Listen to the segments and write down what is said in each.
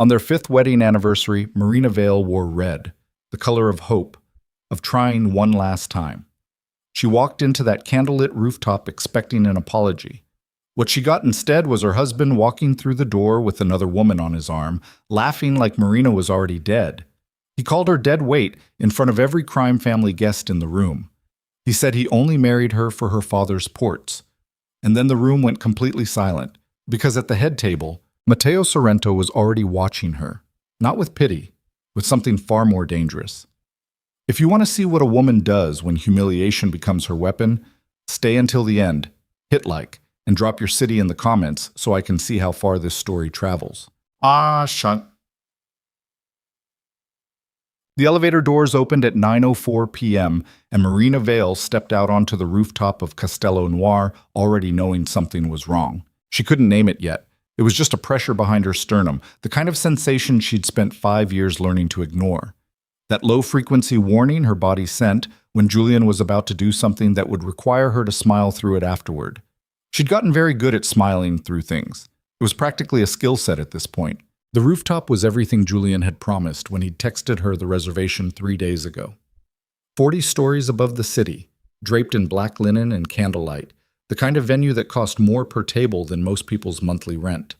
On their 5th wedding anniversary, Marina Vale wore red, the color of hope, of trying one last time. She walked into that candlelit rooftop expecting an apology. What she got instead was her husband walking through the door with another woman on his arm, laughing like Marina was already dead. He called her dead weight in front of every crime family guest in the room. He said he only married her for her father's ports. And then the room went completely silent, because at the head table, Matteo Sorrento was already watching her, not with pity, with something far more dangerous. If you want to see what a woman does when humiliation becomes her weapon, stay until the end, hit like, and drop your city in the comments so I can see how far this story travels. Shunt. The elevator doors opened at 9:04 p.m., and Marina Vale stepped out onto the rooftop of Castello Noir, already knowing something was wrong. She couldn't name it yet. It was just a pressure behind her sternum, the kind of sensation she'd spent 5 years learning to ignore. That low-frequency warning her body sent when Julian was about to do something that would require her to smile through it afterward. She'd gotten very good at smiling through things. It was practically a skill set at this point. The rooftop was everything Julian had promised when he'd texted her the reservation 3 days ago. 40 stories above the city, draped in black linen and candlelight, the kind of venue that cost more per table than most people's monthly rent.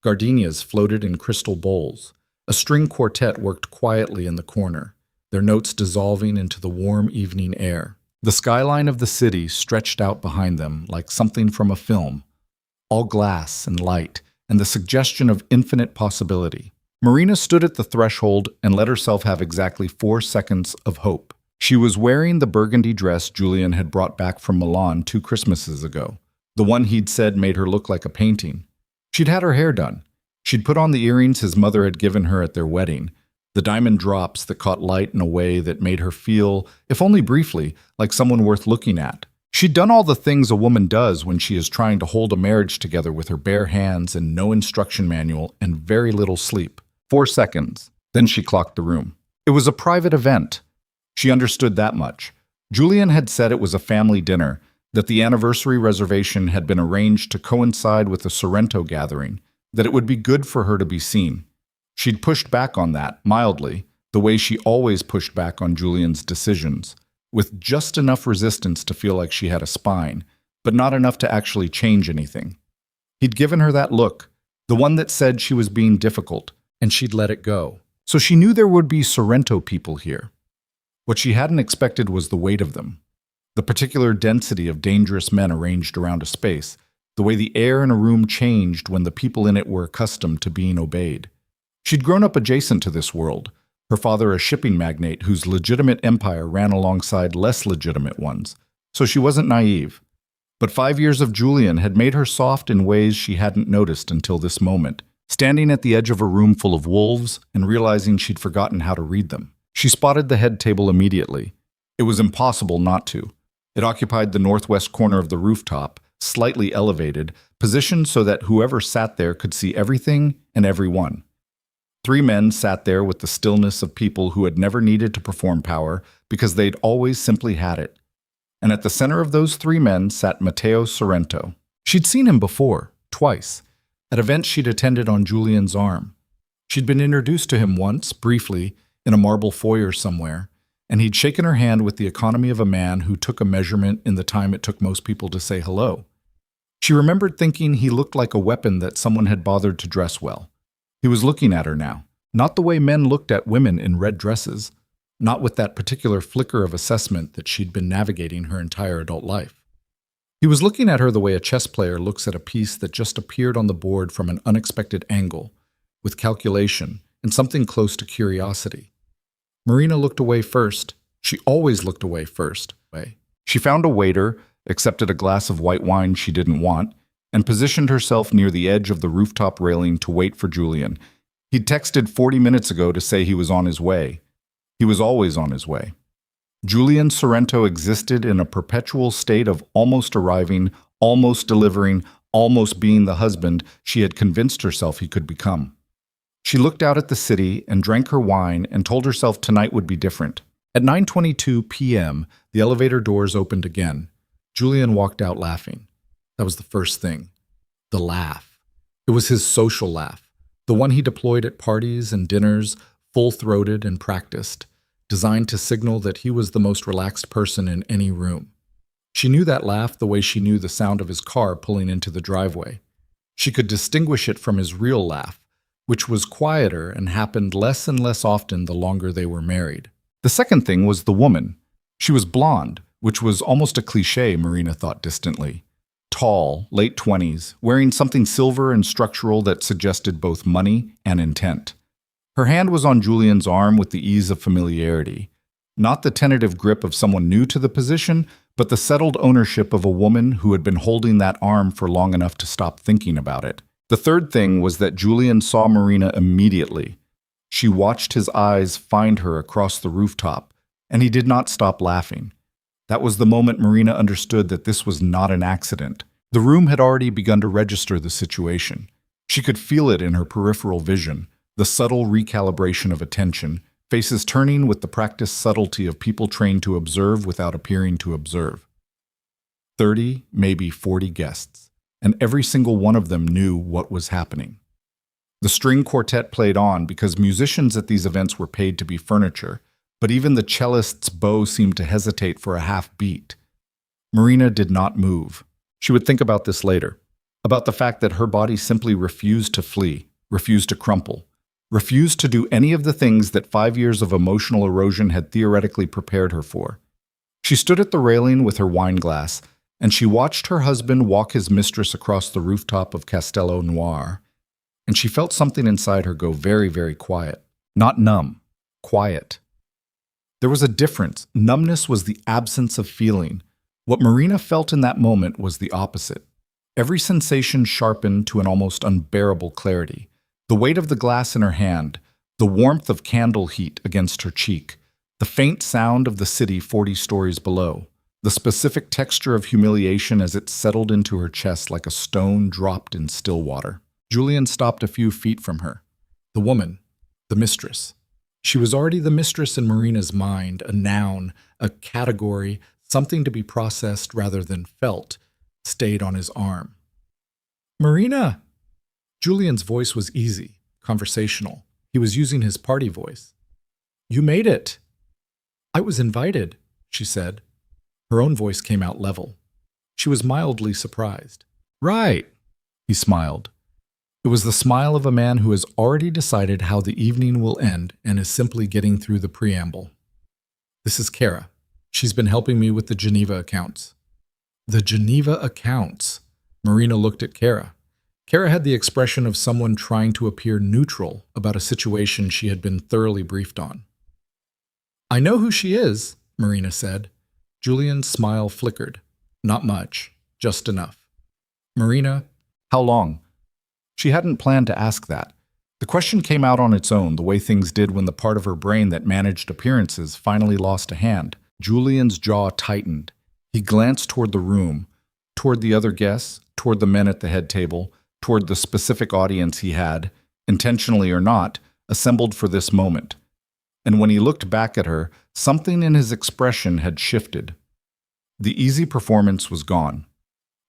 Gardenias floated in crystal bowls. A string quartet worked quietly in the corner, their notes dissolving into the warm evening air. The skyline of the city stretched out behind them like something from a film, all glass and light, and the suggestion of infinite possibility. Marina stood at the threshold and let herself have exactly 4 seconds of hope. She was wearing the burgundy dress Julian had brought back from Milan 2 Christmases ago, the one he'd said made her look like a painting. She'd had her hair done. She'd put on the earrings his mother had given her at their wedding, the diamond drops that caught light in a way that made her feel, if only briefly, like someone worth looking at. She'd done all the things a woman does when she is trying to hold a marriage together with her bare hands and no instruction manual and very little sleep. 4 seconds. Then she clocked the room. It was a private event. She understood that much. Julian had said it was a family dinner, that the anniversary reservation had been arranged to coincide with the Sorrento gathering, that it would be good for her to be seen. She'd pushed back on that, mildly, the way she always pushed back on Julian's decisions, with just enough resistance to feel like she had a spine, but not enough to actually change anything. He'd given her that look, the one that said she was being difficult, and she'd let it go. So she knew there would be Sorrento people here. What she hadn't expected was the weight of them, the particular density of dangerous men arranged around a space, the way the air in a room changed when the people in it were accustomed to being obeyed. She'd grown up adjacent to this world, her father a shipping magnate whose legitimate empire ran alongside less legitimate ones, so she wasn't naive. But 5 years of Julian had made her soft in ways she hadn't noticed until this moment, standing at the edge of a room full of wolves and realizing she'd forgotten how to read them. She spotted the head table immediately. It was impossible not to. It occupied the northwest corner of the rooftop, slightly elevated, positioned so that whoever sat there could see everything and everyone. 3 men sat there with the stillness of people who had never needed to perform power because they'd always simply had it. And at the center of those 3 men sat Matteo Sorrento. She'd seen him before, twice, at events she'd attended on Julian's arm. She'd been introduced to him once, briefly, in a marble foyer somewhere, and he'd shaken her hand with the economy of a man who took a measurement in the time it took most people to say hello. She remembered thinking he looked like a weapon that someone had bothered to dress well. He was looking at her now, not the way men looked at women in red dresses, not with that particular flicker of assessment that she'd been navigating her entire adult life. He was looking at her the way a chess player looks at a piece that just appeared on the board from an unexpected angle, with calculation and something close to curiosity. Marina looked away first. She always looked away first. She found a waiter, accepted a glass of white wine she didn't want, and positioned herself near the edge of the rooftop railing to wait for Julian. He'd texted 40 minutes ago to say he was on his way. He was always on his way. Julian Sorrento existed in a perpetual state of almost arriving, almost delivering, almost being the husband she had convinced herself he could become. She looked out at the city and drank her wine and told herself tonight would be different. At 9:22 p.m., the elevator doors opened again. Julian walked out laughing. That was the first thing. The laugh. It was his social laugh. The one he deployed at parties and dinners, full-throated and practiced, designed to signal that he was the most relaxed person in any room. She knew that laugh the way she knew the sound of his car pulling into the driveway. She could distinguish it from his real laugh, which was quieter and happened less and less often the longer they were married. The second thing was the woman. She was blonde, which was almost a cliché, Marina thought distantly. Tall, late 20s, wearing something silver and structural that suggested both money and intent. Her hand was on Julian's arm with the ease of familiarity. Not the tentative grip of someone new to the position, but the settled ownership of a woman who had been holding that arm for long enough to stop thinking about it. The third thing was that Julian saw Marina immediately. She watched his eyes find her across the rooftop, and he did not stop laughing. That was the moment Marina understood that this was not an accident. The room had already begun to register the situation. She could feel it in her peripheral vision, the subtle recalibration of attention, faces turning with the practiced subtlety of people trained to observe without appearing to observe. 30, maybe 40 guests, and every single one of them knew what was happening. The string quartet played on because musicians at these events were paid to be furniture, but even the cellist's bow seemed to hesitate for a half beat. Marina did not move. She would think about this later, about the fact that her body simply refused to flee, refused to crumple, refused to do any of the things that 5 years of emotional erosion had theoretically prepared her for. She stood at the railing with her wine glass, and she watched her husband walk his mistress across the rooftop of Castello Noir, and she felt something inside her go very, very quiet. Not numb, quiet. There was a difference. Numbness was the absence of feeling. What Marina felt in that moment was the opposite. Every sensation sharpened to an almost unbearable clarity. The weight of the glass in her hand, the warmth of candle heat against her cheek, the faint sound of the city 40 stories below, the specific texture of humiliation as it settled into her chest like a stone dropped in still water. Julian stopped a few feet from her. The woman, the mistress. She was already the mistress in Marina's mind, a noun, a category, something to be processed rather than felt, stayed on his arm. "Marina!" Julian's voice was easy, conversational. He was using his party voice. "You made it." "I was invited," she said. Her own voice came out level. She was mildly surprised. "Right," he smiled. It was the smile of a man who has already decided how the evening will end and is simply getting through the preamble. "This is Kara. She's been helping me with the Geneva accounts." The Geneva accounts. Marina looked at Kara. Kara had the expression of someone trying to appear neutral about a situation she had been thoroughly briefed on. "I know who she is," Marina said. Julian's smile flickered. Not much, just enough. "Marina, how long?" She hadn't planned to ask that. The question came out on its own, the way things did when the part of her brain that managed appearances finally lost a hand. Julian's jaw tightened. He glanced toward the room, toward the other guests, toward the men at the head table, toward the specific audience he had, intentionally or not, assembled for this moment. And when he looked back at her, something in his expression had shifted. The easy performance was gone.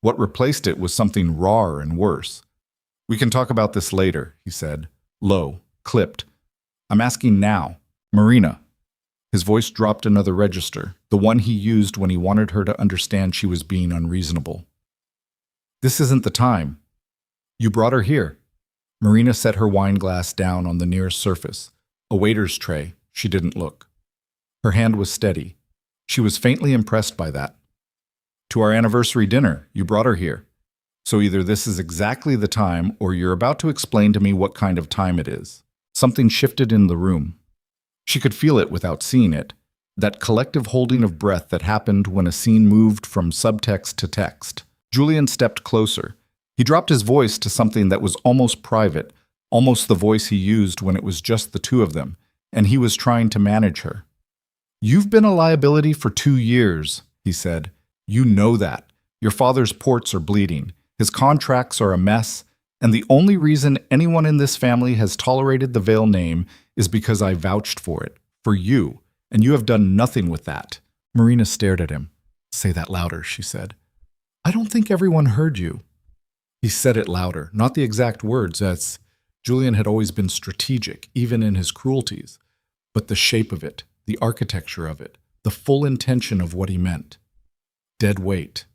What replaced it was something rawer and worse. "We can talk about this later," he said, low, clipped. "I'm asking now. Marina." His voice dropped another register, the one he used when he wanted her to understand she was being unreasonable. "This isn't the time. You brought her here." Marina set her wine glass down on the nearest surface, a waiter's tray. She didn't look. Her hand was steady. She was faintly impressed by that. "To our anniversary dinner. You brought her here. So either this is exactly the time, or you're about to explain to me what kind of time it is." Something shifted in the room. She could feel it without seeing it, that collective holding of breath that happened when a scene moved from subtext to text. Julian stepped closer. He dropped his voice to something that was almost private, almost the voice he used when it was just the two of them, and he was trying to manage her. "You've been a liability for 2 years," he said. "You know that. Your father's ports are bleeding. His contracts are a mess, and the only reason anyone in this family has tolerated the Vale name is because I vouched for it, for you, and you have done nothing with that." Marina stared at him. "Say that louder," she said. "I don't think everyone heard you." He said it louder, not the exact words, as, Julian had always been strategic, even in his cruelties. But the shape of it, the architecture of it, the full intention of what he meant. Dead weight.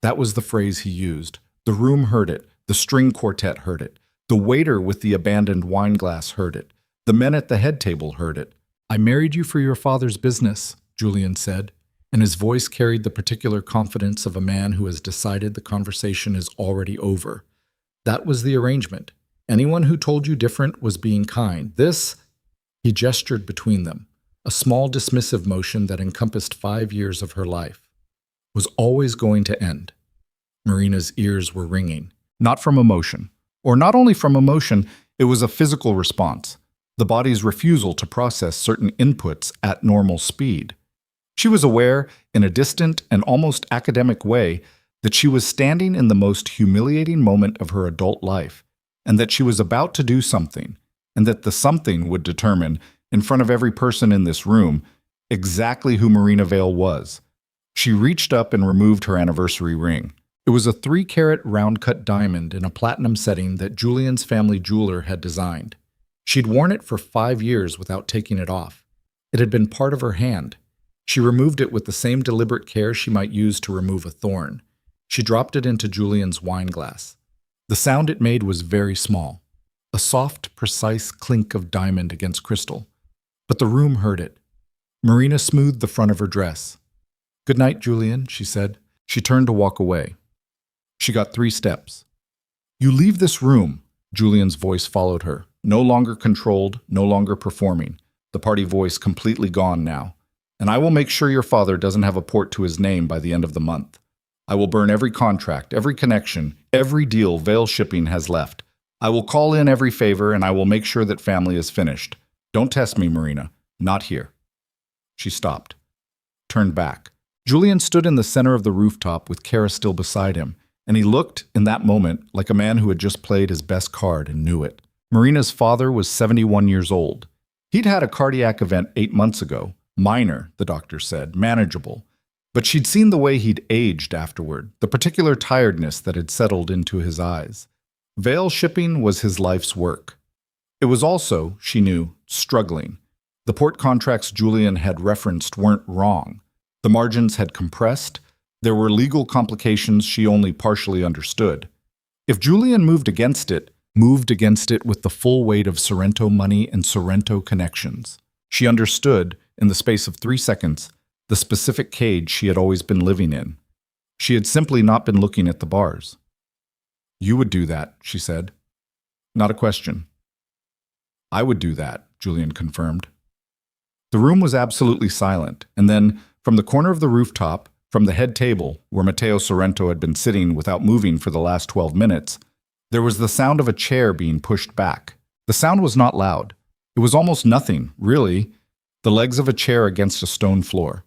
That was the phrase he used. The room heard it. The string quartet heard it. The waiter with the abandoned wine glass heard it. The men at the head table heard it. "I married you for your father's business," Julian said, and his voice carried the particular confidence of a man who has decided the conversation is already over. That was the arrangement. Anyone who told you different was being kind. This, he gestured between them, a small dismissive motion that encompassed 5 years of her life, was always going to end. Marina's ears were ringing. Not from emotion. Or not only from emotion, it was a physical response. The body's refusal to process certain inputs at normal speed. She was aware, in a distant and almost academic way, that she was standing in the most humiliating moment of her adult life, and that she was about to do something, and that the something would determine, in front of every person in this room, exactly who Marina Vale was. She reached up and removed her anniversary ring. It was a 3-carat round-cut diamond in a platinum setting that Julian's family jeweler had designed. She'd worn it for 5 years without taking it off. It had been part of her hand. She removed it with the same deliberate care she might use to remove a thorn. She dropped it into Julian's wine glass. The sound it made was very small, a soft, precise clink of diamond against crystal. But the room heard it. Marina smoothed the front of her dress. "Good night, Julian," she said. She turned to walk away. She got 3 steps. "You leave this room," Julian's voice followed her, no longer controlled, no longer performing, the party voice completely gone now. "And I will make sure your father doesn't have a port to his name by the end of the month. I will burn every contract, every connection, every deal Vale Shipping has left. I will call in every favor, and I will make sure that family is finished. Don't test me, Marina. Not here." She stopped, turned back. Julian stood in the center of the rooftop with Kara still beside him, and he looked, in that moment, like a man who had just played his best card and knew it. Marina's father was 71 years old. He'd had a cardiac event 8 months ago. Minor, the doctor said, manageable. But she'd seen the way he'd aged afterward, the particular tiredness that had settled into his eyes. Vale Shipping was his life's work. It was also, she knew, struggling. The port contracts Julian had referenced weren't wrong. The margins had compressed. There were legal complications she only partially understood. If Julian moved against it with the full weight of Sorrento money and Sorrento connections. She understood, in the space of 3 seconds, the specific cage she had always been living in. She had simply not been looking at the bars. "You would do that," she said. "Not a question." "I would do that," Julian confirmed. The room was absolutely silent, and then, from the corner of the rooftop, from the head table, where Matteo Sorrento had been sitting without moving for the last 12 minutes, there was the sound of a chair being pushed back. The sound was not loud. It was almost nothing, really. The legs of a chair against a stone floor.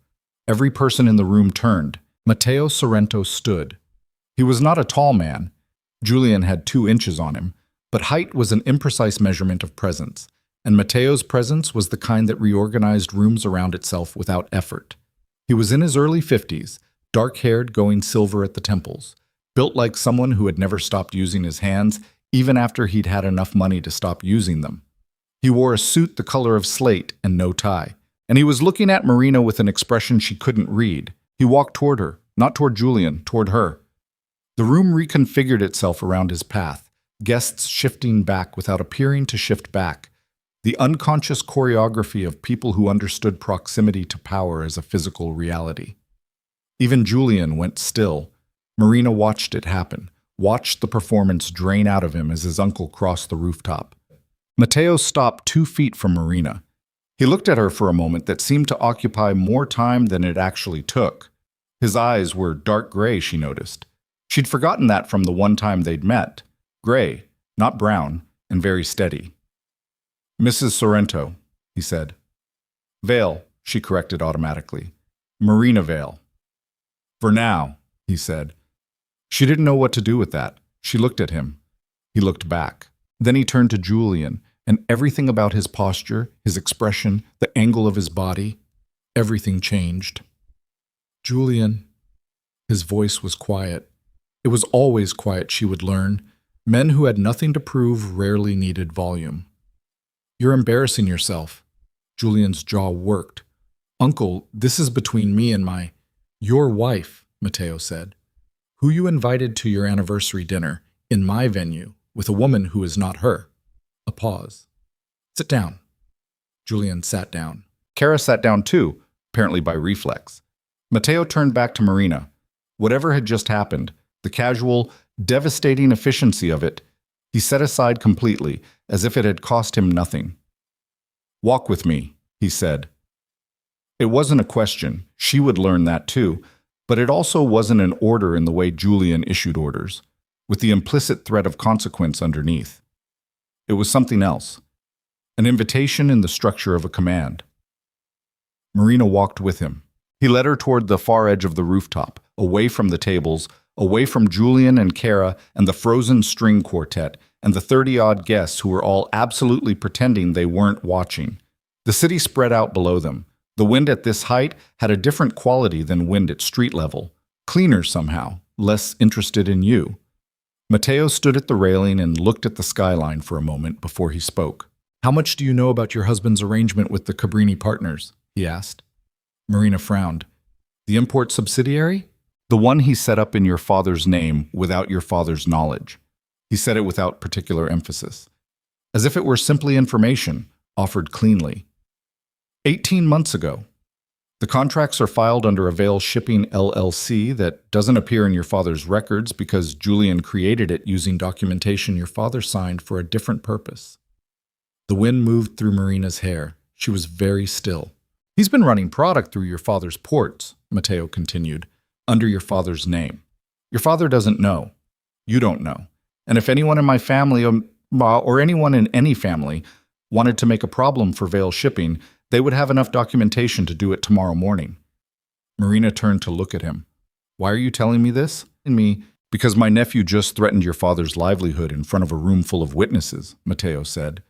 Every person in the room turned. Matteo Sorrento stood. He was not a tall man. Julian had 2 inches on him, but height was an imprecise measurement of presence, and Matteo's presence was the kind that reorganized rooms around itself without effort. He was in his early 50s, dark-haired, going silver at the temples, built like someone who had never stopped using his hands, even after he'd had enough money to stop using them. He wore a suit the color of slate and no tie, and he was looking at Marina with an expression she couldn't read. He walked toward her, not toward Julian, toward her. The room reconfigured itself around his path, guests shifting back without appearing to shift back, the unconscious choreography of people who understood proximity to power as a physical reality. Even Julian went still. Marina watched it happen, watched the performance drain out of him as his uncle crossed the rooftop. Matteo stopped 2 feet from Marina. He looked at her for a moment that seemed to occupy more time than it actually took. His eyes were dark gray, she noticed. She'd forgotten that from the one time they'd met. Gray, not brown, and very steady. "Mrs. Sorrento," he said. "Vale," she corrected automatically. "Marina Vale." "For now," he said. She didn't know what to do with that. She looked at him. He looked back. Then he turned to Julian, and everything about his posture, his expression, the angle of his body, everything changed. "Julian." His voice was quiet. It was always quiet, she would learn. Men who had nothing to prove rarely needed volume. You're embarrassing yourself. Julian's jaw worked. Uncle, this is between me and your wife, Matteo said. Who you invited to your anniversary dinner, in my venue, with a woman who is not her. A pause. Sit down. Julian sat down. Kara sat down too, apparently by reflex. Matteo turned back to Marina. Whatever had just happened, the casual, devastating efficiency of it, he set aside completely, as if it had cost him nothing. Walk with me, he said. It wasn't a question. She would learn that too, but it also wasn't an order in the way Julian issued orders, with the implicit threat of consequence underneath. It was something else, an invitation in the structure of a command. Marina walked with him. He led her toward the far edge of the rooftop, away from the tables, away from Julian and Kara and the frozen string quartet and the 30-odd guests who were all absolutely pretending they weren't watching. The city spread out below them. The wind at this height had a different quality than wind at street level, cleaner somehow, less interested in you. Matteo stood at the railing and looked at the skyline for a moment before he spoke. How much do you know about your husband's arrangement with the Cabrini partners? He asked. Marina frowned. The import subsidiary? The one he set up in your father's name without your father's knowledge. He said it without particular emphasis, as if it were simply information, offered cleanly. 18 months ago. The contracts are filed under a Veil Shipping LLC that doesn't appear in your father's records because Julian created it using documentation your father signed for a different purpose. The wind moved through Marina's hair. She was very still. He's been running product through your father's ports, Matteo continued, under your father's name. Your father doesn't know. You don't know. And if anyone in my family, or anyone in any family, wanted to make a problem for Veil Shipping, they would have enough documentation to do it tomorrow morning. Marina turned to look at him. Why are you telling me this? Because my nephew just threatened your father's livelihood in front of a room full of witnesses, Matteo said.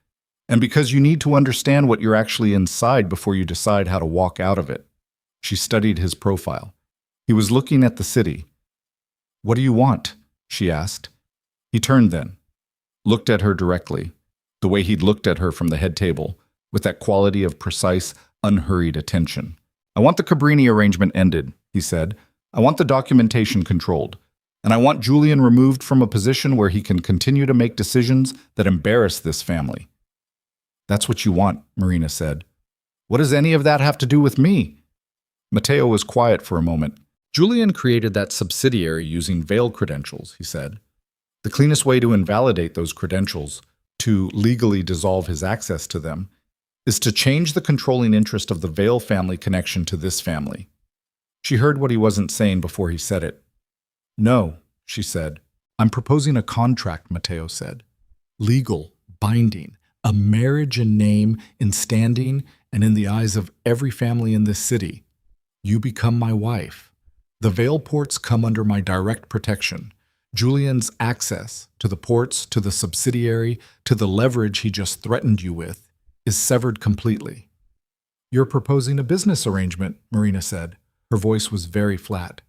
And because you need to understand what you're actually inside before you decide how to walk out of it. She studied his profile. He was looking at the city. What do you want? She asked. He turned then, looked at her directly, the way he'd looked at her from the head table, with that quality of precise, unhurried attention. I want the Cabrini arrangement ended, he said. I want the documentation controlled. And I want Julian removed from a position where he can continue to make decisions that embarrass this family. That's what you want, Marina said. What does any of that have to do with me? Matteo was quiet for a moment. Julian created that subsidiary using Veil credentials, he said. The cleanest way to invalidate those credentials, to legally dissolve his access to them, is to change the controlling interest of the Veil family connection to this family. She heard what he wasn't saying before he said it. No, she said. I'm proposing a contract, Matteo said. Legal, binding, a marriage in name, in standing, and in the eyes of every family in this city. You become my wife. The Veil ports come under my direct protection. Julian's access to the ports, to the subsidiary, to the leverage he just threatened you with, is severed completely. You're proposing a business arrangement, Marina said. Her voice was very flat.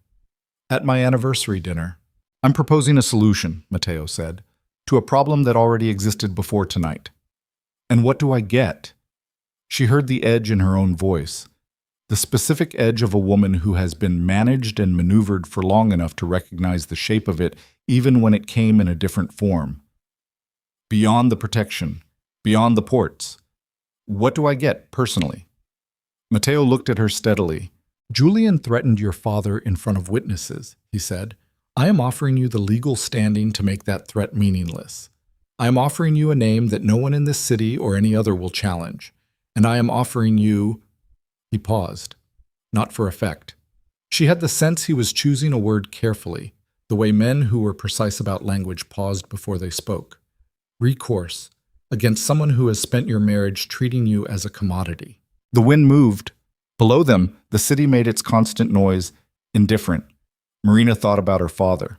At my anniversary dinner. I'm proposing a solution, Matteo said, to a problem that already existed before tonight. And what do I get? She heard the edge in her own voice, the specific edge of a woman who has been managed and maneuvered for long enough to recognize the shape of it even when it came in a different form. Beyond the protection, beyond the ports. What do I get, personally? Matteo looked at her steadily. Julian threatened your father in front of witnesses, he said. I am offering you the legal standing to make that threat meaningless. I am offering you a name that no one in this city or any other will challenge. And I am offering you... He paused, not for effect. She had the sense he was choosing a word carefully, the way men who were precise about language paused before they spoke. Recourse, against someone who has spent your marriage treating you as a commodity. The wind moved. Below them, the city made its constant noise, indifferent. Marina thought about her father,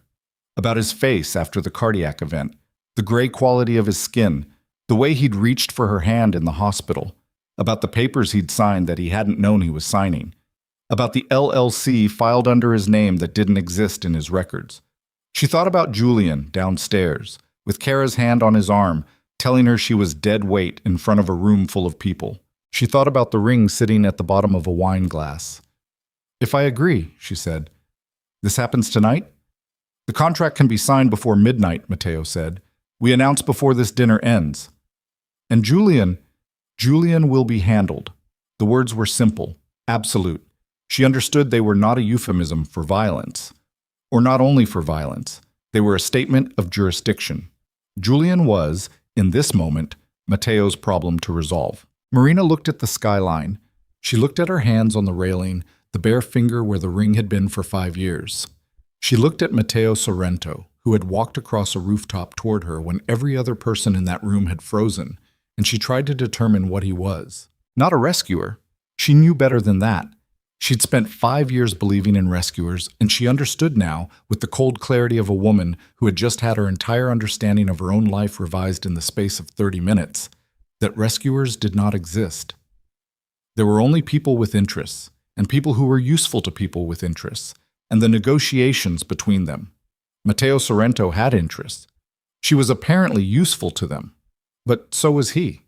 about his face after the cardiac event, the gray quality of his skin, the way he'd reached for her hand in the hospital, about the papers he'd signed that he hadn't known he was signing, about the LLC filed under his name that didn't exist in his records. She thought about Julian downstairs, with Kara's hand on his arm, telling her she was dead weight in front of a room full of people. She thought about the ring sitting at the bottom of a wine glass. "If I agree," she said. "This happens tonight?" "The contract can be signed before midnight," Matteo said. "We announce before this dinner ends." "And Julian will be handled." The words were simple, absolute. She understood they were not a euphemism for violence. Or not only for violence. They were a statement of jurisdiction. Julian was, in this moment, Matteo's problem to resolve. Marina looked at the skyline. She looked at her hands on the railing, the bare finger where the ring had been for 5 years. She looked at Matteo Sorrento, who had walked across a rooftop toward her when every other person in that room had frozen, and she tried to determine what he was. Not a rescuer. She knew better than that. She'd spent 5 years believing in rescuers, and she understood now, with the cold clarity of a woman who had just had her entire understanding of her own life revised in the space of 30 minutes, that rescuers did not exist. There were only people with interests, and people who were useful to people with interests, and the negotiations between them. Matteo Sorrento had interests. She was apparently useful to them, but so was he.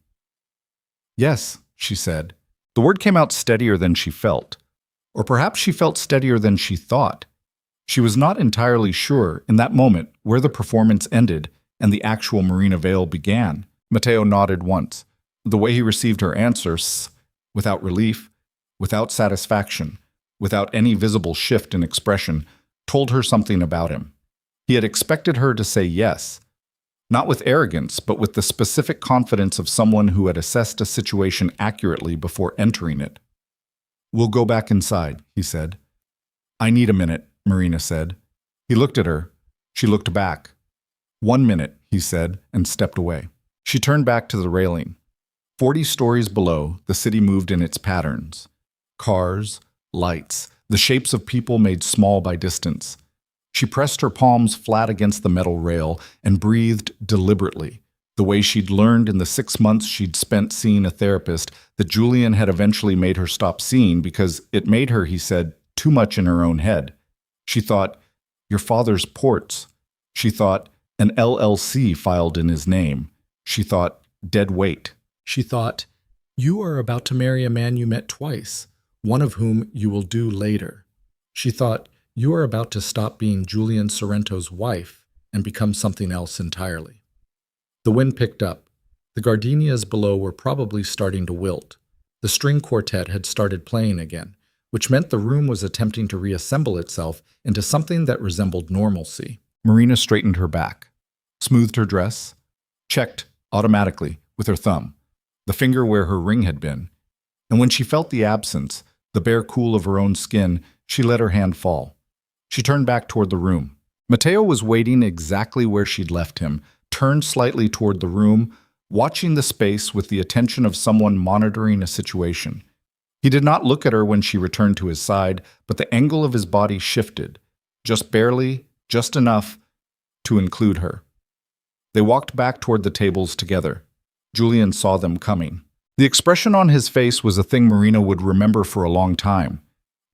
"Yes," she said. The word came out steadier than she felt. Or perhaps she felt steadier than she thought. She was not entirely sure, in that moment, where the performance ended and the actual Marina Vale began. Matteo nodded once. The way he received her answers, without relief, without satisfaction, without any visible shift in expression, told her something about him. He had expected her to say yes, not with arrogance, but with the specific confidence of someone who had assessed a situation accurately before entering it. "We'll go back inside," he said. "I need a minute," Marina said. He looked at her. She looked back. "1 minute," he said, and stepped away. She turned back to the railing. 40 stories below, the city moved in its patterns. Cars, lights, the shapes of people made small by distance. She pressed her palms flat against the metal rail and breathed deliberately, the way she'd learned in the 6 months she'd spent seeing a therapist that Julian had eventually made her stop seeing because it made her, he said, too much in her own head. She thought, "Your father's ports." She thought, "An LLC filed in his name." She thought, "Dead weight." She thought, "You are about to marry a man you met twice, one of whom you will do later." She thought, "You are about to stop being Julian Sorrento's wife and become something else entirely." The wind picked up. The gardenias below were probably starting to wilt. The string quartet had started playing again, which meant the room was attempting to reassemble itself into something that resembled normalcy. Marina straightened her back, smoothed her dress, checked, automatically, with her thumb, the finger where her ring had been, and when she felt the absence, the bare cool of her own skin, she let her hand fall. She turned back toward the room. Matteo was waiting exactly where she'd left him, turned slightly toward the room, watching the space with the attention of someone monitoring a situation. He did not look at her when she returned to his side, but the angle of his body shifted, just barely, just enough to include her. They walked back toward the tables together. Julian saw them coming. The expression on his face was a thing Marina would remember for a long time.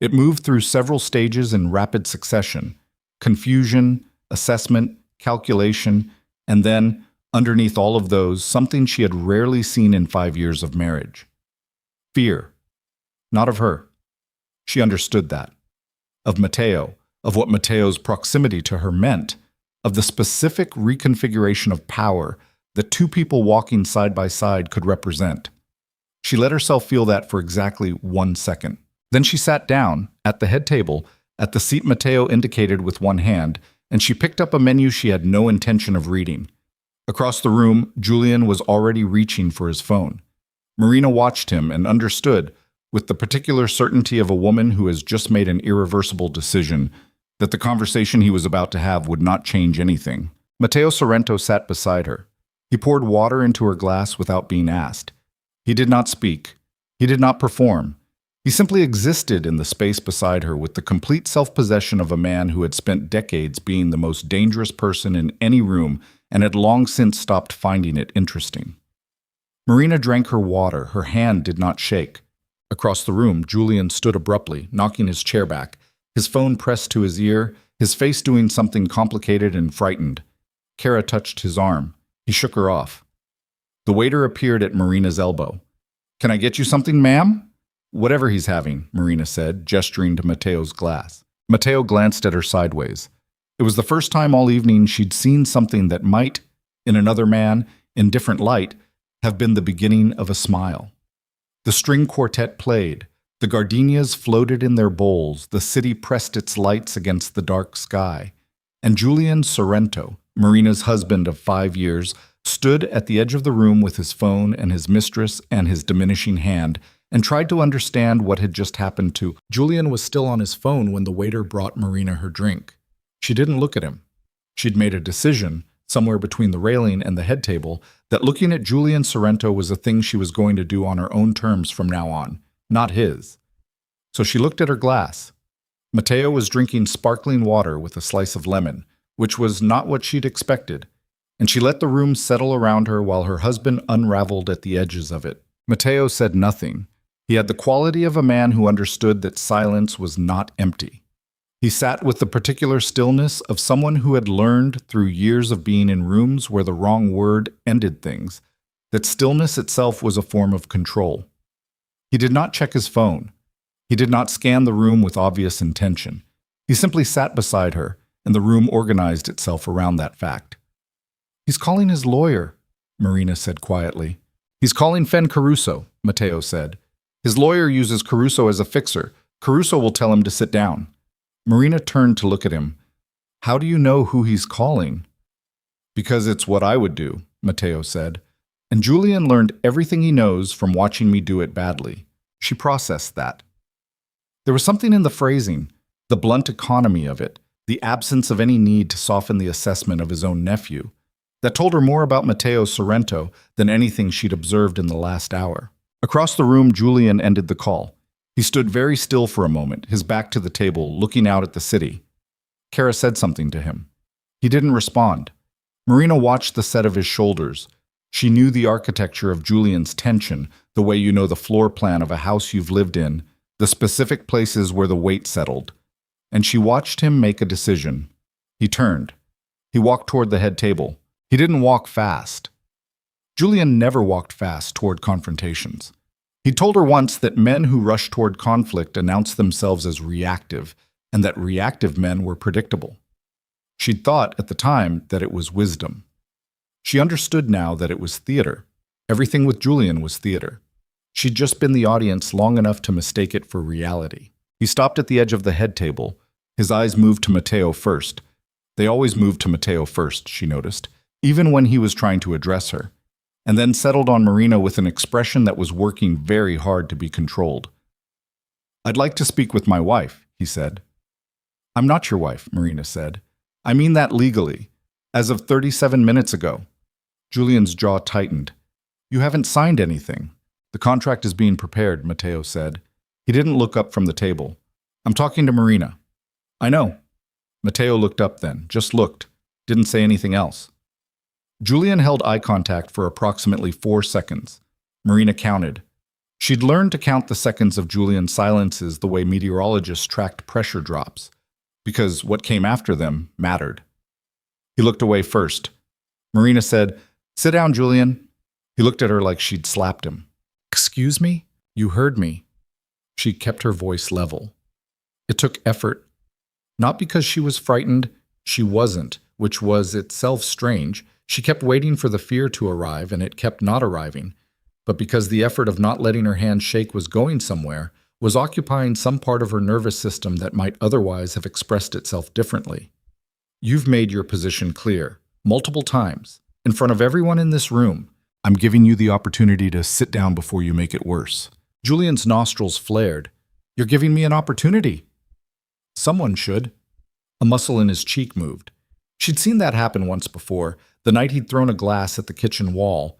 It moved through several stages in rapid succession: confusion, assessment, calculation, and then, underneath all of those, something she had rarely seen in 5 years of marriage. Fear. Not of her. She understood that. Of Matteo, of what Matteo's proximity to her meant, of the specific reconfiguration of power that two people walking side by side could represent. She let herself feel that for exactly 1 second. Then she sat down, at the head table, at the seat Matteo indicated with one hand, and she picked up a menu she had no intention of reading. Across the room, Julian was already reaching for his phone. Marina watched him and understood, with the particular certainty of a woman who has just made an irreversible decision, that the conversation he was about to have would not change anything. Matteo Sorrento sat beside her. He poured water into her glass without being asked. He did not speak. He did not perform. He simply existed in the space beside her with the complete self-possession of a man who had spent decades being the most dangerous person in any room and had long since stopped finding it interesting. Marina drank her water. Her hand did not shake. Across the room, Julian stood abruptly, knocking his chair back, his phone pressed to his ear, his face doing something complicated and frightened. Kara touched his arm. He shook her off. The waiter appeared at Marina's elbow. "Can I get you something, ma'am?" "Whatever he's having," Marina said, gesturing to Mateo's glass. Mateo glanced at her sideways. It was the first time all evening she'd seen something that might, in another man, in different light, have been the beginning of a smile. The string quartet played. The gardenias floated in their bowls. The city pressed its lights against the dark sky. And Julian Sorrento, Marina's husband of 5 years, stood at the edge of the room with his phone and his mistress and his diminishing hand, and tried to understand what had just happened to. Julian was still on his phone when the waiter brought Marina her drink. She didn't look at him. She'd made a decision, somewhere between the railing and the head table, that looking at Julian Sorrento was a thing she was going to do on her own terms from now on, not his. So she looked at her glass. Mateo was drinking sparkling water with a slice of lemon, which was not what she'd expected, and she let the room settle around her while her husband unraveled at the edges of it. Mateo said nothing. He had the quality of a man who understood that silence was not empty. He sat with the particular stillness of someone who had learned through years of being in rooms where the wrong word ended things, that stillness itself was a form of control. He did not check his phone. He did not scan the room with obvious intention. He simply sat beside her, and the room organized itself around that fact. "He's calling his lawyer," Marina said quietly. "He's calling Fen Caruso," Mateo said. "His lawyer uses Caruso as a fixer. Caruso will tell him to sit down." Marina turned to look at him. "How do you know who he's calling?" "Because it's what I would do," Mateo said. "And Julian learned everything he knows from watching me do it badly." She processed that. There was something in the phrasing, the blunt economy of it, the absence of any need to soften the assessment of his own nephew, that told her more about Mateo Sorrento than anything she'd observed in the last hour. Across the room, Julian ended the call. He stood very still for a moment, his back to the table, looking out at the city. Kara said something to him. He didn't respond. Marina watched the set of his shoulders. She knew the architecture of Julian's tension, the way you know the floor plan of a house you've lived in, the specific places where the weight settled. And she watched him make a decision. He turned. He walked toward the head table. He didn't walk fast. Julian never walked fast toward confrontations. He told her once that men who rush toward conflict announce themselves as reactive, and that reactive men were predictable. She'd thought at the time that it was wisdom. She understood now that it was theater. Everything with Julian was theater. She'd just been the audience long enough to mistake it for reality. He stopped at the edge of the head table. His eyes moved to Mateo first. They always moved to Mateo first, she noticed, even when he was trying to address her, and then settled on Marina with an expression that was working very hard to be controlled. "I'd like to speak with my wife," he said. "I'm not your wife," Marina said. "I mean that legally, as of 37 minutes ago." Julian's jaw tightened. "You haven't signed anything." "The contract is being prepared," Mateo said. He didn't look up from the table. "I'm talking to Marina." "I know." Mateo looked up then, just looked, didn't say anything else. Julian held eye contact for approximately 4 seconds. Marina counted. She'd learned to count the seconds of Julian's silences the way meteorologists tracked pressure drops, because what came after them mattered. He looked away first. Marina said, "Sit down, Julian." He looked at her like she'd slapped him. "Excuse me? You heard me." She kept her voice level. It took effort. Not because she was frightened, she wasn't, which was itself strange. She kept waiting for the fear to arrive, and it kept not arriving. But because the effort of not letting her hand shake was going somewhere, was occupying some part of her nervous system that might otherwise have expressed itself differently. "You've made your position clear, multiple times, in front of everyone in this room. I'm giving you the opportunity to sit down before you make it worse." Julian's nostrils flared. "You're giving me an opportunity." "Someone should." A muscle in his cheek moved. She'd seen that happen once before, the night he'd thrown a glass at the kitchen wall.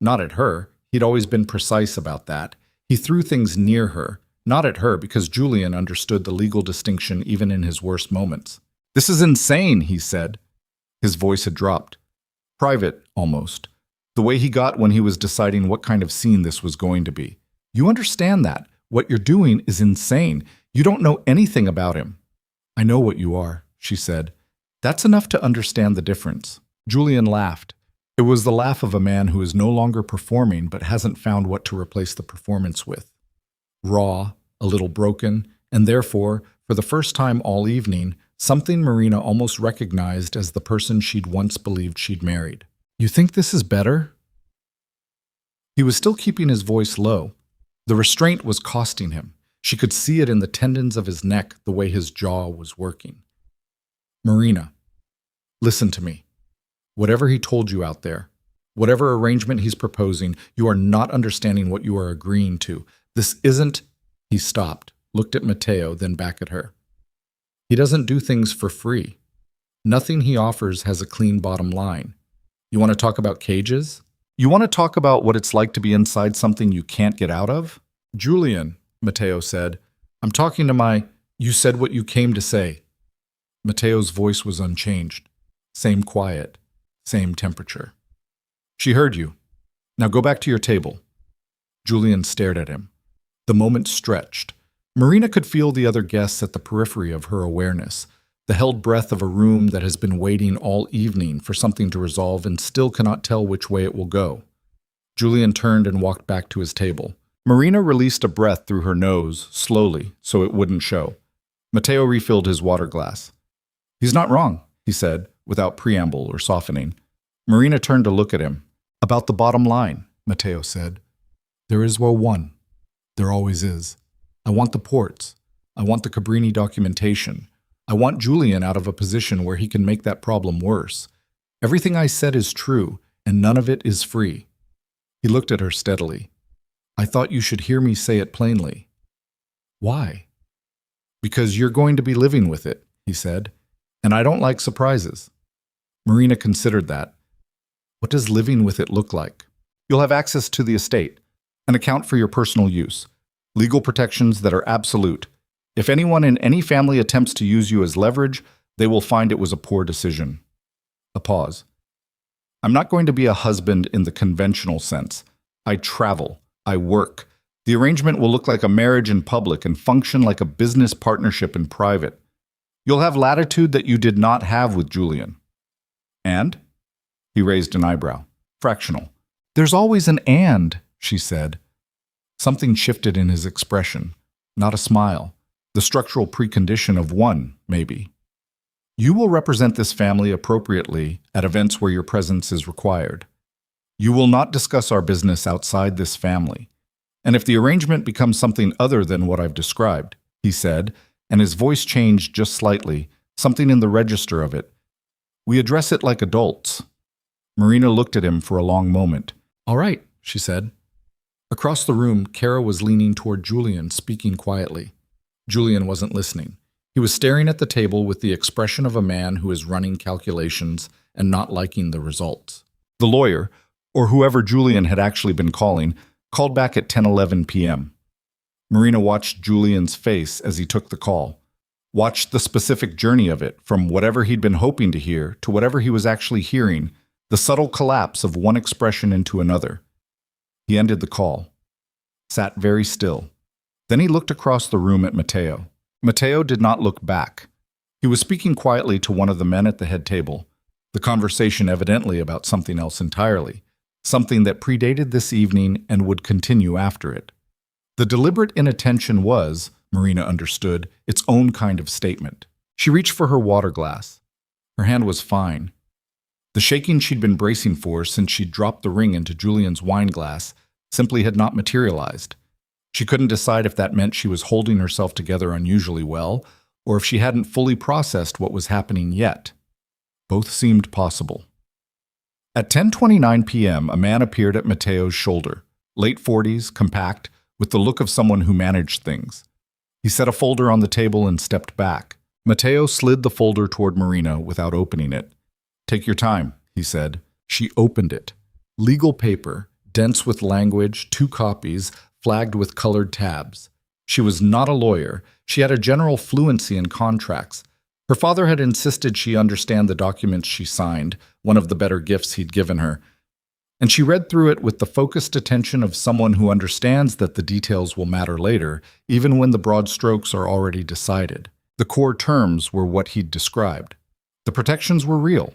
Not at her. He'd always been precise about that. He threw things near her, not at her, because Julian understood the legal distinction even in his worst moments. "This is insane," he said. His voice had dropped. Private, almost. The way he got when he was deciding what kind of scene this was going to be. "You understand that. What you're doing is insane. You don't know anything about him." "I know what you are," she said. "That's enough to understand the difference." Julian laughed. It was the laugh of a man who is no longer performing but hasn't found what to replace the performance with. Raw, a little broken, and therefore, for the first time all evening, something Marina almost recognized as the person she'd once believed she'd married. "You think this is better?" He was still keeping his voice low. The restraint was costing him. She could see it in the tendons of his neck, the way his jaw was working. "Marina, listen to me. Whatever he told you out there, whatever arrangement he's proposing, you are not understanding what you are agreeing to. This isn't—" He stopped, looked at Matteo, then back at her. "He doesn't do things for free. Nothing he offers has a clean bottom line. You want to talk about cages? You want to talk about what it's like to be inside something you can't get out of?" "Julian," Matteo said, "I'm talking to my—" "You said what you came to say." Matteo's voice was unchanged. Same quiet, same temperature. "She heard you. Now go back to your table." Julian stared at him. The moment stretched. Marina could feel the other guests at the periphery of her awareness, the held breath of a room that has been waiting all evening for something to resolve and still cannot tell which way it will go. Julian turned and walked back to his table. Marina released a breath through her nose, slowly, so it wouldn't show. Matteo refilled his water glass. "He's not wrong," he said, without preamble or softening. Marina turned to look at him. "About the bottom line," Matteo said. "There is one. There always is. I want the ports. I want the Cabrini documentation. I want Julian out of a position where he can make that problem worse. Everything I said is true, and none of it is free." He looked at her steadily. "I thought you should hear me say it plainly." "Why?" "Because you're going to be living with it," he said, "and I don't like surprises." Marina considered that. "What does living with it look like?" "You'll have access to the estate, an account for your personal use, legal protections that are absolute. If anyone in any family attempts to use you as leverage, they will find it was a poor decision." A pause. "I'm not going to be a husband in the conventional sense. I travel. I work. The arrangement will look like a marriage in public and function like a business partnership in private. You'll have latitude that you did not have with Julian." "And?" He raised an eyebrow. "Fractional." "There's always an and," she said. Something shifted in his expression. Not a smile. The structural precondition of one, maybe. "You will represent this family appropriately at events where your presence is required. You will not discuss our business outside this family. And if the arrangement becomes something other than what I've described," he said, and his voice changed just slightly, something in the register of it, "we address it like adults." Marina looked at him for a long moment. "All right," she said. Across the room, Kara was leaning toward Julian, speaking quietly. Julian wasn't listening. He was staring at the table with the expression of a man who is running calculations and not liking the results. The lawyer, or whoever Julian had actually been calling, called back at 10:11 p.m. Marina watched Julian's face as he took the call, watched the specific journey of it, from whatever he'd been hoping to hear to whatever he was actually hearing, the subtle collapse of one expression into another. He ended the call, sat very still. Then he looked across the room at Matteo. Matteo did not look back. He was speaking quietly to one of the men at the head table, the conversation evidently about something else entirely, something that predated this evening and would continue after it. The deliberate inattention was, Marina understood, its own kind of statement. She reached for her water glass. Her hand was fine. The shaking she'd been bracing for since she'd dropped the ring into Julian's wine glass simply had not materialized. She couldn't decide if that meant she was holding herself together unusually well, or if she hadn't fully processed what was happening yet. Both seemed possible. At 10:29 p.m., a man appeared at Matteo's shoulder, late 40s, compact, with the look of someone who managed things. He set a folder on the table and stepped back. Matteo slid the folder toward Marina without opening it. "Take your time," he said. She opened it. Legal paper, dense with language, 2 copies, flagged with colored tabs. She was not a lawyer. She had a general fluency in contracts. Her father had insisted she understand the documents she signed, one of the better gifts he'd given her. And she read through it with the focused attention of someone who understands that the details will matter later, even when the broad strokes are already decided. The core terms were what he'd described. The protections were real.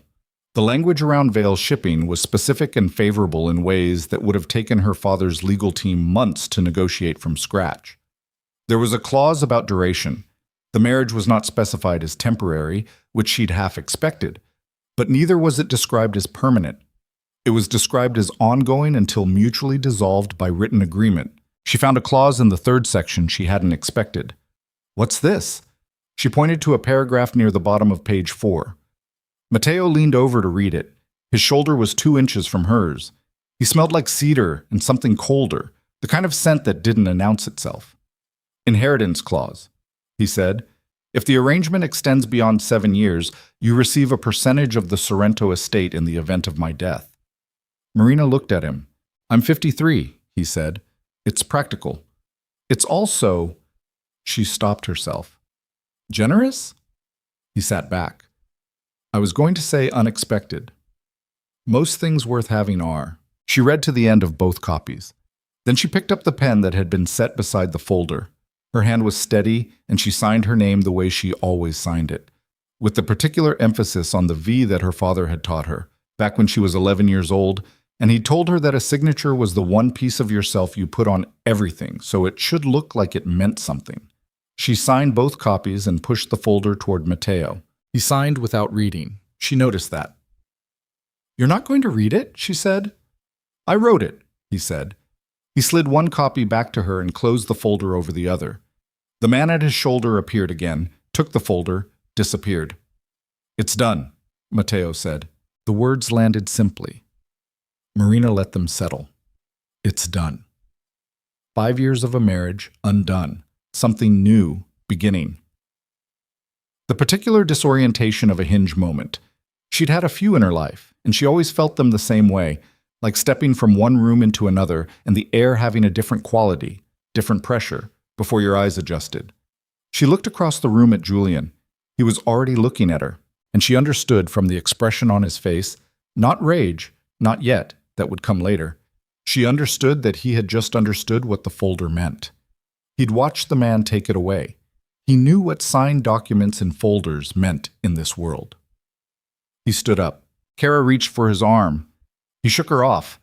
The language around Vale's shipping was specific and favorable in ways that would have taken her father's legal team months to negotiate from scratch. There was a clause about duration. The marriage was not specified as temporary, which she'd half expected, but neither was it described as permanent. It was described as ongoing until mutually dissolved by written agreement. She found a clause in the third section she hadn't expected. "What's this?" She pointed to a paragraph near the bottom of page 4. Matteo leaned over to read it. His shoulder was 2 inches from hers. He smelled like cedar and something colder, the kind of scent that didn't announce itself. "Inheritance clause," he said. "If the arrangement extends beyond 7 years, you receive a percentage of the Sorrento estate in the event of my death." Marina looked at him. "I'm 53, he said. "It's practical. It's also—" She stopped herself. "Generous?" He sat back. "I was going to say unexpected. Most things worth having are." She read to the end of both copies. Then she picked up the pen that had been set beside the folder. Her hand was steady, and she signed her name the way she always signed it, with the particular emphasis on the V that her father had taught her, back when she was 11 years old, and he told her that a signature was the one piece of yourself you put on everything, so it should look like it meant something. She signed both copies and pushed the folder toward Matteo. He signed without reading. She noticed that. "You're not going to read it?" she said. "I wrote it," he said. He slid one copy back to her and closed the folder over the other. The man at his shoulder appeared again, took the folder, disappeared. "It's done," Matteo said. The words landed simply. Marina let them settle. It's done. 5 years of a marriage, undone. Something new, beginning. The particular disorientation of a hinge moment. She'd had a few in her life, and she always felt them the same way, like stepping from one room into another and the air having a different quality, different pressure, before your eyes adjusted. She looked across the room at Julian. He was already looking at her, and she understood from the expression on his face, not rage, not yet, that would come later. She understood that he had just understood what the folder meant. He'd watched the man take it away. He knew what signed documents and folders meant in this world. He stood up. Kara reached for his arm. He shook her off.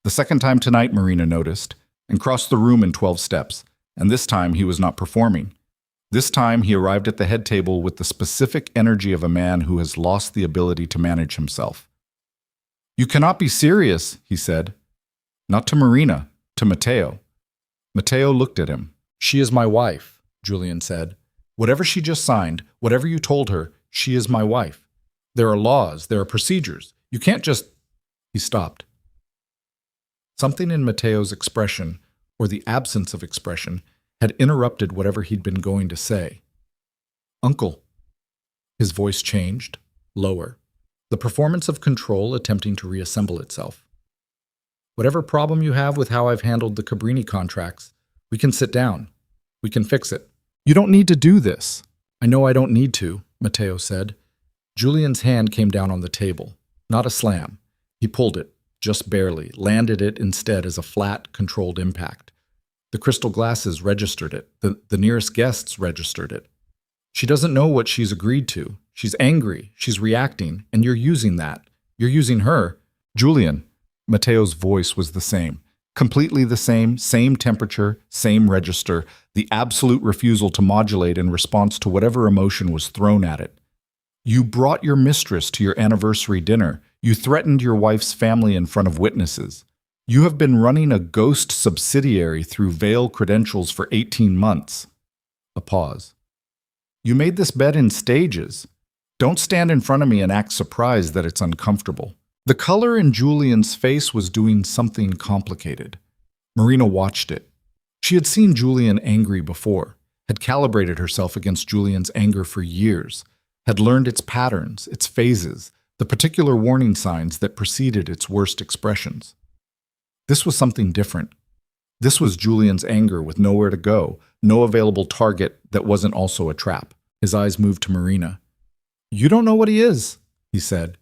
The second time tonight, Marina noticed, and crossed the room in 12 steps. And this time he was not performing. This time he arrived at the head table with the specific energy of a man who has lost the ability to manage himself. "You cannot be serious," he said. Not to Marina, to Matteo. Matteo looked at him. "She is my wife," Julian said. "Whatever she just signed, whatever you told her, she is my wife. There are laws, there are procedures. You can't just—" He stopped. Something in Matteo's expression, or the absence of expression, had interrupted whatever he'd been going to say. "Uncle." His voice changed, lower. The performance of control attempting to reassemble itself. "Whatever problem you have with how I've handled the Cabrini contracts, we can sit down. We can fix it. You don't need to do this." "I know I don't need to," Matteo said. Julian's hand came down on the table. Not a slam. He pulled it, just barely, landed it instead as a flat, controlled impact. The crystal glasses registered it. The nearest guests registered it. "She doesn't know what she's agreed to. She's angry. She's reacting. And you're using that. You're using her." "Julian." Matteo's voice was the same. Completely the same temperature, same register, the absolute refusal to modulate in response to whatever emotion was thrown at it. "You brought your mistress to your anniversary dinner. You threatened your wife's family in front of witnesses. You have been running a ghost subsidiary through Vale credentials for 18 months. A pause. "You made this bet in stages. Don't stand in front of me and act surprised that it's uncomfortable." The color in Julian's face was doing something complicated. Marina watched it. She had seen Julian angry before, had calibrated herself against Julian's anger for years, had learned its patterns, its phases, the particular warning signs that preceded its worst expressions. This was something different. This was Julian's anger with nowhere to go, no available target that wasn't also a trap. His eyes moved to Marina. "You don't know what he is," he said.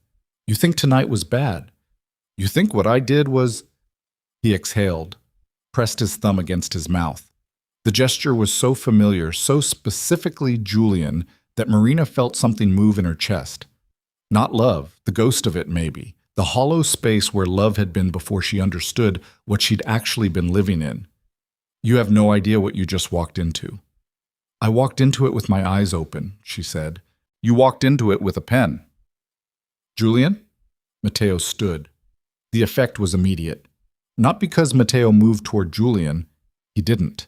"You think tonight was bad. You think what I did was—" He exhaled, pressed his thumb against his mouth. The gesture was so familiar, so specifically Julian, that Marina felt something move in her chest. Not love, the ghost of it maybe. The hollow space where love had been before she understood what she'd actually been living in. You have no idea what you just walked into. I walked into it with my eyes open, she said. You walked into it with a pen. Julian? Matteo stood. The effect was immediate. Not because Matteo moved toward Julian. He didn't.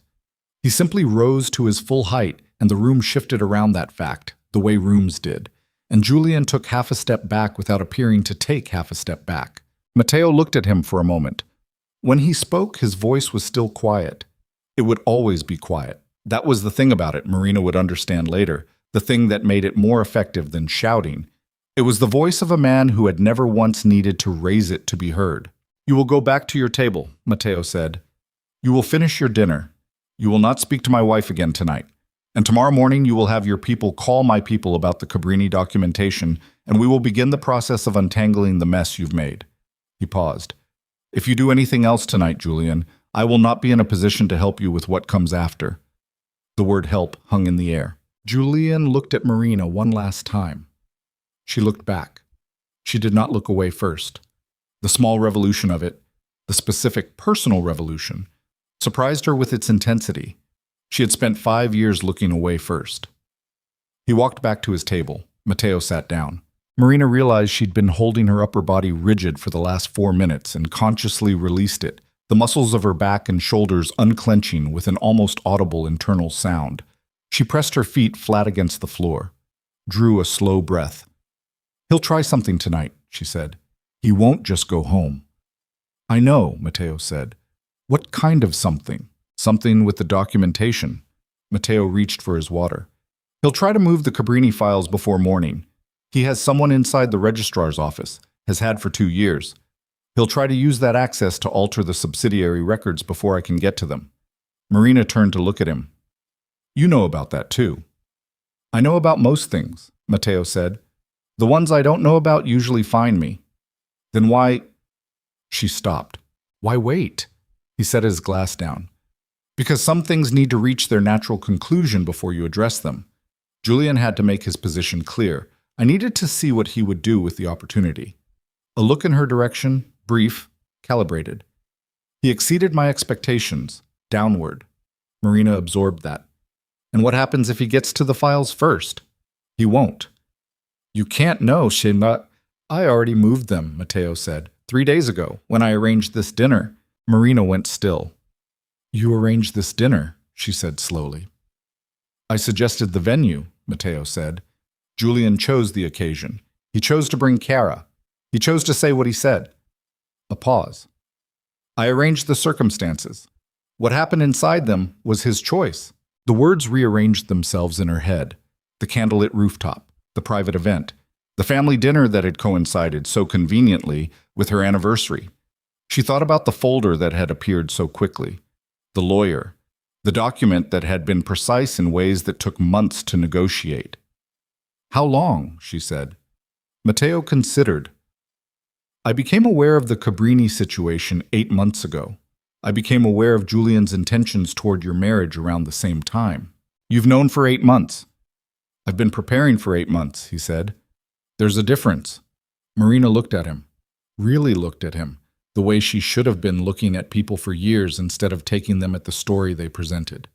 He simply rose to his full height, and the room shifted around that fact, the way rooms did. And Julian took half a step back without appearing to take half a step back. Matteo looked at him for a moment. When he spoke, his voice was still quiet. It would always be quiet. That was the thing about it, Marina would understand later, the thing that made it more effective than shouting. It was the voice of a man who had never once needed to raise it to be heard. You will go back to your table, Matteo said. You will finish your dinner. You will not speak to my wife again tonight. And tomorrow morning you will have your people call my people about the Cabrini documentation, and we will begin the process of untangling the mess you've made. He paused. If you do anything else tonight, Julian, I will not be in a position to help you with what comes after. The word help hung in the air. Julian looked at Marina one last time. She looked back. She did not look away first. The small revolution of it, the specific personal revolution, surprised her with its intensity. She had spent 5 years looking away first. He walked back to his table. Matteo sat down. Marina realized she'd been holding her upper body rigid for the last 4 minutes and consciously released it, the muscles of her back and shoulders unclenching with an almost audible internal sound. She pressed her feet flat against the floor, drew a slow breath. He'll try something tonight, she said. He won't just go home. I know, Matteo said. What kind of something? Something with the documentation. Matteo reached for his water. He'll try to move the Cabrini files before morning. He has someone inside the registrar's office, has had for 2 years. He'll try to use that access to alter the subsidiary records before I can get to them. Marina turned to look at him. You know about that too. I know about most things, Matteo said. The ones I don't know about usually find me. Then why? She stopped. Why wait? He set his glass down. Because some things need to reach their natural conclusion before you address them. Julian had to make his position clear. I needed to see what he would do with the opportunity. A look in her direction, brief, calibrated. He exceeded my expectations, downward. Marina absorbed that. And what happens if he gets to the files first? He won't. You can't know, Shinba. I already moved them, Matteo said. 3 days ago, when I arranged this dinner. Marina went still. You arranged this dinner, she said slowly. I suggested the venue, Matteo said. Julian chose the occasion. He chose to bring Kara. He chose to say what he said. A pause. I arranged the circumstances. What happened inside them was his choice. The words rearranged themselves in her head. The candlelit rooftop, the private event, the family dinner that had coincided so conveniently with her anniversary. She thought about the folder that had appeared so quickly. The lawyer, the document that had been precise in ways that took months to negotiate. How long? She said. Matteo considered. I became aware of the Cabrini situation 8 months ago. I became aware of Julian's intentions toward your marriage around the same time. You've known for 8 months. I've been preparing for 8 months, he said. There's a difference. Marina looked at him, really looked at him. The way she should have been looking at people for years instead of taking them at the story they presented.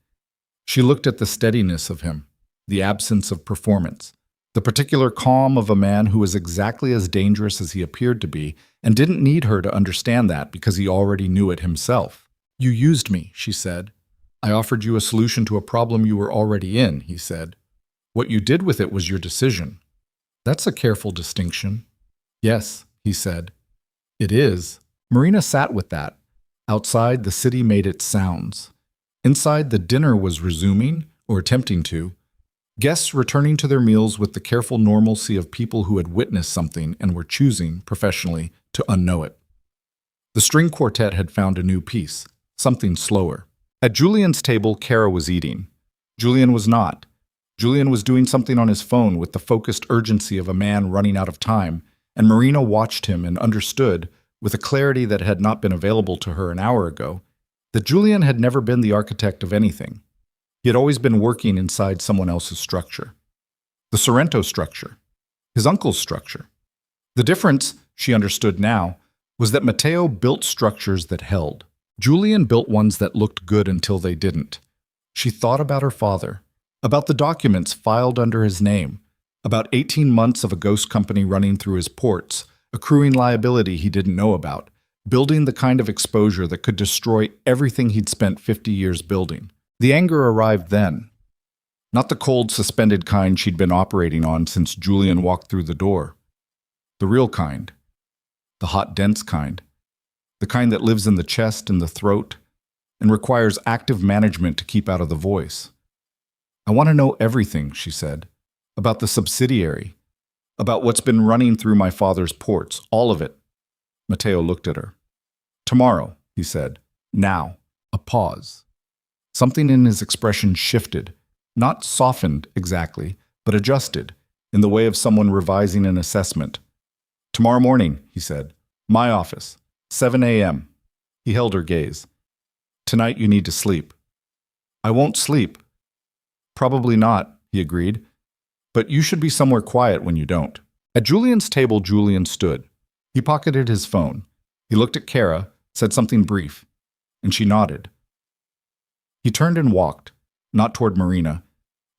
She looked at the steadiness of him, the absence of performance, the particular calm of a man who was exactly as dangerous as he appeared to be and didn't need her to understand that because he already knew it himself. You used me, she said. I offered you a solution to a problem you were already in, he said. What you did with it was your decision. That's a careful distinction. Yes, he said. It is. Marina sat with that. Outside, the city made its sounds. Inside, the dinner was resuming, or attempting to. Guests returning to their meals with the careful normalcy of people who had witnessed something and were choosing, professionally, to unknow it. The string quartet had found a new piece, something slower. At Julian's table, Kara was eating. Julian was not. Julian was doing something on his phone with the focused urgency of a man running out of time, and Marina watched him and understood, with a clarity that had not been available to her an hour ago, that Julian had never been the architect of anything. He had always been working inside someone else's structure. The Sorrento structure. His uncle's structure. The difference, she understood now, was that Matteo built structures that held. Julian built ones that looked good until they didn't. She thought about her father, about the documents filed under his name, about 18 months of a ghost company running through his ports, accruing liability he didn't know about, building the kind of exposure that could destroy everything he'd spent 50 years building. The anger arrived then. Not the cold, suspended kind she'd been operating on since Julian walked through the door. The real kind. The hot, dense kind. The kind that lives in the chest and the throat and requires active management to keep out of the voice. I want to know everything, she said, about the subsidiary, about what's been running through my father's ports, all of it. Matteo looked at her. Tomorrow, he said. Now. A pause. Something in his expression shifted, not softened exactly, but adjusted, in the way of someone revising an assessment. Tomorrow morning, he said. My office. 7 a.m. He held her gaze. Tonight you need to sleep. I won't sleep. Probably not, he agreed. But you should be somewhere quiet when you don't. At Julian's table, Julian stood. He pocketed his phone. He looked at Kara, said something brief, and she nodded. He turned and walked, not toward Marina,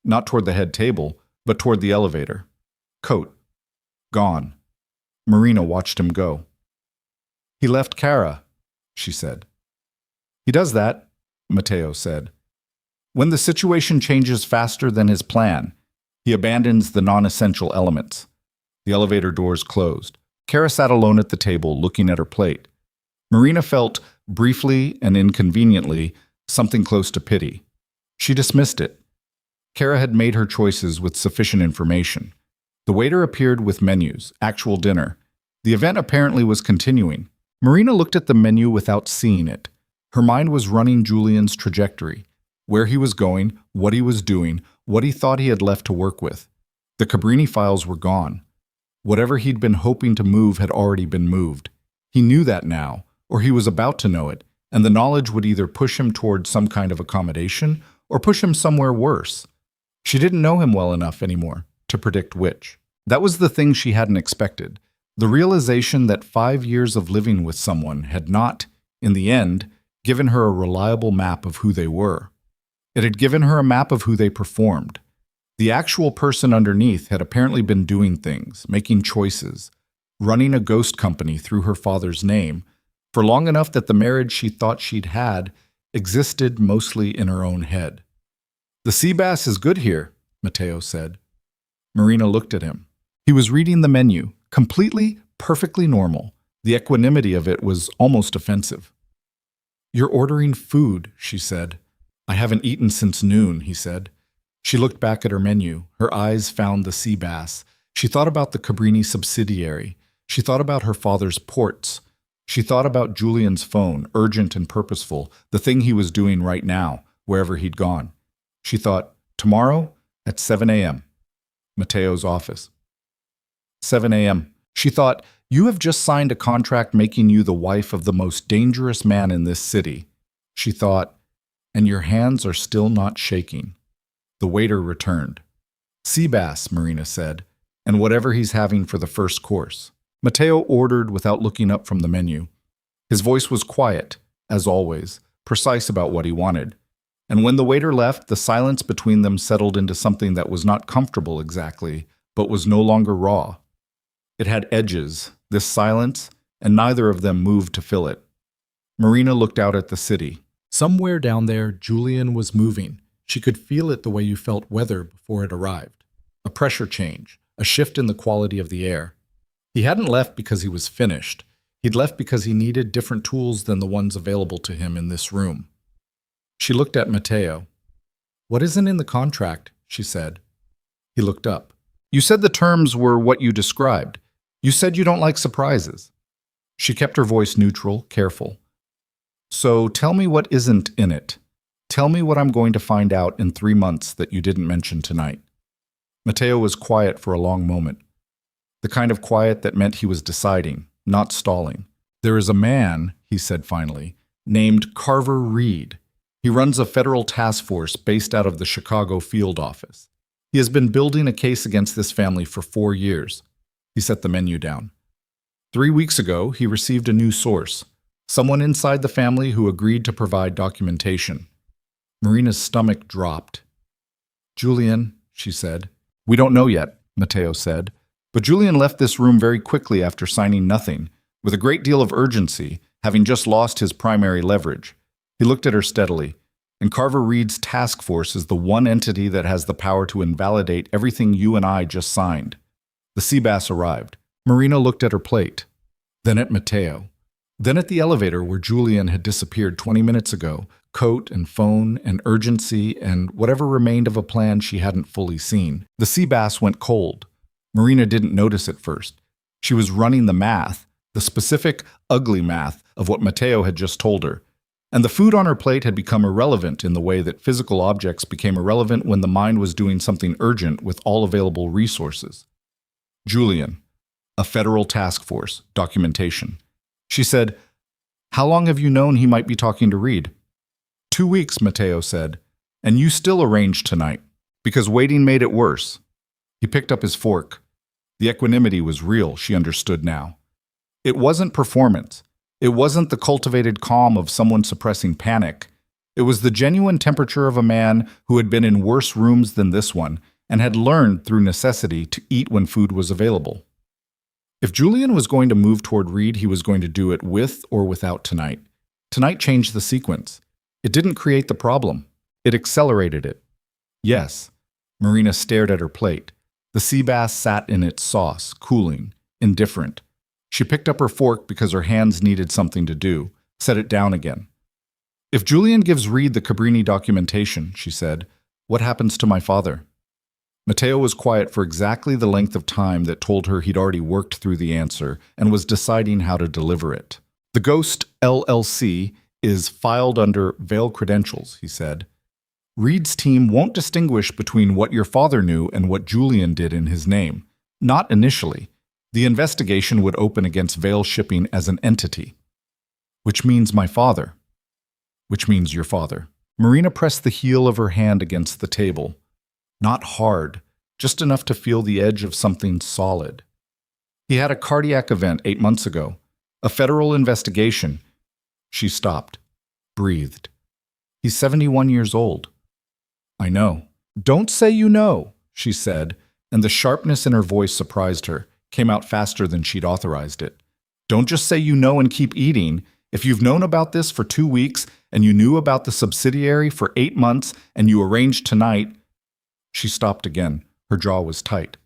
not toward the head table, but toward the elevator. Coat. Gone. Marina watched him go. He left Kara, she said. He does that, Matteo said. When the situation changes faster than his plan, he abandons the non-essential elements. The elevator doors closed. Kara sat alone at the table, looking at her plate. Marina felt, briefly and inconveniently, something close to pity. She dismissed it. Kara had made her choices with sufficient information. The waiter appeared with menus, actual dinner. The event apparently was continuing. Marina looked at the menu without seeing it. Her mind was running Julian's trajectory, where he was going, what he was doing, what he thought he had left to work with. The Cabrini files were gone. Whatever he'd been hoping to move had already been moved. He knew that now, or he was about to know it, and the knowledge would either push him toward some kind of accommodation or push him somewhere worse. She didn't know him well enough anymore to predict which. That was the thing she hadn't expected. The realization that 5 years of living with someone had not, in the end, given her a reliable map of who they were. It had given her a map of who they performed. The actual person underneath had apparently been doing things, making choices, running a ghost company through her father's name, for long enough that the marriage she thought she'd had existed mostly in her own head. The sea bass is good here, Matteo said. Marina looked at him. He was reading the menu, completely, perfectly normal. The equanimity of it was almost offensive. You're ordering food, she said. I haven't eaten since noon, he said. She looked back at her menu. Her eyes found the sea bass. She thought about the Cabrini subsidiary. She thought about her father's ports. She thought about Julian's phone, urgent and purposeful, the thing he was doing right now, wherever he'd gone. She thought, tomorrow at 7 a.m., Matteo's office. 7 a.m. She thought, you have just signed a contract making you the wife of the most dangerous man in this city. She thought, and your hands are still not shaking. The waiter returned. Sea bass, Marina said, and whatever he's having for the first course. Matteo ordered without looking up from the menu. His voice was quiet, as always, precise about what he wanted. And when the waiter left, the silence between them settled into something that was not comfortable exactly, but was no longer raw. It had edges, this silence, and neither of them moved to fill it. Marina looked out at the city. Somewhere down there, Julian was moving. She could feel it the way you felt weather before it arrived. A pressure change, a shift in the quality of the air. He hadn't left because he was finished. He'd left because he needed different tools than the ones available to him in this room. She looked at Matteo. What isn't in the contract? She said. He looked up. You said the terms were what you described. You said you don't like surprises. She kept her voice neutral, careful. So tell me what isn't in it. Tell me what I'm going to find out in 3 months that you didn't mention tonight. Matteo was quiet for a long moment. The kind of quiet that meant he was deciding, not stalling. There is a man, he said finally, named Carver Reed. He runs a federal task force based out of the Chicago field office. He has been building a case against this family for 4 years. He set the menu down. 3 weeks ago, he received a new source, someone inside the family who agreed to provide documentation. Marina's stomach dropped. Julian, she said. We don't know yet, Matteo said. But Julian left this room very quickly after signing nothing, with a great deal of urgency, having just lost his primary leverage. He looked at her steadily. And Carver Reed's task force is the one entity that has the power to invalidate everything you and I just signed. The sea bass arrived. Marina looked at her plate, then at Matteo, then at the elevator where Julian had disappeared 20 minutes ago, coat and phone and urgency and whatever remained of a plan she hadn't fully seen. The sea bass went cold. Marina didn't notice at first. She was running the math, the specific, ugly math of what Matteo had just told her. And the food on her plate had become irrelevant in the way that physical objects became irrelevant when the mind was doing something urgent with all available resources. Julian, a federal task force, documentation. She said, How long have you known he might be talking to Reed? 2 weeks, Matteo said. And you still arranged tonight, because waiting made it worse. He picked up his fork. The equanimity was real, she understood now. It wasn't performance. It wasn't the cultivated calm of someone suppressing panic. It was the genuine temperature of a man who had been in worse rooms than this one and had learned through necessity to eat when food was available. If Julian was going to move toward Reed, he was going to do it with or without tonight. Tonight changed the sequence. It didn't create the problem. It accelerated it. Yes. Marina stared at her plate. The sea bass sat in its sauce, cooling, indifferent. She picked up her fork because her hands needed something to do, set it down again. If Julian gives Reed the Cabrini documentation, she said, what happens to my father? Matteo was quiet for exactly the length of time that told her he'd already worked through the answer and was deciding how to deliver it. The Ghost LLC is filed under Veil Credentials, he said. Reed's team won't distinguish between what your father knew and what Julian did in his name. Not initially. The investigation would open against Veil Shipping as an entity. Which means my father. Which means your father. Marina pressed the heel of her hand against the table. Not hard, just enough to feel the edge of something solid. He had a cardiac event 8 months ago. A federal investigation. She stopped. Breathed. He's 71 years old. I know. Don't say you know, she said, and the sharpness in her voice surprised her. Came out faster than she'd authorized it. Don't just say you know and keep eating. If you've known about this for 2 weeks and you knew about the subsidiary for 8 months and you arranged tonight. She stopped again. Her jaw was tight.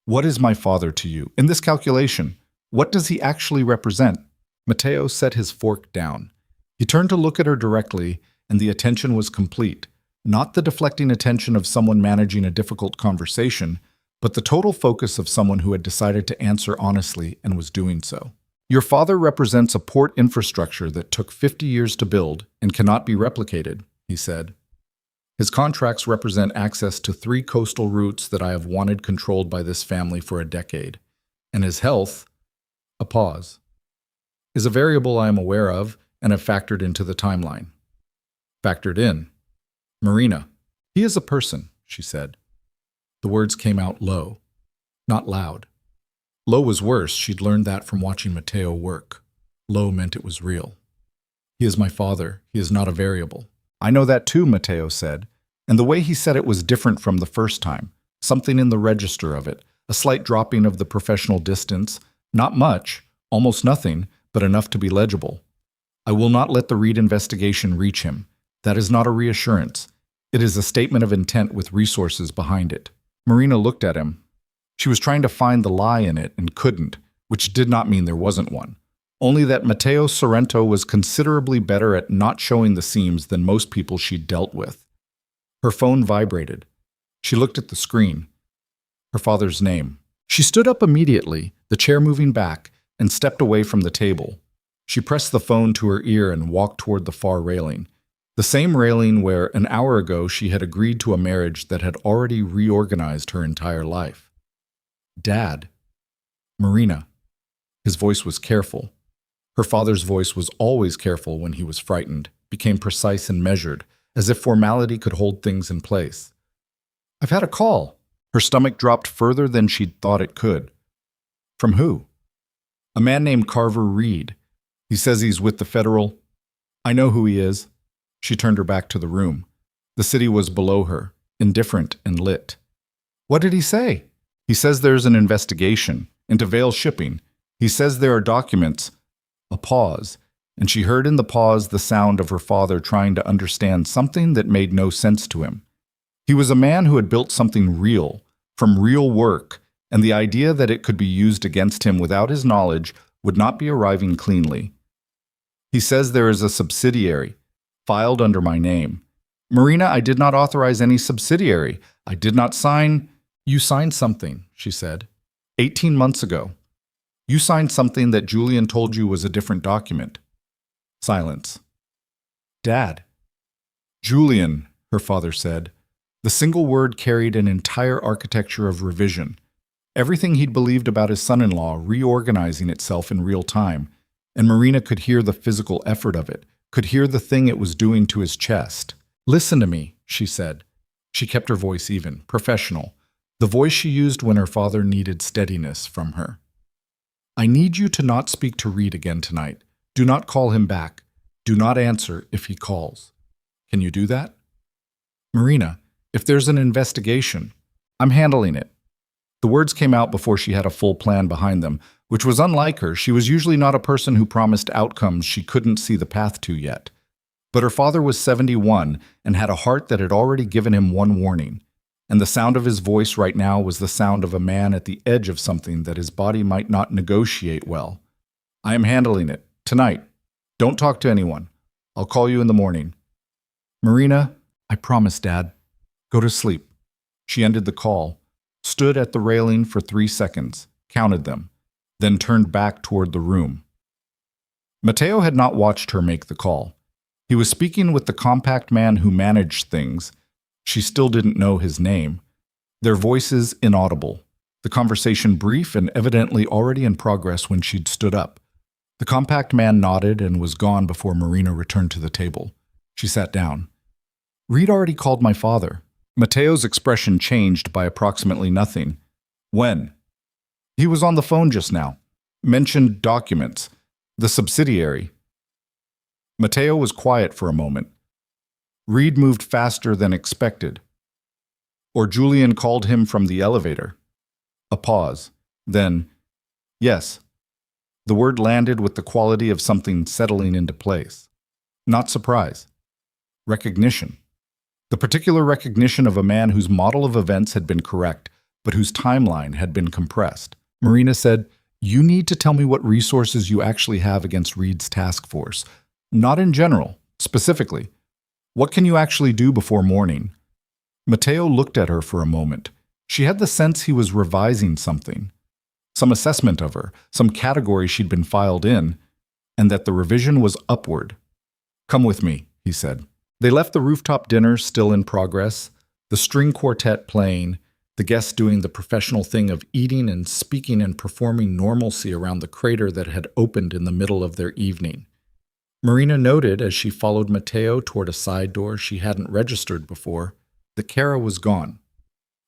What is my father to you? In this calculation, what does he actually represent? Matteo set his fork down. He turned to look at her directly, and the attention was complete. Not the deflecting attention of someone managing a difficult conversation, but the total focus of someone who had decided to answer honestly and was doing so. Your father represents a port infrastructure that took 50 years to build and cannot be replicated, he said. His contracts represent access to 3 coastal routes that I have wanted controlled by this family for a decade. And his health, a pause, is a variable I am aware of and have factored into the timeline. Factored in. Marina, he is a person, she said. The words came out low, not loud. Low was worse. She'd learned that from watching Matteo work. Low meant it was real. He is my father. He is not a variable. I know that too, Matteo said. And the way he said it was different from the first time. Something in the register of it. A slight dropping of the professional distance. Not much, almost nothing, but enough to be legible. I will not let the Reed investigation reach him. That is not a reassurance. It is a statement of intent with resources behind it. Marina looked at him. She was trying to find the lie in it and couldn't, which did not mean there wasn't one. Only that Matteo Sorrento was considerably better at not showing the seams than most people she'd dealt with. Her phone vibrated. She looked at the screen. Her father's name. She stood up immediately, the chair moving back, and stepped away from the table. She pressed the phone to her ear and walked toward the far railing. The same railing where, an hour ago, she had agreed to a marriage that had already reorganized her entire life. Dad. Marina. His voice was careful. Her father's voice was always careful when he was frightened, became precise and measured, as if formality could hold things in place. I've had a call. Her stomach dropped further than she'd thought it could. From who? A man named Carver Reed. He says he's with the federal. I know who he is. She turned her back to the room. The city was below her, indifferent and lit. What did he say? He says there's an investigation into Vail shipping. He says there are documents. A pause, and she heard in the pause the sound of her father trying to understand something that made no sense to him. He was a man who had built something real, from real work, and the idea that it could be used against him without his knowledge would not be arriving cleanly. He says there is a subsidiary, filed under my name. Marina, I did not authorize any subsidiary. I did not sign. You signed something, she said. 18 months ago. You signed something that Julian told you was a different document. Silence. Dad. Julian, her father said. The single word carried an entire architecture of revision. Everything he'd believed about his son-in-law reorganizing itself in real time, and Marina could hear the physical effort of it, could hear the thing it was doing to his chest. Listen to me, she said. She kept her voice even, professional, the voice she used when her father needed steadiness from her. I need you to not speak to Reed again tonight. Do not call him back. Do not answer if he calls. Can you do that? Marina, if there's an investigation, I'm handling it. The words came out before she had a full plan behind them, which was unlike her. She was usually not a person who promised outcomes she couldn't see the path to yet. But her father was 71 and had a heart that had already given him one warning. And the sound of his voice right now was the sound of a man at the edge of something that his body might not negotiate well. I am handling it. Tonight. Don't talk to anyone. I'll call you in the morning. Marina, I promise, Dad. Go to sleep. She ended the call, stood at the railing for 3 seconds, counted them, then turned back toward the room. Mateo had not watched her make the call. He was speaking with the compact man who managed things. She still didn't know his name. Their voices inaudible. The conversation brief and evidently already in progress when she'd stood up. The compact man nodded and was gone before Marina returned to the table. She sat down. Reed already called my father. Mateo's expression changed by approximately nothing. When? He was on the phone just now. Mentioned documents. The subsidiary. Mateo was quiet for a moment. Reed moved faster than expected. Or Julian called him from the elevator. A pause. Then, yes. The word landed with the quality of something settling into place. Not surprise. Recognition. The particular recognition of a man whose model of events had been correct, but whose timeline had been compressed. Marina said, You need to tell me what resources you actually have against Reed's task force. Not in general, specifically. What can you actually do before morning? Mateo looked at her for a moment. She had the sense he was revising something. Some assessment of her, some category she'd been filed in, and that the revision was upward. Come with me, he said. They left the rooftop dinner still in progress, the string quartet playing, the guests doing the professional thing of eating and speaking and performing normalcy around the crater that had opened in the middle of their evening. Marina noted as she followed Mateo toward a side door she hadn't registered before that Kara was gone.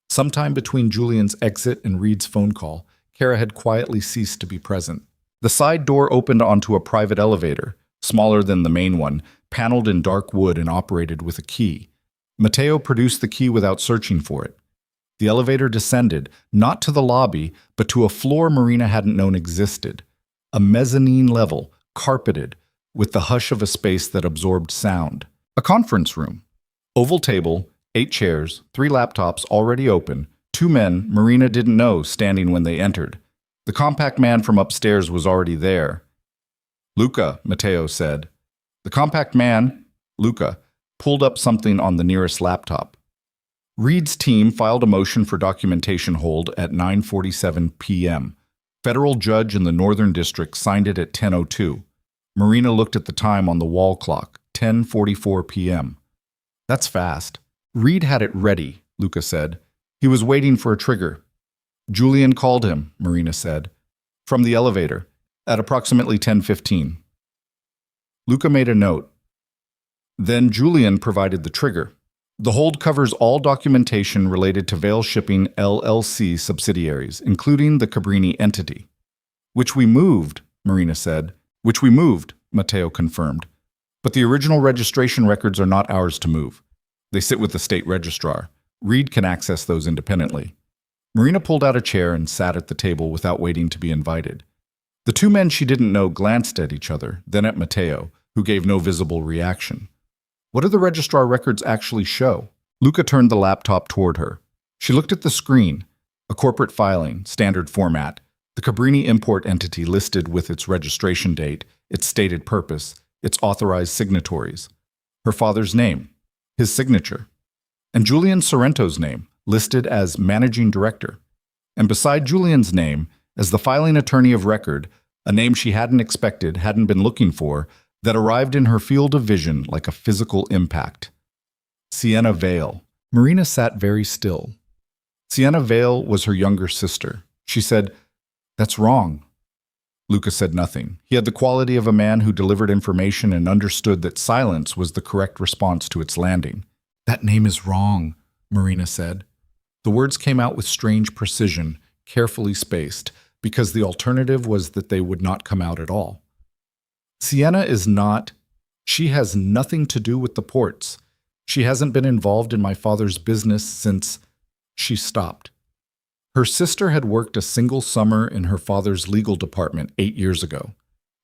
Sometime between Julian's exit and Reed's phone call, Kara had quietly ceased to be present. The side door opened onto a private elevator, smaller than the main one, paneled in dark wood and operated with a key. Mateo produced the key without searching for it. The elevator descended, not to the lobby, but to a floor Marina hadn't known existed. A mezzanine level, carpeted, with the hush of a space that absorbed sound. A conference room. Oval table, 8 chairs, 3 laptops already open, 2 men Marina didn't know standing when they entered. The compact man from upstairs was already there. Luca, Mateo said. The compact man, Luca, pulled up something on the nearest laptop. Reed's team filed a motion for documentation hold at 9:47 p.m. Federal judge in the Northern District signed it at 10:02. Marina looked at the time on the wall clock, 10:44 p.m. That's fast. Reed had it ready, Luca said. He was waiting for a trigger. Julian called him, Marina said, from the elevator, at approximately 10:15. Luca made a note. Then Julian provided the trigger. The hold covers all documentation related to Vail Shipping LLC subsidiaries, including the Cabrini entity. Which we moved, Marina said. Which we moved, Matteo confirmed. But the original registration records are not ours to move. They sit with the state registrar. Reed can access those independently. Marina pulled out a chair and sat at the table without waiting to be invited. The two men she didn't know glanced at each other, then at Matteo, who gave no visible reaction. What do the registrar records actually show? Luca turned the laptop toward her. She looked at the screen. A corporate filing, standard format, the Cabrini import entity listed with its registration date, its stated purpose, its authorized signatories. Her father's name, his signature, and Julian Sorrento's name, listed as managing director. And beside Julian's name, as the filing attorney of record, a name she hadn't expected, hadn't been looking for, that arrived in her field of vision like a physical impact. Sienna Vale. Marina sat very still. Sienna Vale was her younger sister. She said, "That's wrong." Luca said nothing. He had the quality of a man who delivered information and understood that silence was the correct response to its landing. "That name is wrong," Marina said. The words came out with strange precision, carefully spaced, because the alternative was that they would not come out at all. Sienna is not. She has nothing to do with the ports. She hasn't been involved in my father's business since. She stopped. Her sister had worked a single summer in her father's legal department 8 years ago,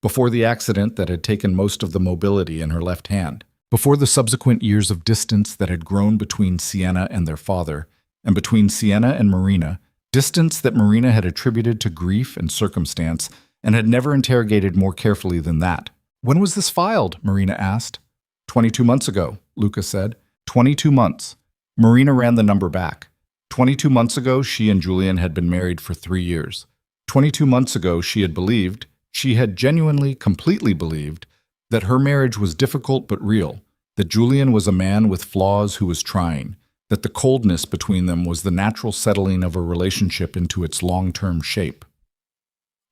before the accident that had taken most of the mobility in her left hand, before the subsequent years of distance that had grown between Sienna and their father, and between Sienna and Marina, distance that Marina had attributed to grief and circumstance and had never interrogated more carefully than that. "When was this filed?" Marina asked. 22 months ago, Luca said. 22 months. Marina ran the number back. 22 months ago, she and Julian had been married for 3 years. 22 months ago, she had genuinely, completely believed, that her marriage was difficult but real, that Julian was a man with flaws who was trying, that the coldness between them was the natural settling of a relationship into its long-term shape.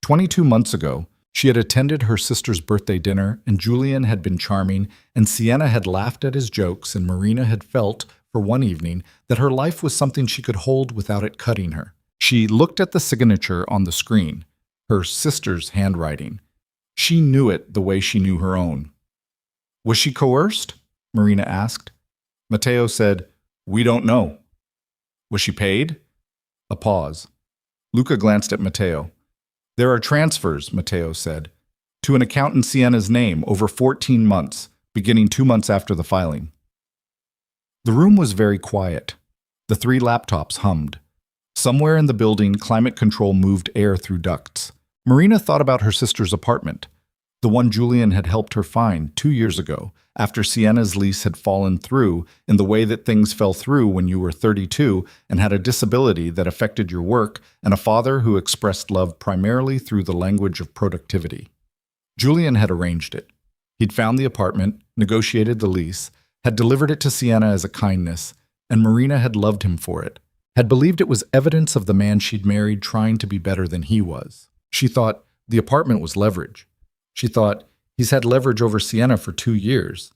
22 months ago, she had attended her sister's birthday dinner, and Julian had been charming, and Sienna had laughed at his jokes, and Marina had felt, for one evening, that her life was something she could hold without it cutting her. She looked at the signature on the screen, her sister's handwriting. She knew it the way she knew her own. "Was she coerced?" Marina asked. Matteo said, "We don't know." "Was she paid?" A pause. Luca glanced at Matteo. "There are transfers," Matteo said, "to an account in Sienna's name over 14 months, beginning 2 months after the filing." The room was very quiet. The 3 laptops hummed. Somewhere in the building, climate control moved air through ducts. Marina thought about her sister's apartment, the one Julian had helped her find 2 years ago, after Sienna's lease had fallen through in the way that things fell through when you were 32 and had a disability that affected your work and a father who expressed love primarily through the language of productivity. Julian had arranged it. He'd found the apartment, negotiated the lease, had delivered it to Sienna as a kindness, and Marina had loved him for it, had believed it was evidence of the man she'd married trying to be better than he was. She thought the apartment was leverage. She thought he's had leverage over Sienna for 2 years.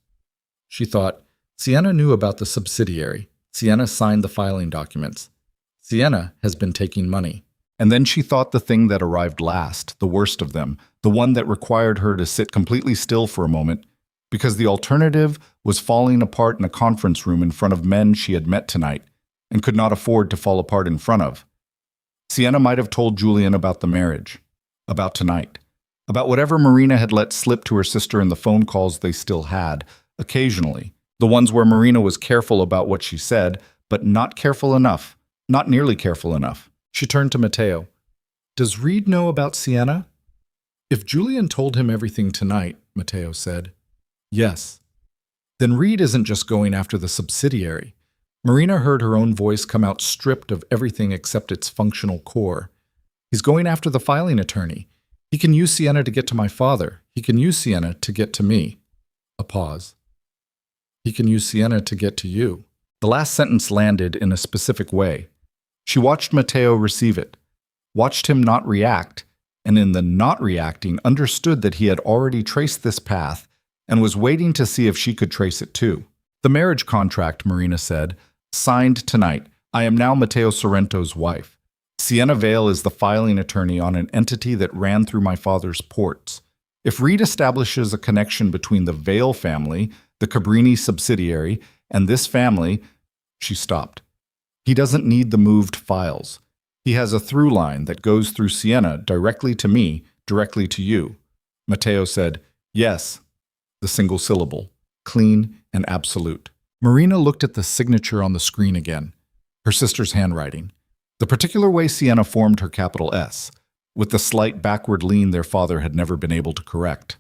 She thought Sienna knew about the subsidiary. Sienna signed the filing documents. Sienna has been taking money. And then she thought the thing that arrived last, the worst of them, the one that required her to sit completely still for a moment, because the alternative was falling apart in a conference room in front of men she had met tonight and could not afford to fall apart in front of. Sienna might have told Julian about the marriage, about tonight, about whatever Marina had let slip to her sister in the phone calls they still had, occasionally, the ones where Marina was careful about what she said, but not careful enough, not nearly careful enough. She turned to Matteo. "Does Reed know about Sienna?" "If Julian told him everything tonight," Matteo said. "Yes." "Then Reed isn't just going after the subsidiary." Marina heard her own voice come out stripped of everything except its functional core. "He's going after the filing attorney. He can use Sienna to get to my father. He can use Sienna to get to me." A pause. "He can use Sienna to get to you." The last sentence landed in a specific way. She watched Matteo receive it, watched him not react, and in the not reacting understood that he had already traced this path and was waiting to see if she could trace it too. "The marriage contract," Marina said, "signed tonight. I am now Matteo Sorrento's wife. Sienna Vale is the filing attorney on an entity that ran through my father's ports. If Reed establishes a connection between the Vale family, the Cabrini subsidiary, and this family, she stopped. He doesn't need the moved files. He has a through line that goes through Sienna directly to me, directly to you. Matteo said, yes, the single syllable, clean and absolute. Marina looked at the signature on the screen again, her sister's handwriting. The particular way Sienna formed her capital S, with the slight backward lean their father had never been able to correct.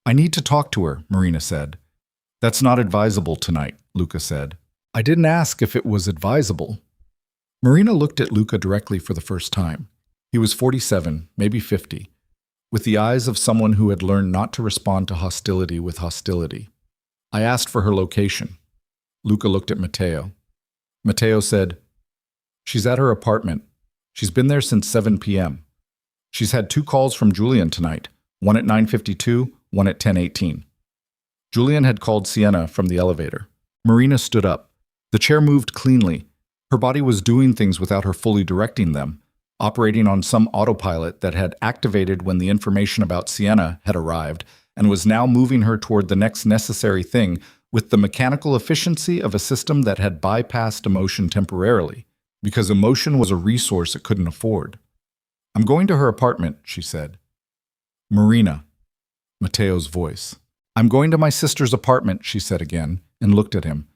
I need to talk to her, Marina said. That's not advisable tonight, Luca said. I didn't ask if it was advisable. Marina looked at Luca directly for the first time. He was 47, maybe 50, with the eyes of someone who had learned not to respond to hostility with hostility. I asked for her location. Luca looked at Matteo. Matteo said, she's at her apartment. She's been there since 7 p.m. She's had 2 calls from Julian tonight, one at 9:52, one at 10:18. Julian had called Sienna from the elevator. Marina stood up. The chair moved cleanly. Her body was doing things without her fully directing them, operating on some autopilot that had activated when the information about Sienna had arrived and was now moving her toward the next necessary thing with the mechanical efficiency of a system that had bypassed emotion temporarily, because emotion was a resource it couldn't afford. I'm going to her apartment, she said. Marina, Matteo's voice. I'm going to my sister's apartment, she said again, and looked at him.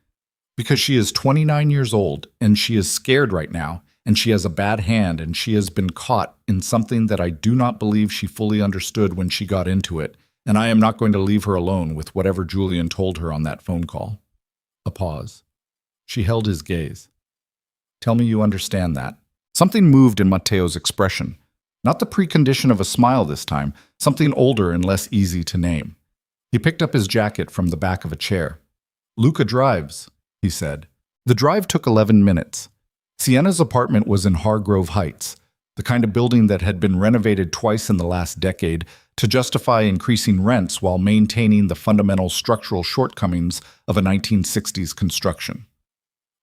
Because she is 29 years old, and she is scared right now, and she has a bad hand, and she has been caught in something that I do not believe she fully understood when she got into it, and I am not going to leave her alone with whatever Julian told her on that phone call. A pause. She held his gaze. Tell me you understand that. Something moved in Matteo's expression. Not the precondition of a smile this time, something older and less easy to name. He picked up his jacket from the back of a chair. Luca drives, he said. The drive took 11 minutes. Sienna's apartment was in Hargrove Heights, the kind of building that had been renovated twice in the last decade to justify increasing rents while maintaining the fundamental structural shortcomings of a 1960s construction.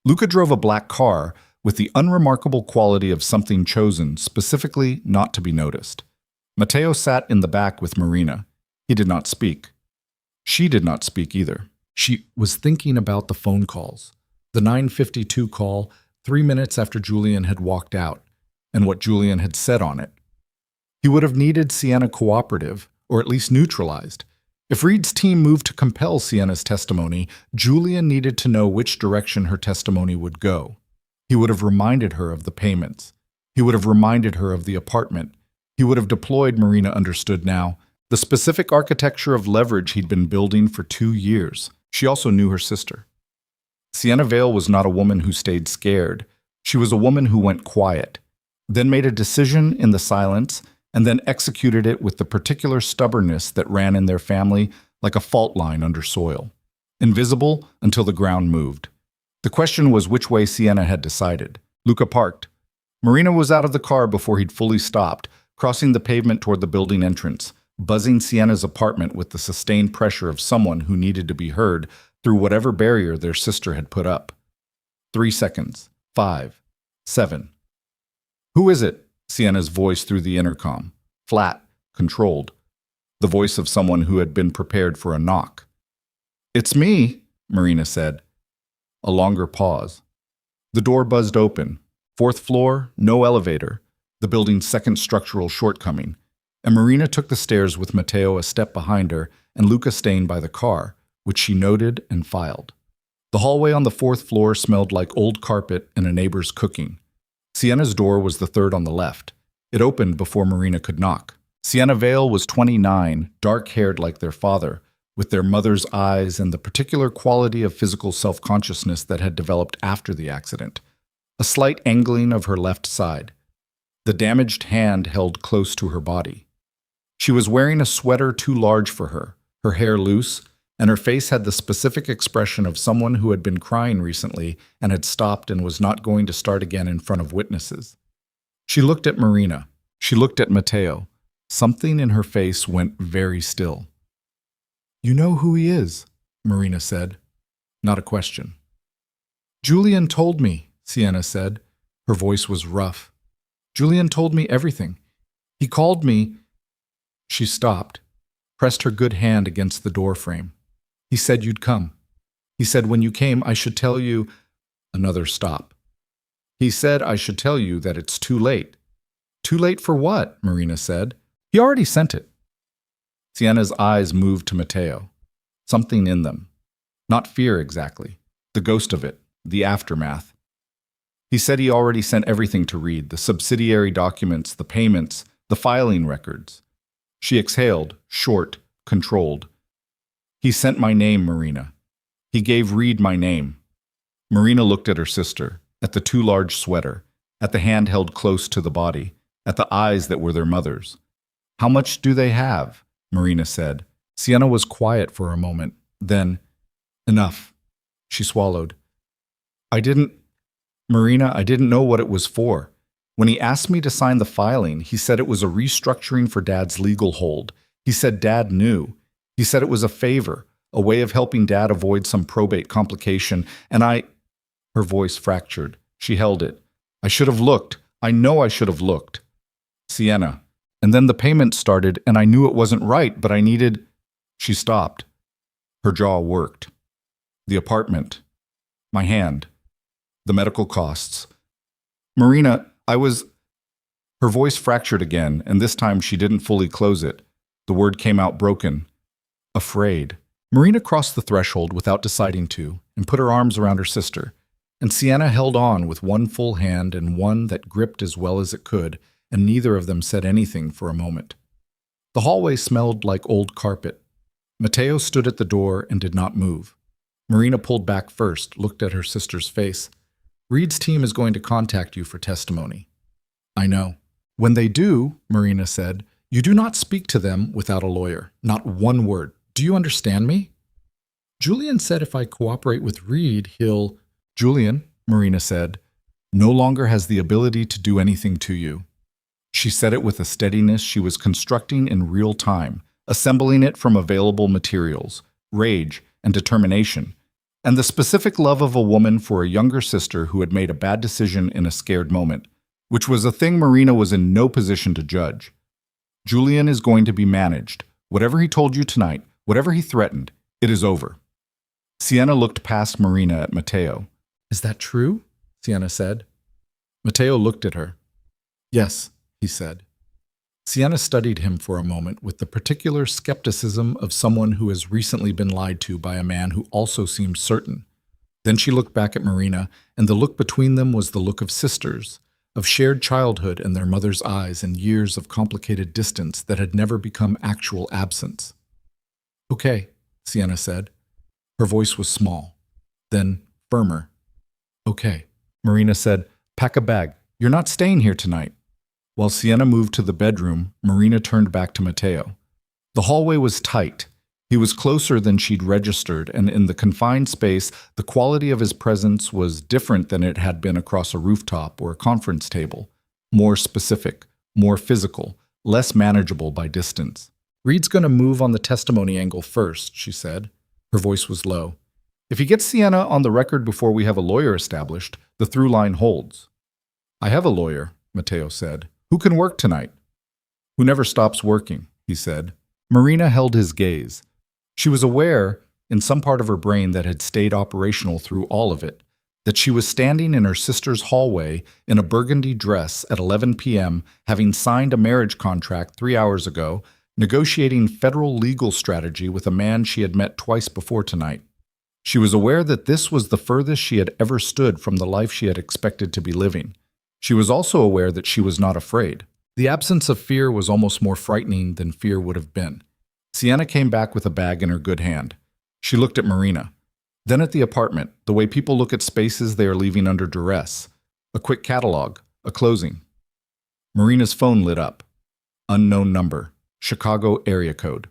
Luca drove a black car with the unremarkable quality of something chosen specifically not to be noticed. Matteo sat in the back with Marina. He did not speak. She did not speak either. She was thinking about the phone calls, the 9:52 call 3 minutes after Julian had walked out, and what Julian had said on it. He would have needed Sienna cooperative, or at least neutralized. If Reed's team moved to compel Sienna's testimony, Julian needed to know which direction her testimony would go. He would have reminded her of the payments. He would have reminded her of the apartment. He would have deployed, Marina understood now, the specific architecture of leverage he'd been building for 2 years. She also knew her sister. Sienna Vale was not a woman who stayed scared. She was a woman who went quiet, then made a decision in the silence, and then executed it with the particular stubbornness that ran in their family like a fault line under soil, invisible until the ground moved. The question was which way Sienna had decided. Luca parked. Marina was out of the car before he'd fully stopped, crossing the pavement toward the building entrance, buzzing Sienna's apartment with the sustained pressure of someone who needed to be heard through whatever barrier their sister had put up. 3 seconds. 5. 7. Who is it? Sienna's voice through the intercom. Flat, controlled. The voice of someone who had been prepared for a knock. It's me, Marina said. A longer pause. The door buzzed open. 4th floor, no elevator. The building's second structural shortcoming. And Marina took the stairs with Matteo a step behind her and Luca staying by the car, which she noted and filed. The hallway on the 4th floor smelled like old carpet and a neighbor's cooking. Sienna's door was the third on the left. It opened before Marina could knock. Sienna Vale was 29, dark-haired like their father, with their mother's eyes and the particular quality of physical self-consciousness that had developed after the accident. A slight angling of her left side. The damaged hand held close to her body. She was wearing a sweater too large for her hair loose, and her face had the specific expression of someone who had been crying recently and had stopped and was not going to start again in front of witnesses. She looked at Marina. She looked at Matteo. Something in her face went very still. You know who he is, Marina said. Not a question. Julian told me, Sienna said. Her voice was rough. Julian told me everything. He called me. She stopped, pressed her good hand against the door frame. He said you'd come. He said when you came, I should tell you. Another stop. He said I should tell you that it's too late. Too late for what? Marina said. He already sent it. Sienna's eyes moved to Matteo. Something in them. Not fear exactly. The ghost of it. The aftermath. He said he already sent everything to Reed, the subsidiary documents, the payments, the filing records. She exhaled, short, controlled. He sent my name, Marina. He gave Reed my name. Marina looked at her sister, at the too large sweater, at the hand held close to the body, at the eyes that were their mother's. How much do they have? Marina said. Sienna was quiet for a moment. Then, enough. She swallowed. Marina, I didn't know what it was for. When he asked me to sign the filing, he said it was a restructuring for Dad's legal hold. He said Dad knew. He said it was a favor, a way of helping Dad avoid some probate complication, and Her voice fractured. She held it. I should have looked. I know I should have looked. Sienna. And then the payment started, and I knew it wasn't right, but I needed... She stopped. Her jaw worked. The apartment. My hand. The medical costs. Marina, Her voice fractured again, and this time she didn't fully close it. The word came out broken. Afraid. Marina crossed the threshold without deciding to, and put her arms around her sister. And Sienna held on with one full hand and one that gripped as well as it could, and neither of them said anything for a moment. The hallway smelled like old carpet. Matteo stood at the door and did not move. Marina pulled back first, looked at her sister's face. Reed's team is going to contact you for testimony. I know. When they do, Marina said, you do not speak to them without a lawyer. Not one word. Do you understand me? Julian said if I cooperate with Reed, he'll... Julian, Marina said, no longer has the ability to do anything to you. She said it with a steadiness she was constructing in real time, assembling it from available materials, rage and determination, and the specific love of a woman for a younger sister who had made a bad decision in a scared moment, which was a thing Marina was in no position to judge. Julian is going to be managed. Whatever he told you tonight, whatever he threatened, it is over. Sienna looked past Marina at Matteo. Is that true? Sienna said. Matteo looked at her. Yes, he said. Sienna studied him for a moment with the particular skepticism of someone who has recently been lied to by a man who also seemed certain. Then she looked back at Marina, and the look between them was the look of sisters, of shared childhood in their mother's eyes and years of complicated distance that had never become actual absence. Okay, Sienna said. Her voice was small, then firmer. Okay, Marina said, pack a bag. You're not staying here tonight. While Sienna moved to the bedroom, Marina turned back to Matteo. The hallway was tight. He was closer than she'd registered, and in the confined space, the quality of his presence was different than it had been across a rooftop or a conference table. More specific, more physical, less manageable by distance. Reed's going to move on the testimony angle first, she said. Her voice was low. If he gets Sienna on the record before we have a lawyer established, the through line holds. I have a lawyer, Matteo said. Who can work tonight? Who never stops working, he said. Marina held his gaze. She was aware, in some part of her brain that had stayed operational through all of it, that she was standing in her sister's hallway in a burgundy dress at 11 p.m., having signed a marriage contract 3 hours ago, negotiating federal legal strategy with a man she had met twice before tonight. She was aware that this was the furthest she had ever stood from the life she had expected to be living. She was also aware that she was not afraid. The absence of fear was almost more frightening than fear would have been. Sienna came back with a bag in her good hand. She looked at Marina. Then at the apartment, the way people look at spaces they are leaving under duress. A quick catalog, a closing. Marina's phone lit up. Unknown number. Chicago area code.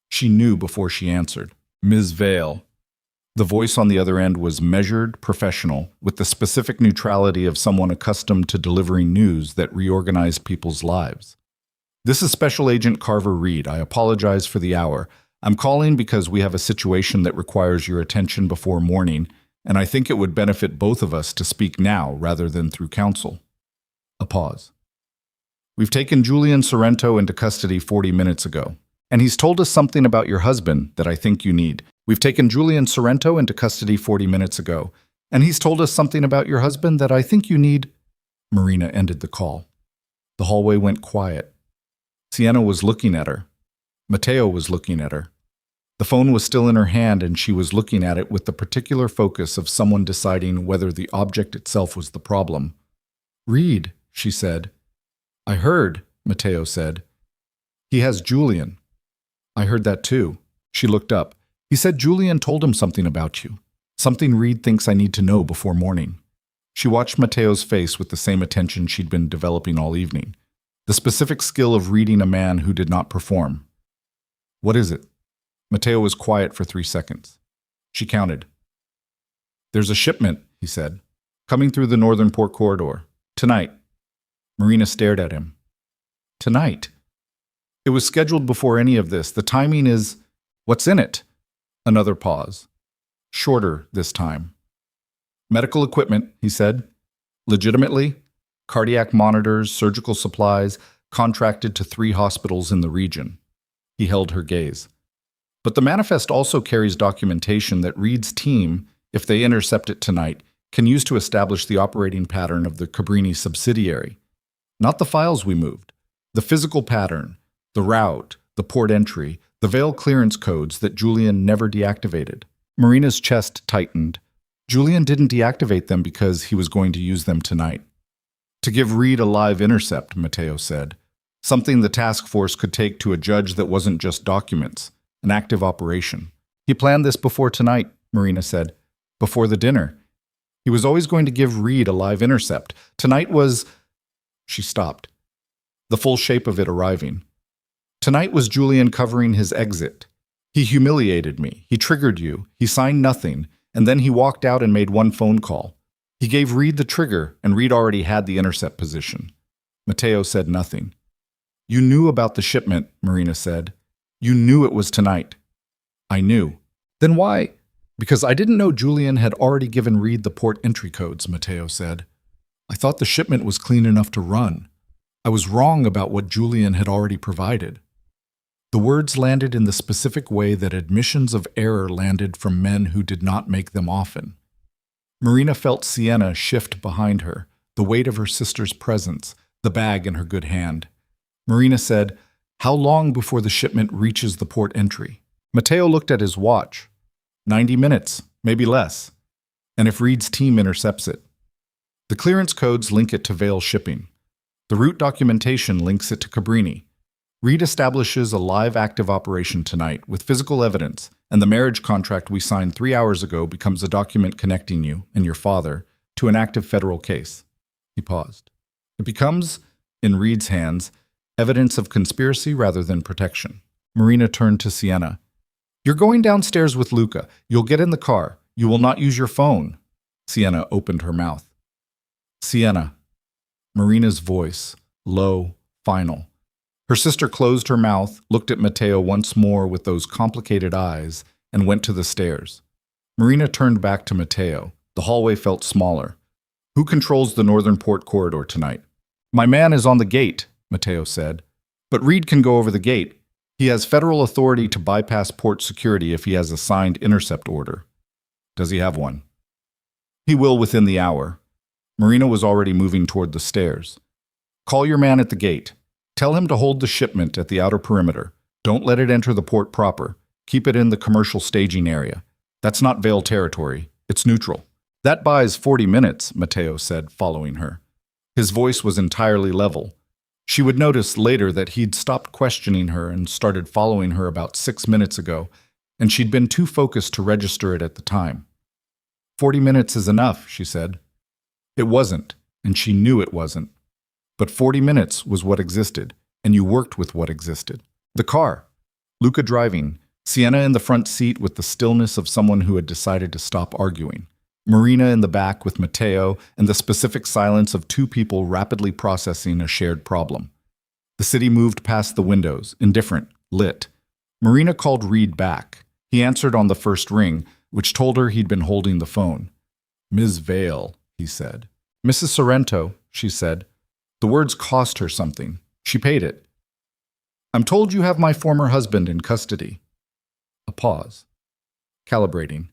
She knew before she answered. Ms. Vale. The voice on the other end was measured, professional, with the specific neutrality of someone accustomed to delivering news that reorganized people's lives. This is Special Agent Carver Reed. I apologize for the hour. I'm calling because we have a situation that requires your attention before morning, and I think it would benefit both of us to speak now rather than through counsel. A pause. We've taken Julian Sorrento into custody 40 minutes ago, and he's told us something about your husband that I think you need. We've taken Julian Sorrento into custody 40 minutes ago, and he's told us something about your husband that I think you need. Marina ended the call. The hallway went quiet. Sienna was looking at her. Matteo was looking at her. The phone was still in her hand, and she was looking at it with the particular focus of someone deciding whether the object itself was the problem. "Read," she said. "I heard," Matteo said. "He has Julian." "I heard that too." She looked up. "He said Julian told him something about you. Something Reed thinks I need to know before morning." She watched Matteo's face with the same attention she'd been developing all evening. The specific skill of reading a man who did not perform. "What is it?" Matteo was quiet for 3 seconds. She counted. "There's a shipment," he said, "coming through the northern port corridor. Tonight." Marina stared at him. "Tonight?" "It was scheduled before any of this. The timing is... What's in it?" Another pause. Shorter this time. "Medical equipment," he said. "Legitimately, cardiac monitors, surgical supplies, contracted to 3 hospitals in the region." He held her gaze. "But the manifest also carries documentation that Reed's team, if they intercept it tonight, can use to establish the operating pattern of the Cabrini subsidiary. Not the files we moved. The physical pattern, the route, the port entry, the veil clearance codes that Julian never deactivated." Marina's chest tightened. Julian didn't deactivate them because he was going to use them tonight. "To give Reed a live intercept," Matteo said. "Something the task force could take to a judge that wasn't just documents, an active operation." "He planned this before tonight," Marina said. "Before the dinner. He was always going to give Reed a live intercept. Tonight was..." She stopped, the full shape of it arriving. "Tonight was Julian covering his exit. He humiliated me. He triggered you. He signed nothing. And then he walked out and made one phone call. He gave Reed the trigger, and Reed already had the intercept position." Matteo said nothing. "You knew about the shipment," Marina said. "You knew it was tonight." "I knew." "Then why?" "Because I didn't know Julian had already given Reed the port entry codes," Matteo said. "I thought the shipment was clean enough to run. I was wrong about what Julian had already provided." The words landed in the specific way that admissions of error landed from men who did not make them often. Marina felt Sienna shift behind her, the weight of her sister's presence, the bag in her good hand. Marina said, "How long before the shipment reaches the port entry?" Matteo looked at his watch. 90 minutes, maybe less. And if Reed's team intercepts it? The clearance codes link it to Veil shipping. The route documentation links it to Cabrini. Reed establishes a live active operation tonight with physical evidence, and the marriage contract we signed 3 hours ago becomes a document connecting you and your father to an active federal case. He paused. It becomes, in Reed's hands, evidence of conspiracy rather than protection. Marina turned to Sienna. "You're going downstairs with Luca. You'll get in the car. You will not use your phone." Sienna opened her mouth. "Sienna." Marina's voice, low, final. Her sister closed her mouth, looked at Matteo once more with those complicated eyes, and went to the stairs. Marina turned back to Matteo. The hallway felt smaller. "Who controls the northern port corridor tonight?" "My man is on the gate," Matteo said. "But Reed can go over the gate. He has federal authority to bypass port security if he has a signed intercept order." "Does he have one?" "He will within the hour." Marina was already moving toward the stairs. "Call your man at the gate. Tell him to hold the shipment at the outer perimeter. Don't let it enter the port proper. Keep it in the commercial staging area. That's not Veil territory. It's neutral." "That buys 40 minutes, Matteo said, following her. His voice was entirely level. She would notice later that he'd stopped questioning her and started following her about 6 minutes ago, and she'd been too focused to register it at the time. 40 minutes is enough, she said. It wasn't, and she knew it wasn't. But 40 minutes was what existed, and you worked with what existed. The car. Luca driving. Sienna in the front seat with the stillness of someone who had decided to stop arguing. Marina in the back with Matteo and the specific silence of two people rapidly processing a shared problem. The city moved past the windows, indifferent, lit. Marina called Reed back. He answered on the first ring, which told her he'd been holding the phone. "Ms. Vale," he said. "Mrs. Sorrento," she said. The words cost her something. She paid it. I'm told you have my former husband in custody. A pause. Calibrating.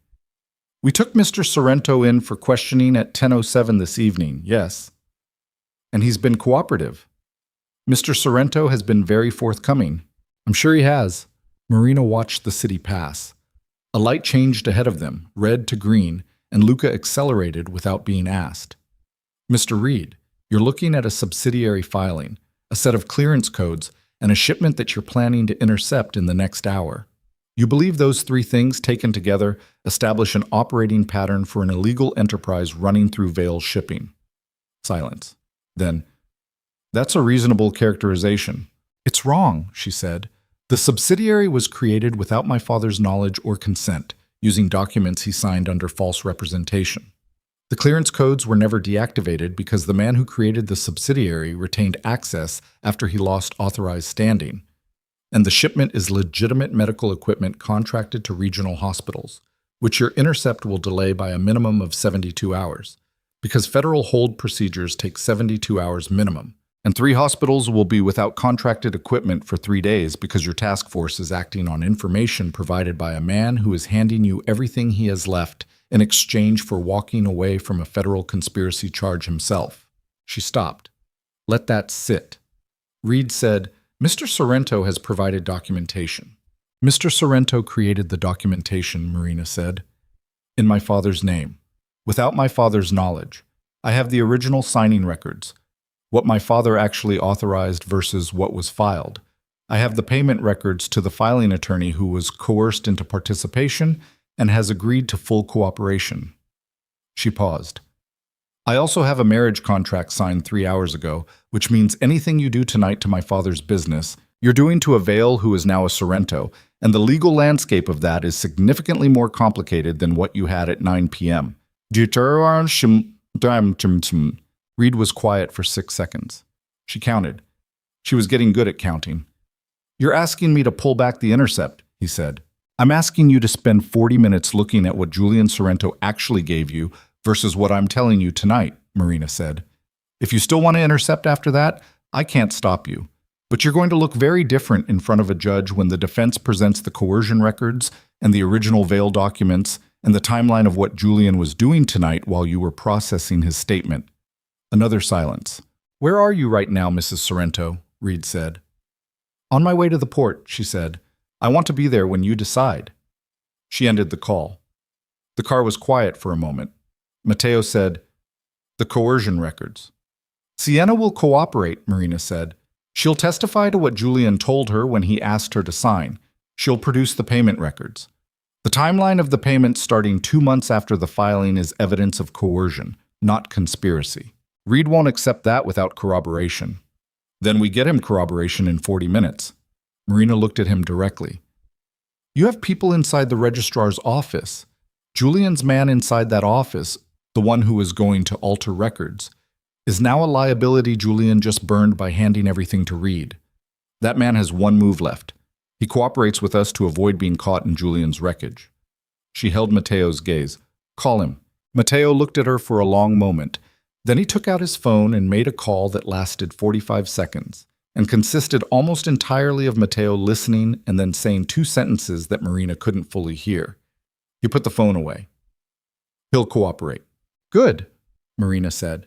We took Mr. Sorrento in for questioning at 10:07 this evening, yes. And he's been cooperative. Mr. Sorrento has been very forthcoming. I'm sure he has. Marina watched the city pass. A light changed ahead of them, red to green, and Luca accelerated without being asked. Mr. Reed, you're looking at a subsidiary filing, a set of clearance codes, and a shipment that you're planning to intercept in the next hour. You believe those three things taken together establish an operating pattern for an illegal enterprise running through Vale shipping. Silence. Then, that's a reasonable characterization. It's wrong, she said. The subsidiary was created without my father's knowledge or consent, using documents he signed under false representation. The clearance codes were never deactivated because the man who created the subsidiary retained access after he lost authorized standing. And the shipment is legitimate medical equipment contracted to regional hospitals, which your intercept will delay by a minimum of 72 hours, because federal hold procedures take 72 hours minimum. And 3 hospitals will be without contracted equipment for 3 days because your task force is acting on information provided by a man who is handing you everything he has left in exchange for walking away from a federal conspiracy charge himself. She stopped. Let that sit. Reed said, Mr. Sorrento has provided documentation. Mr. Sorrento created the documentation, Marina said. In my father's name. Without my father's knowledge. I have the original signing records. What my father actually authorized versus what was filed. I have the payment records to the filing attorney who was coerced into participation and has agreed to full cooperation. She paused. I also have a marriage contract signed 3 hours ago, which means anything you do tonight to my father's business, you're doing to a Vale who is now a Sorrento, and the legal landscape of that is significantly more complicated than what you had at 9 p.m. Reed was quiet for 6 seconds. She counted. She was getting good at counting. You're asking me to pull back the intercept, he said. I'm asking you to spend 40 minutes looking at what Julian Sorrento actually gave you versus what I'm telling you tonight, Marina said. If you still want to intercept after that, I can't stop you. But you're going to look very different in front of a judge when the defense presents the coercion records and the original Vale documents and the timeline of what Julian was doing tonight while you were processing his statement. Another silence. Where are you right now, Mrs. Sorrento? Reed said. On my way to the port, she said. I want to be there when you decide. She ended the call. The car was quiet for a moment. Matteo said, The coercion records. Sienna will cooperate, Marina said. She'll testify to what Julian told her when he asked her to sign. She'll produce the payment records. The timeline of the payments starting 2 months after the filing is evidence of coercion, not conspiracy. Reed won't accept that without corroboration. Then we get him corroboration in 40 minutes. Marina looked at him directly. You have people inside the registrar's office. Julian's man inside that office, the one who is going to alter records, is now a liability Julian just burned by handing everything to Reed. That man has one move left. He cooperates with us to avoid being caught in Julian's wreckage. She held Matteo's gaze. Call him. Matteo looked at her for a long moment. Then he took out his phone and made a call that lasted 45 seconds and consisted almost entirely of Matteo listening and then saying 2 sentences that Marina couldn't fully hear. He put the phone away. He'll cooperate. Good, Marina said.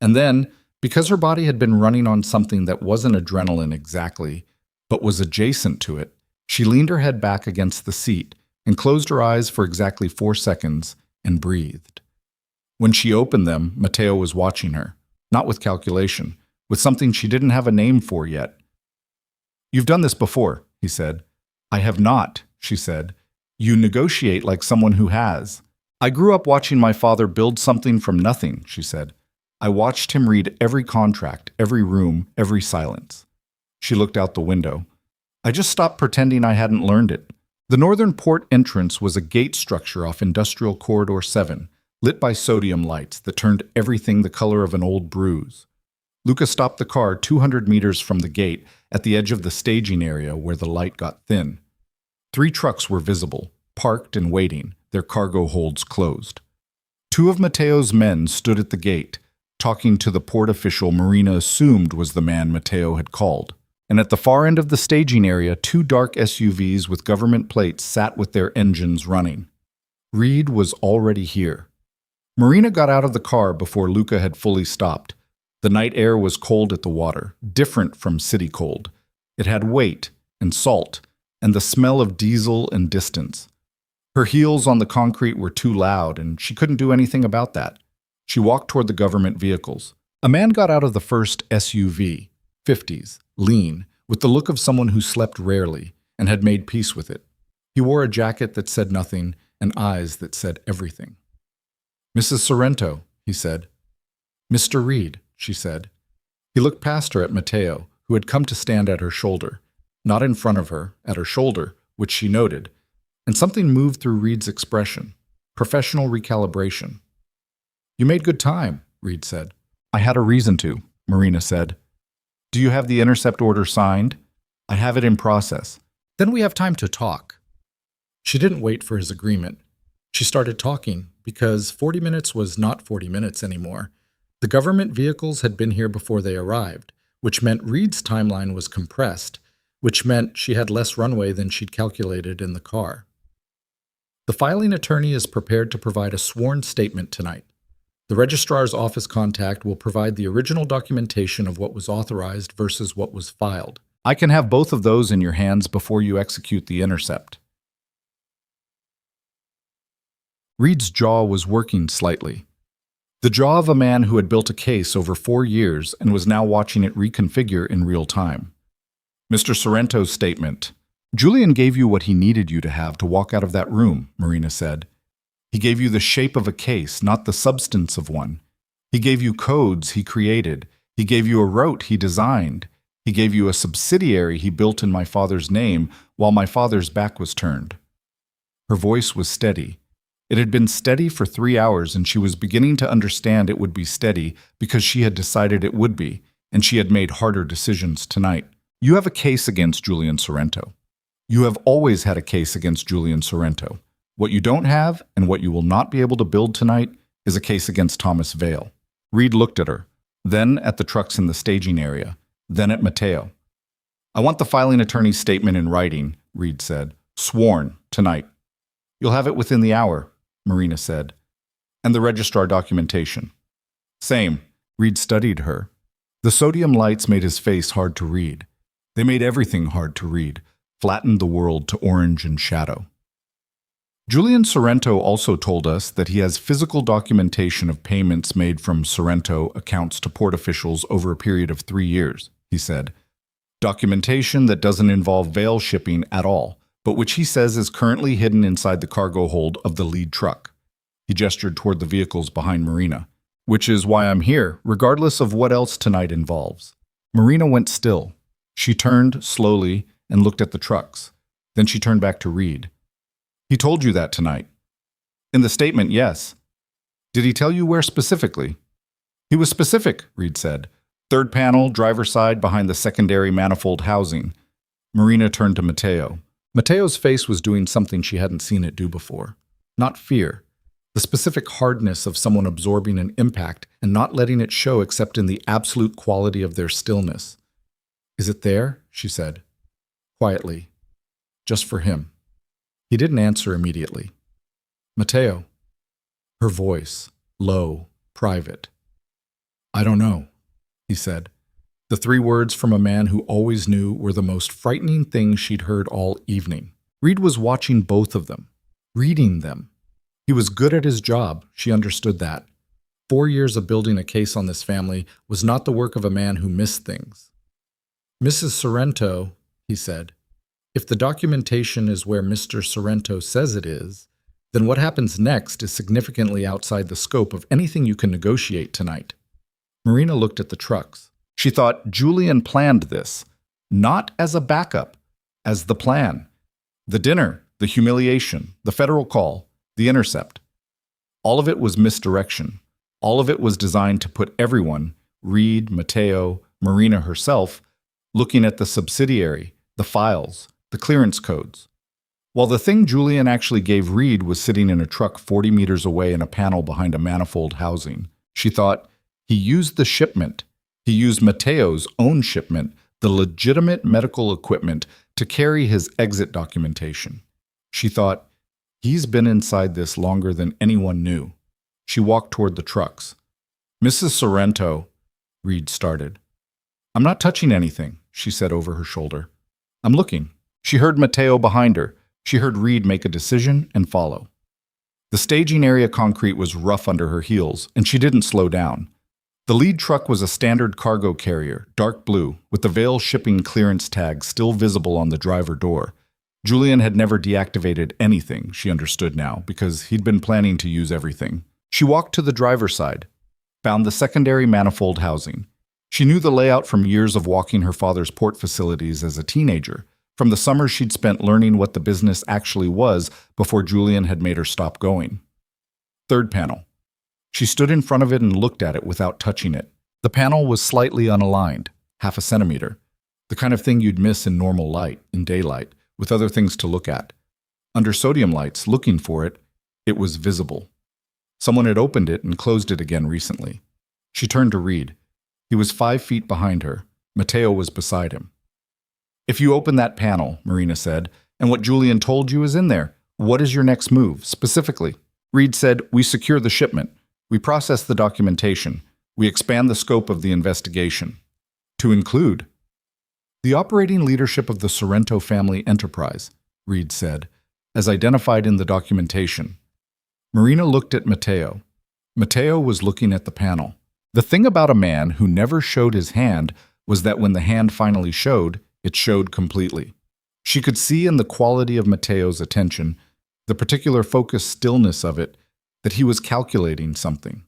And then, because her body had been running on something that wasn't adrenaline exactly, but was adjacent to it, she leaned her head back against the seat and closed her eyes for exactly 4 seconds and breathed. When she opened them, Matteo was watching her, not with calculation, with something she didn't have a name for yet. You've done this before, he said. I have not, she said. You negotiate like someone who has. I grew up watching my father build something from nothing, she said. I watched him read every contract, every room, every silence. She looked out the window. I just stopped pretending I hadn't learned it. The northern port entrance was a gate structure off Industrial Corridor 7, lit by sodium lights that turned everything the color of an old bruise. Luca stopped the car 200 meters from the gate at the edge of the staging area where the light got thin. 3 trucks were visible, parked and waiting, their cargo holds closed. 2 of Matteo's men stood at the gate, talking to the port official Marina assumed was the man Mateo had called. And at the far end of the staging area, two dark SUVs with government plates sat with their engines running. Reed was already here. Marina got out of the car before Luca had fully stopped. The night air was cold at the water, different from city cold. It had weight and salt, and the smell of diesel and distance. Her heels on the concrete were too loud, and she couldn't do anything about that. She walked toward the government vehicles. A man got out of the first SUV, 50s, lean, with the look of someone who slept rarely and had made peace with it. He wore a jacket that said nothing and eyes that said everything. "Mrs. Sorrento," he said. "Mr. Reed," she said. He looked past her at Mateo, who had come to stand at her shoulder. Not in front of her, at her shoulder, which she noted. And something moved through Reed's expression. Professional recalibration. "You made good time," Reed said. "I had a reason to," Marina said. "Do you have the intercept order signed?" "I have it in process." "Then we have time to talk." She didn't wait for his agreement. She started talking, because 40 minutes was not 40 minutes anymore. The government vehicles had been here before they arrived, which meant Reed's timeline was compressed, which meant she had less runway than she'd calculated in the car. "The filing attorney is prepared to provide a sworn statement tonight. The registrar's office contact will provide the original documentation of what was authorized versus what was filed. I can have both of those in your hands before you execute the intercept." Reed's jaw was working slightly. The jaw of a man who had built a case over 4 years and was now watching it reconfigure in real time. "Mr. Sorrento's statement. Julian gave you what he needed you to have to walk out of that room," Marina said. "He gave you the shape of a case, not the substance of one. He gave you codes he created. He gave you a route he designed. He gave you a subsidiary he built in my father's name while my father's back was turned." Her voice was steady. It had been steady for 3 hours, and she was beginning to understand it would be steady because she had decided it would be, and she had made harder decisions tonight. "You have a case against Julian Sorrento. You have always had a case against Julian Sorrento. What you don't have, and what you will not be able to build tonight, is a case against Thomas Vale." Reed looked at her, then at the trucks in the staging area, then at Mateo. "I want the filing attorney's statement in writing," Reed said. "Sworn, tonight." "You'll have it within the hour," Marina said. "And the registrar documentation." "Same." Reed studied her. The sodium lights made his face hard to read. They made everything hard to read, flattened the world to orange and shadow. "Julian Sorrento also told us that he has physical documentation of payments made from Sorrento accounts to port officials over a period of 3 years, he said. Documentation that doesn't involve Vale shipping at all, but which he says is currently hidden inside the cargo hold of the lead truck. He gestured toward the vehicles behind Marina. "Which is why I'm here, regardless of what else tonight involves." Marina went still. She turned slowly and looked at the trucks. Then she turned back to Reed. "He told you that tonight." "In the statement, yes." "Did he tell you where specifically?" "He was specific," Reed said. "Third panel, driver's side, behind the secondary manifold housing." Marina turned to Mateo. Mateo's face was doing something she hadn't seen it do before. Not fear. The specific hardness of someone absorbing an impact and not letting it show except in the absolute quality of their stillness. "Is it there?" she said. Quietly. "Just for him." He didn't answer immediately. "Mateo." Her voice, low, private. "I don't know," he said. The 3 words from a man who always knew were the most frightening thing she'd heard all evening. Reed was watching both of them, reading them. He was good at his job, she understood that. 4 years of building a case on this family was not the work of a man who missed things. "Mrs. Sorrento," he said, "if the documentation is where Mr. Sorrento says it is, then what happens next is significantly outside the scope of anything you can negotiate tonight." Marina looked at the trucks. She thought Julian planned this, not as a backup, as the plan. The dinner, the humiliation, the federal call, the intercept. All of it was misdirection. All of it was designed to put everyone, Reed, Mateo, Marina herself, looking at the subsidiary, the files, the clearance codes. While the thing Julian actually gave Reed was sitting in a truck 40 meters away in a panel behind a manifold housing, she thought, He used the shipment. He used Mateo's own shipment, the legitimate medical equipment, to carry his exit documentation. She thought, he's been inside this longer than anyone knew. She walked toward the trucks. Mrs. Sorrento, Reed started. I'm not touching anything, she said over her shoulder. I'm looking. She heard Mateo behind her. She heard Reed make a decision and follow. The staging area concrete was rough under her heels, and she didn't slow down. The lead truck was a standard cargo carrier, dark blue, with the Vail shipping clearance tag still visible on the driver door. Julian had never deactivated anything, she understood now, because he'd been planning to use everything. She walked to the driver's side, found the secondary manifold housing. She knew the layout from years of walking her father's port facilities as a teenager, from the summers she'd spent learning what the business actually was before Julian had made her stop going. Third panel. She stood in front of it and looked at it without touching it. The panel was slightly unaligned, half a centimeter, the kind of thing you'd miss in normal light, in daylight, with other things to look at. Under sodium lights, looking for it, it was visible. Someone had opened it and closed it again recently. She turned to Reed. He was 5 feet behind her. Mateo was beside him. If you open that panel, Marina said, and what Julian told you is in there, what is your next move, specifically? Reed said, we secure the shipment. We process the documentation. We expand the scope of the investigation. To include the operating leadership of the Sorrento family enterprise, Reed said, as identified in the documentation. Marina looked at Mateo. Mateo was looking at the panel. The thing about a man who never showed his hand was that when the hand finally showed, it showed completely. She could see in the quality of Mateo's attention, the particular focused stillness of it, that he was calculating something,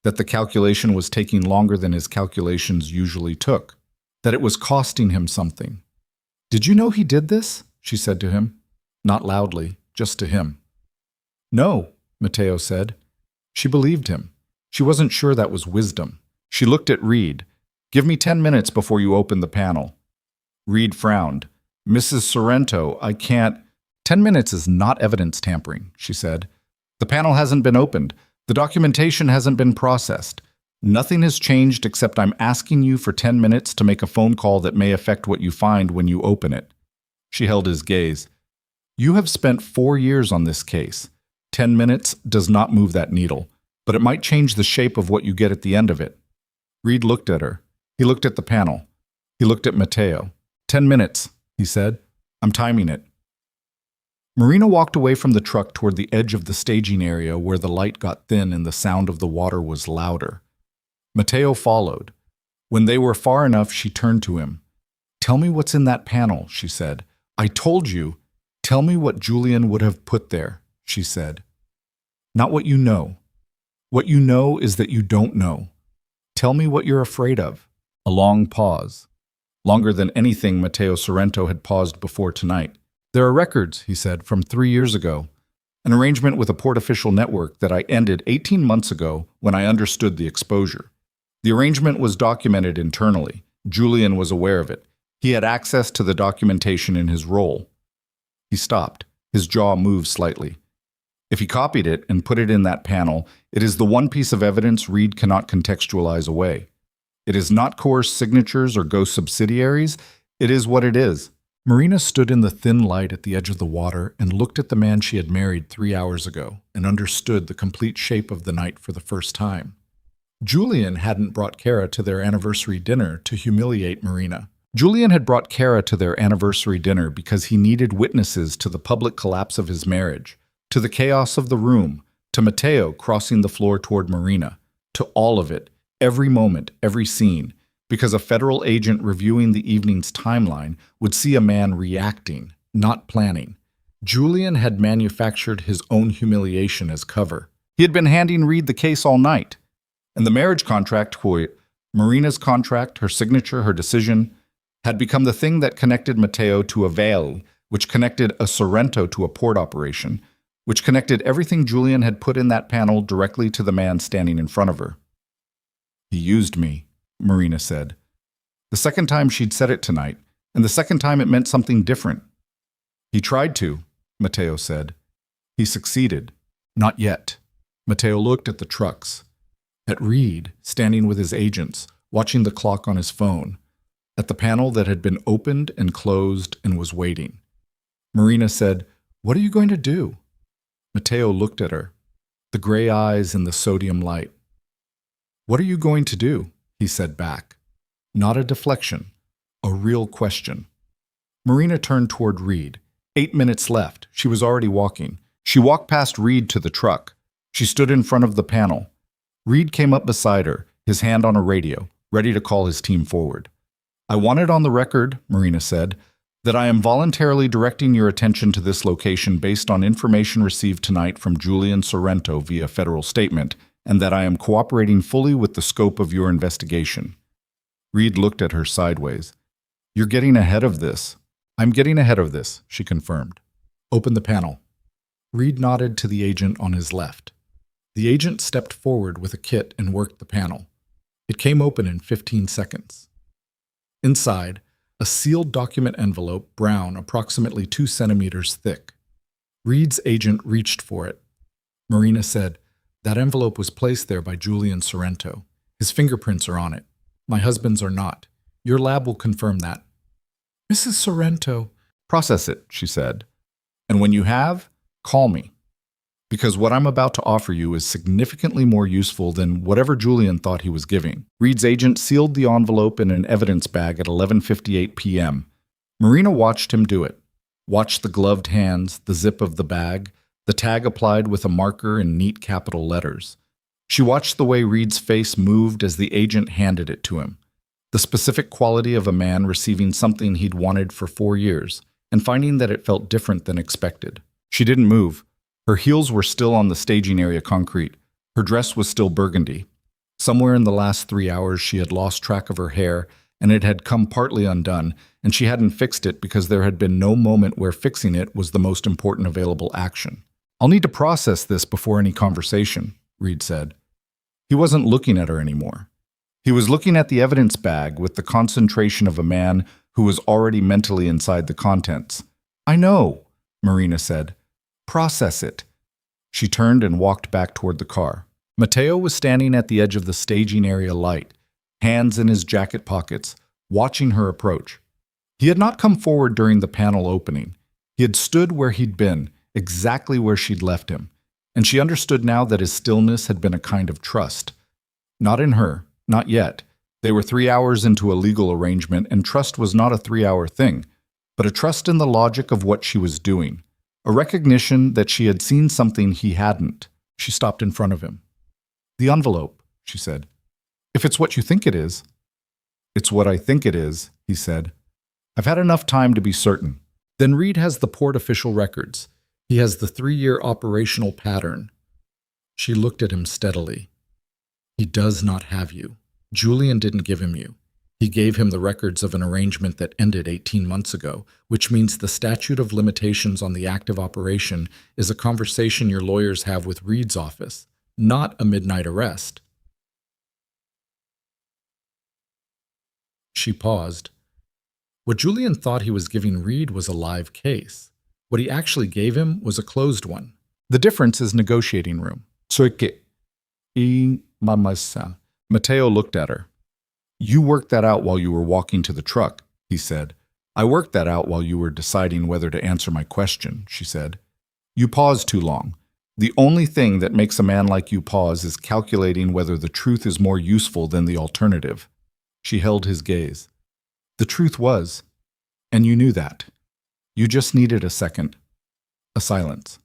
that the calculation was taking longer than his calculations usually took, that it was costing him something. Did you know he did this? She said to him. Not loudly, just to him. No, Mateo said. She believed him. She wasn't sure that was wisdom. She looked at Reed. Give me 10 minutes before you open the panel. Reed frowned. Mrs. Sorrento, I can't. 10 minutes is not evidence tampering, she said. The panel hasn't been opened. The documentation hasn't been processed. Nothing has changed except I'm asking you for 10 minutes to make a phone call that may affect what you find when you open it. She held his gaze. You have spent 4 years on this case. 10 minutes does not move that needle, but it might change the shape of what you get at the end of it. Reed looked at her. He looked at the panel. He looked at Mateo. 10 minutes, he said. I'm timing it. Marina walked away from the truck toward the edge of the staging area where the light got thin and the sound of the water was louder. Mateo followed. When they were far enough, she turned to him. Tell me what's in that panel, she said. I told you. Tell me what Julian would have put there, she said. Not what you know. What you know is that you don't know. Tell me what you're afraid of. A long pause. Longer than anything Mateo Sorrento had paused before tonight. There are records, he said, from 3 years ago. An arrangement with a port official network that I ended 18 months ago when I understood the exposure. The arrangement was documented internally. Julian was aware of it. He had access to the documentation in his role. He stopped. His jaw moved slightly. If he copied it and put it in that panel, it is the one piece of evidence Reed cannot contextualize away. It is not coerced signatures or ghost subsidiaries. It is what it is. Marina stood in the thin light at the edge of the water and looked at the man she had married 3 hours ago and understood the complete shape of the night for the first time. Julian hadn't brought Kara to their anniversary dinner to humiliate Marina. Julian had brought Kara to their anniversary dinner because he needed witnesses to the public collapse of his marriage, to the chaos of the room, to Mateo crossing the floor toward Marina, to all of it, every moment, every scene, because a federal agent reviewing the evening's timeline would see a man reacting, not planning. Julian had manufactured his own humiliation as cover. He had been handing Reed the case all night. And the marriage contract, Marina's contract, her signature, her decision, had become the thing that connected Mateo to a Vail, which connected a Sorrento to a port operation, which connected everything Julian had put in that panel directly to the man standing in front of her. He used me, Marina said. The second time she'd said it tonight, and the second time it meant something different. He tried to, Mateo said. He succeeded. Not yet. Mateo looked at the trucks. At Reed, standing with his agents, watching the clock on his phone, at the panel that had been opened and closed and was waiting. Marina said, "What are you going to do?" Matteo looked at her, the gray eyes in the sodium light. "What are you going to do?" he said back. Not a deflection, a real question. Marina turned toward Reed. 8 minutes left. She was already walking. She walked past Reed to the truck. She stood in front of the panel. Reed came up beside her, his hand on a radio, ready to call his team forward. "I want it on the record," Marina said, "that I am voluntarily directing your attention to this location based on information received tonight from Julian Sorrento via federal statement, and that I am cooperating fully with the scope of your investigation." Reed looked at her sideways. "You're getting ahead of this." "I'm getting ahead of this," she confirmed. "Open the panel." Reed nodded to the agent on his left. The agent stepped forward with a kit and worked the panel. It came open in 15 seconds. Inside, a sealed document envelope, brown, approximately 2 centimeters thick. Reed's agent reached for it. Marina said, "That envelope was placed there by Julian Sorrento. His fingerprints are on it. My husband's are not. Your lab will confirm that." "Mrs. Sorrento." "Process it," she said. "And when you have, call me. Because what I'm about to offer you is significantly more useful than whatever Julian thought he was giving." Reed's agent sealed the envelope in an evidence bag at 11:58 p.m. Marina watched him do it. Watched the gloved hands, the zip of the bag, the tag applied with a marker in neat capital letters. She watched the way Reed's face moved as the agent handed it to him. The specific quality of a man receiving something he'd wanted for 4 years, and finding that it felt different than expected. She didn't move. Her heels were still on the staging area concrete. Her dress was still burgundy. Somewhere in the last 3 hours she had lost track of her hair, and it had come partly undone, and she hadn't fixed it because there had been no moment where fixing it was the most important available action. "I'll need to process this before any conversation," Reed said. He wasn't looking at her anymore. He was looking at the evidence bag with the concentration of a man who was already mentally inside the contents. "I know," Marina said. "Process it." She turned and walked back toward the car. Matteo was standing at the edge of the staging area light, hands in his jacket pockets, watching her approach. He had not come forward during the panel opening. He had stood where he'd been, exactly where she'd left him, and she understood now that his stillness had been a kind of trust. Not in her, not yet. They were 3 hours into a legal arrangement, and trust was not a 3-hour thing, but a trust in the logic of what she was doing. A recognition that she had seen something he hadn't. She stopped in front of him. "The envelope," she said. "If it's what you think it is." "It's what I think it is," he said. "I've had enough time to be certain." "Then Reed has the port official records. He has the 3-year operational pattern." She looked at him steadily. "He does not have you. Julian didn't give him you. He gave him the records of an arrangement that ended 18 months ago, which means the statute of limitations on the active operation is a conversation your lawyers have with Reed's office, not a midnight arrest." She paused. What Julian thought he was giving Reed was a live case. What he actually gave him was a closed one. The difference is negotiating room. Matteo looked at her. "You worked that out while you were walking to the truck," he said. "I worked that out while you were deciding whether to answer my question," she said. "You paused too long. The only thing that makes a man like you pause is calculating whether the truth is more useful than the alternative." She held his gaze. "The truth was, and you knew that. You just needed a second." A silence.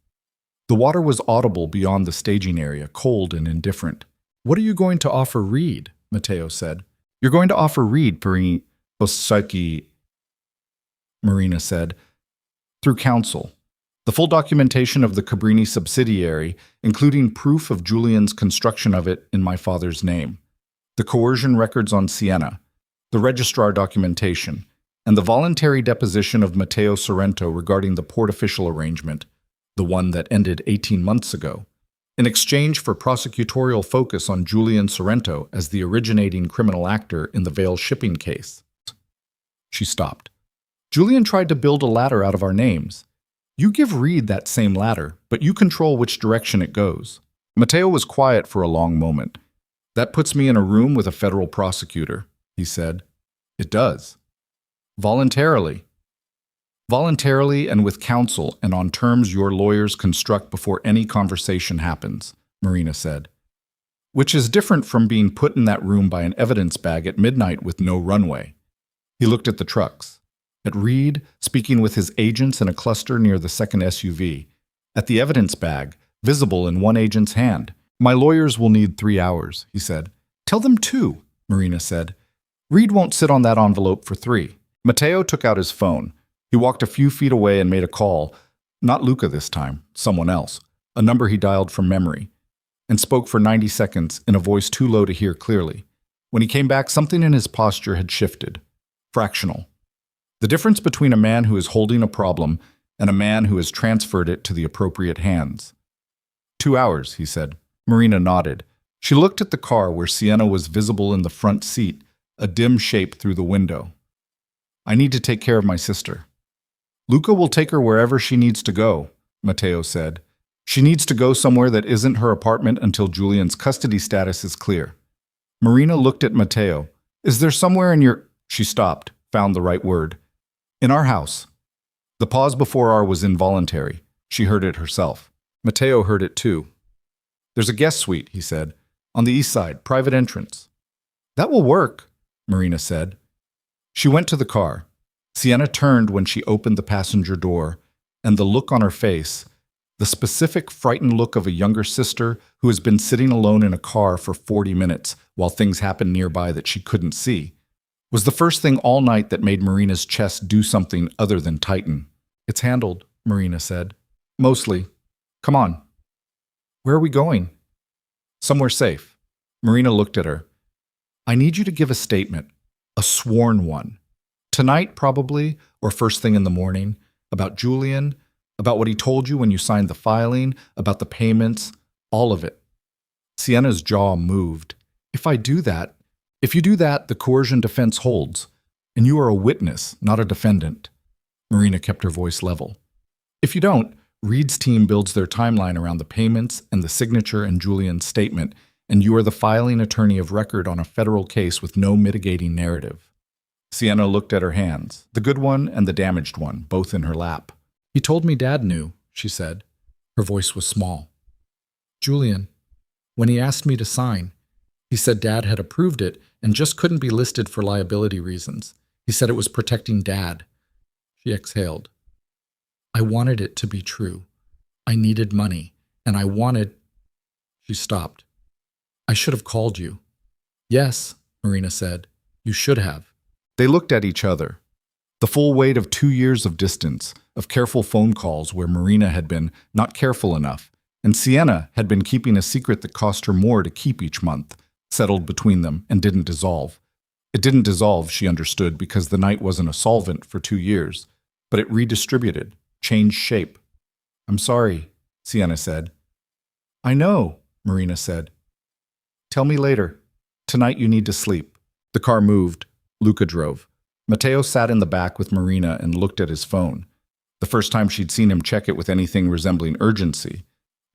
The water was audible beyond the staging area, cold and indifferent. "What are you going to offer Reed?" Matteo said. "You're going to offer Reed, Osaki," Marina said, "through counsel. The full documentation of the Cabrini subsidiary, including proof of Julian's construction of it in my father's name, the coercion records on Siena, the registrar documentation, and the voluntary deposition of Matteo Sorrento regarding the port official arrangement, the one that ended 18 months ago, in exchange for prosecutorial focus on Julian Sorrento as the originating criminal actor in the Vale shipping case." She stopped. "Julian tried to build a ladder out of our names. You give Reed that same ladder, but you control which direction it goes." Matteo was quiet for a long moment. That puts me in a room with a federal prosecutor, he said. It does. Voluntarily. Voluntarily and with counsel and on terms your lawyers construct before any conversation happens, Marina said. Which is different from being put in that room by an evidence bag at midnight with no runway. He looked at the trucks. At Reed, speaking with his agents in a cluster near the second SUV. At the evidence bag, visible in one agent's hand. My lawyers will need 3 hours, he said. Tell them 2, Marina said. Reed won't sit on that envelope for 3. Mateo took out his phone. He walked a few feet away and made a call. Not Luca this time, someone else. A number he dialed from memory. And spoke for 90 seconds in a voice too low to hear clearly. When he came back, something in his posture had shifted. Fractional. The difference between a man who is holding a problem and a man who has transferred it to the appropriate hands. 2 hours, he said. Marina nodded. She looked at the car where Sienna was visible in the front seat, a dim shape through the window. I need to take care of my sister. Luca will take her wherever she needs to go, Mateo said. She needs to go somewhere that isn't her apartment until Julian's custody status is clear. Marina looked at Mateo. Is there somewhere in your... She stopped, found the right word. In our house. The pause before R was involuntary. She heard it herself. Mateo heard it too. There's a guest suite, he said. On the east side, private entrance. That will work, Marina said. She went to the car. Sienna turned when she opened the passenger door, and the look on her face, the specific frightened look of a younger sister who has been sitting alone in a car for 40 minutes while things happen nearby that she couldn't see, was the first thing all night that made Marina's chest do something other than tighten. It's handled, Marina said. Mostly. Come on. Where are we going? Somewhere safe. Marina looked at her. I need you to give a statement, a sworn one. Tonight, probably, or first thing in the morning, about Julian, about what he told you when you signed the filing, about the payments, all of it. Sienna's jaw moved. If you do that, the coercion defense holds, and you are a witness, not a defendant. Marina kept her voice level. If you don't, Reed's team builds their timeline around the payments and the signature and Julian's statement, and you are the filing attorney of record on a federal case with no mitigating narrative. Sienna looked at her hands, the good one and the damaged one, both in her lap. He told me Dad knew, she said. Her voice was small. Julian, when he asked me to sign, he said Dad had approved it and just couldn't be listed for liability reasons. He said it was protecting Dad. She exhaled. I wanted it to be true. I needed money, and I wanted... She stopped. I should have called you. Yes, Marina said. You should have. They looked at each other. The full weight of 2 years of distance, of careful phone calls where Marina had been not careful enough, and Sienna had been keeping a secret that cost her more to keep each month, settled between them and didn't dissolve. It didn't dissolve, she understood, because the night wasn't a solvent for 2 years, but it redistributed, changed shape. I'm sorry, Sienna said. I know, Marina said. Tell me later. Tonight you need to sleep. The car moved. Luca drove. Mateo sat in the back with Marina and looked at his phone. The first time she'd seen him check it with anything resembling urgency.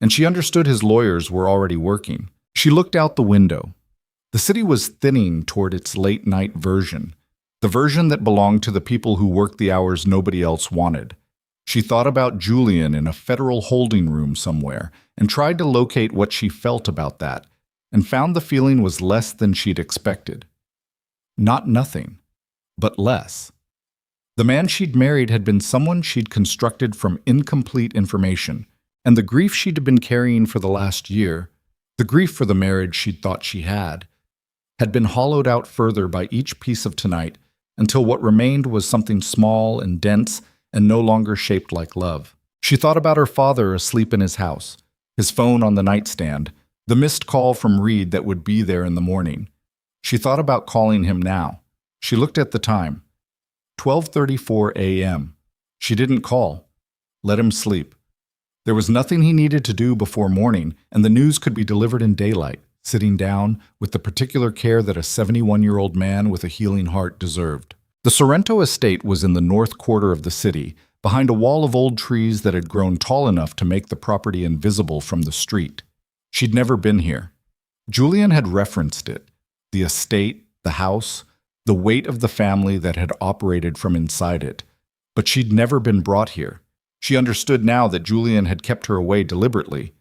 And she understood his lawyers were already working. She looked out the window. The city was thinning toward its late-night version, the version that belonged to the people who worked the hours nobody else wanted. She thought about Julian in a federal holding room somewhere and tried to locate what she felt about that, and found the feeling was less than she'd expected. Not nothing, but less. The man she'd married had been someone she'd constructed from incomplete information, and the grief she'd been carrying for the last year, the grief for the marriage she'd thought she had been hollowed out further by each piece of tonight until what remained was something small and dense and no longer shaped like love. She thought about her father asleep in his house, his phone on the nightstand, the missed call from Reed that would be there in the morning. She thought about calling him now. She looked at the time. 12:34 a.m. She didn't call. Let him sleep. There was nothing he needed to do before morning, and the news could be delivered in daylight, sitting down with the particular care that a 71-year-old man with a healing heart deserved. The Sorrento estate was in the north quarter of the city, behind a wall of old trees that had grown tall enough to make the property invisible from the street. She'd never been here. Julian had referenced it. The estate, the house, the weight of the family that had operated from inside it. But she'd never been brought here. She understood now that Julian had kept her away deliberately.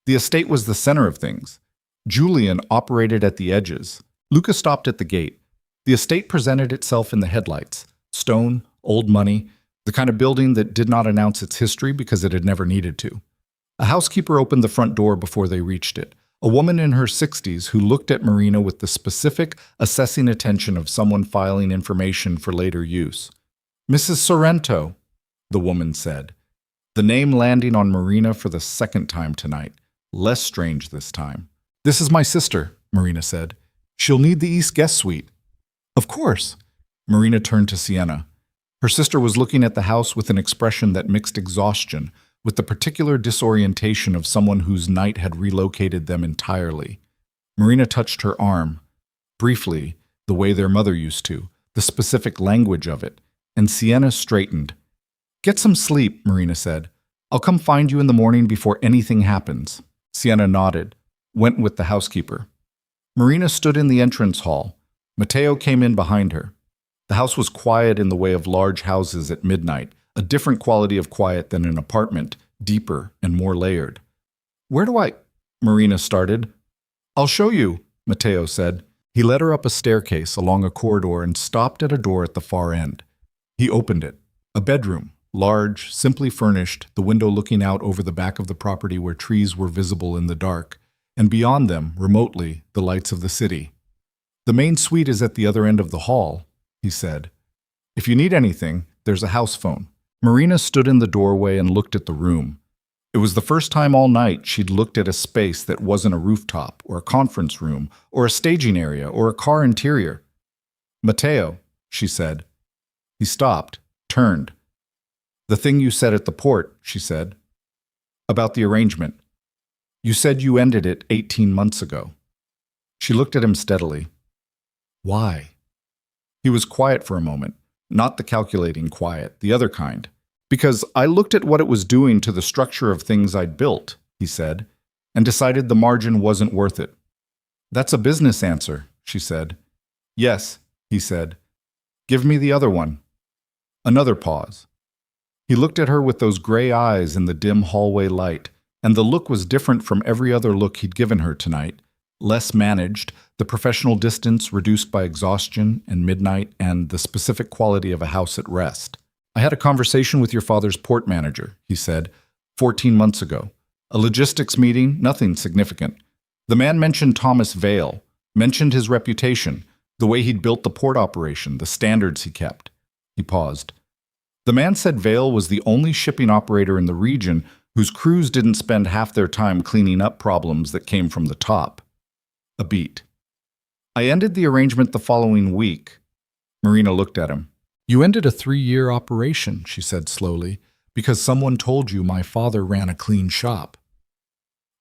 The estate was the center of things. Julian operated at the edges. Luca stopped at the gate. The estate presented itself in the headlights. Stone, old money, the kind of building that did not announce its history because it had never needed to. A housekeeper opened the front door before they reached it. A woman in her 60s who looked at Marina with the specific, assessing attention of someone filing information for later use. "Mrs. Sorrento," the woman said. The name landing on Marina for the second time tonight. Less strange this time. "This is my sister," Marina said. "She'll need the East Guest Suite." "Of course." Marina turned to Sienna. Her sister was looking at the house with an expression that mixed exhaustion with the particular disorientation of someone whose night had relocated them entirely. Marina touched her arm, briefly, the way their mother used to, the specific language of it, and Sienna straightened. "Get some sleep," Marina said. "I'll come find you in the morning before anything happens." Sienna nodded, went with the housekeeper. Marina stood in the entrance hall. Matteo came in behind her. The house was quiet in the way of large houses at midnight, a different quality of quiet than an apartment, deeper and more layered. "Where do I—" Marina started. "I'll show you," Matteo said. He led her up a staircase along a corridor and stopped at a door at the far end. He opened it. A bedroom, large, simply furnished, the window looking out over the back of the property where trees were visible in the dark, and beyond them, remotely, the lights of the city. "The main suite is at the other end of the hall," he said. "If you need anything, there's a house phone." Marina stood in the doorway and looked at the room. It was the first time all night she'd looked at a space that wasn't a rooftop, or a conference room, or a staging area, or a car interior. "Matteo," she said. He stopped, turned. "The thing you said at the port," she said. "About the arrangement. You said you ended it 18 months ago." She looked at him steadily. "Why?" He was quiet for a moment, not the calculating quiet, the other kind. "Because I looked at what it was doing to the structure of things I'd built," he said, "and decided the margin wasn't worth it." "That's a business answer," she said. "Yes," he said. "Give me the other one." Another pause. He looked at her with those gray eyes in the dim hallway light, and the look was different from every other look he'd given her tonight. Less managed, the professional distance reduced by exhaustion and midnight and the specific quality of a house at rest. "I had a conversation with your father's port manager," he said, 14 months ago. "A logistics meeting, nothing significant. The man mentioned Thomas Vale, mentioned his reputation, the way he'd built the port operation, the standards he kept." He paused. "The man said Vale was the only shipping operator in the region whose crews didn't spend half their time cleaning up problems that came from the top." A beat. "I ended the arrangement the following week." Marina looked at him. "You ended a 3-year operation," she said slowly, "because someone told you my father ran a clean shop."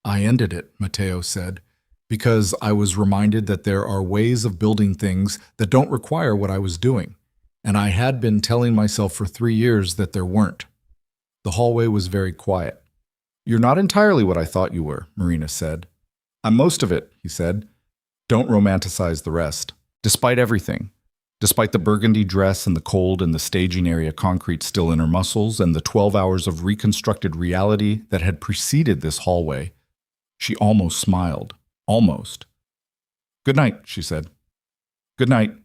"I ended it," Matteo said, "because I was reminded that there are ways of building things that don't require what I was doing, and I had been telling myself for 3 years that there weren't." The hallway was very quiet. "You're not entirely what I thought you were," Marina said. "I'm most of it," he said. "Don't romanticize the rest. Despite everything, despite the burgundy dress and the cold and the staging area concrete still in her muscles and the 12 hours of reconstructed reality that had preceded this hallway, she almost smiled. Almost. "Good night," she said. "Good night,"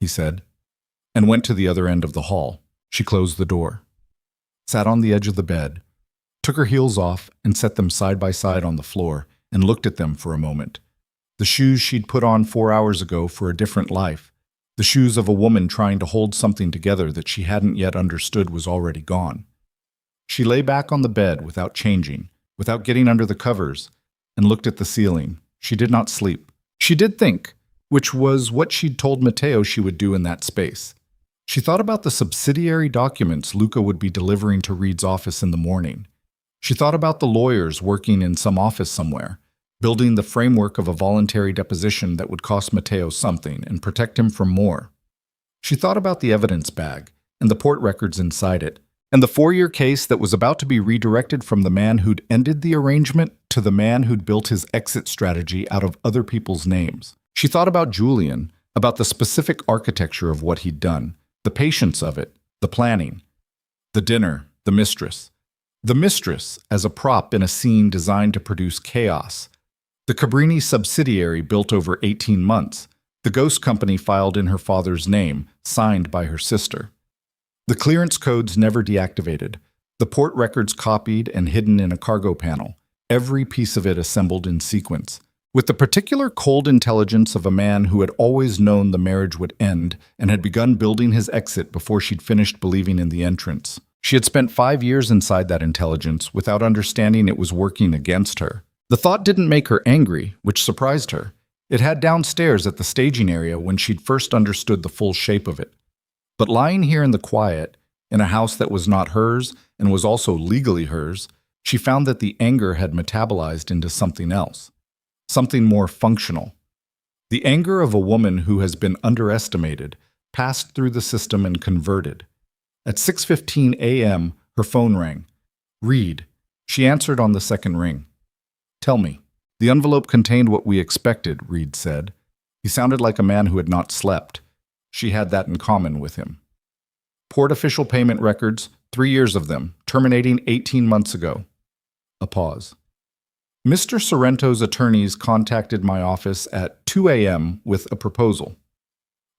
he said, and went to the other end of the hall. She closed the door, sat on the edge of the bed, took her heels off and set them side by side on the floor, and looked at them for a moment. The shoes she'd put on 4 hours ago for a different life, the shoes of a woman trying to hold something together that she hadn't yet understood was already gone. She lay back on the bed without changing, without getting under the covers, and looked at the ceiling. She did not sleep. She did think, which was what she'd told Matteo she would do in that space. She thought about the subsidiary documents Luca would be delivering to Reed's office in the morning. She thought about the lawyers working in some office somewhere, building the framework of a voluntary deposition that would cost Matteo something and protect him from more. She thought about the evidence bag and the port records inside it, And the 4-year case that was about to be redirected from the man who'd ended the arrangement to the man who'd built his exit strategy out of other people's names. She thought about Julian, about the specific architecture of what he'd done, the patience of it, the planning, the dinner, the mistress. The mistress as a prop in a scene designed to produce chaos. The Cabrini subsidiary built over 18 months. The ghost company filed in her father's name, signed by her sister. The clearance codes never deactivated. The port records copied and hidden in a cargo panel. Every piece of it assembled in sequence. With the particular cold intelligence of a man who had always known the marriage would end and had begun building his exit before she'd finished believing in the entrance. She had spent 5 years inside that intelligence without understanding it was working against her. The thought didn't make her angry, which surprised her. It had downstairs at the staging area when she'd first understood the full shape of it. But lying here in the quiet, in a house that was not hers and was also legally hers, she found that the anger had metabolized into something else, something more functional. The anger of a woman who has been underestimated, passed through the system and converted. At 6:15 a.m., her phone rang. Reed. She answered on the second ring. Tell me. The envelope contained what we expected, Reed said. He sounded like a man who had not slept. She had that in common with him. Port official payment records, 3 years of them, terminating 18 months ago. A pause. Mr. Sorrento's attorneys contacted my office at 2 a.m. with a proposal.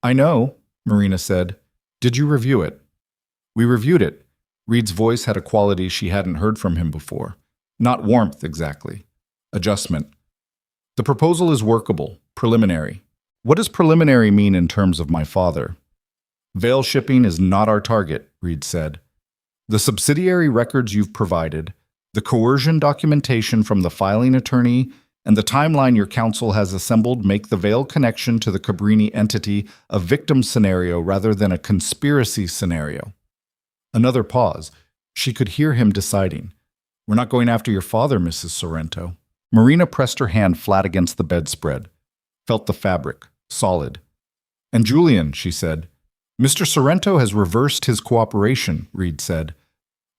I know, Marina said. Did you review it? We reviewed it. Reed's voice had a quality she hadn't heard from him before. Not warmth, exactly. Adjustment. The proposal is workable, preliminary. What does preliminary mean in terms of my father? Veil shipping is not our target, Reed said. The subsidiary records you've provided, the coercion documentation from the filing attorney, and the timeline your counsel has assembled make the veil connection to the Cabrini entity a victim scenario rather than a conspiracy scenario. Another pause. She could hear him deciding. We're not going after your father, Mrs. Sorrento. Marina pressed her hand flat against the bedspread, felt the fabric, solid. And Julian, she said. Mr. Sorrento has reversed his cooperation, Reed said.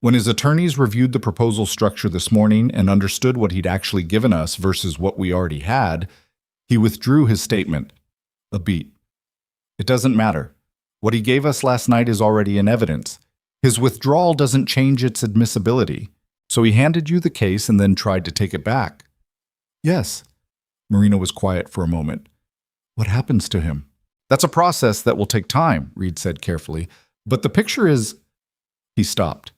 When his attorneys reviewed the proposal structure this morning and understood what he'd actually given us versus what we already had, he withdrew his statement. A beat. It doesn't matter. What he gave us last night is already in evidence. His withdrawal doesn't change its admissibility. So he handed you the case and then tried to take it back. Yes. Marina was quiet for a moment. What happens to him? That's a process that will take time, Reed said carefully. But the picture is... He stopped.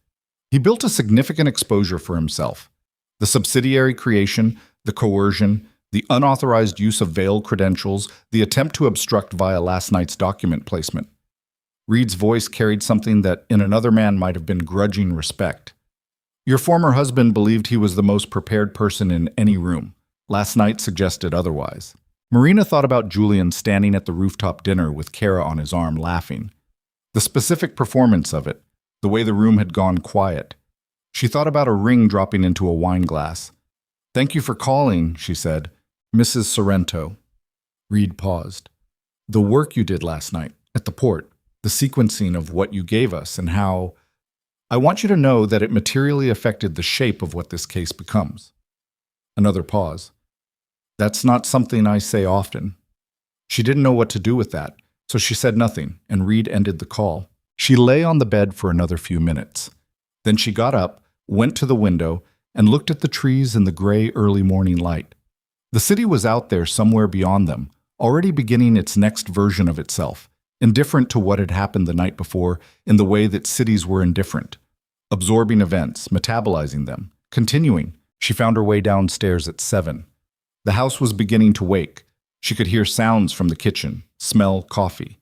He built a significant exposure for himself. The subsidiary creation, the coercion, the unauthorized use of veiled credentials, the attempt to obstruct via last night's document placement. Reed's voice carried something that in another man might have been grudging respect. Your former husband believed he was the most prepared person in any room. Last night suggested otherwise. Marina thought about Julian standing at the rooftop dinner with Kara on his arm, laughing. The specific performance of it, the way the room had gone quiet. She thought about a ring dropping into a wine glass. Thank you for calling, she said. Mrs. Sorrento. Reed paused. The work you did last night, at the port, the sequencing of what you gave us and how... I want you to know that it materially affected the shape of what this case becomes. Another pause. That's not something I say often. She didn't know what to do with that, so she said nothing, and Reed ended the call. She lay on the bed for another few minutes. Then she got up, went to the window, and looked at the trees in the gray early morning light. The city was out there somewhere beyond them, already beginning its next version of itself, indifferent to what had happened the night before in the way that cities were indifferent. Absorbing events, metabolizing them, continuing. She found her way downstairs at 7. The house was beginning to wake. She could hear sounds from the kitchen, smell coffee.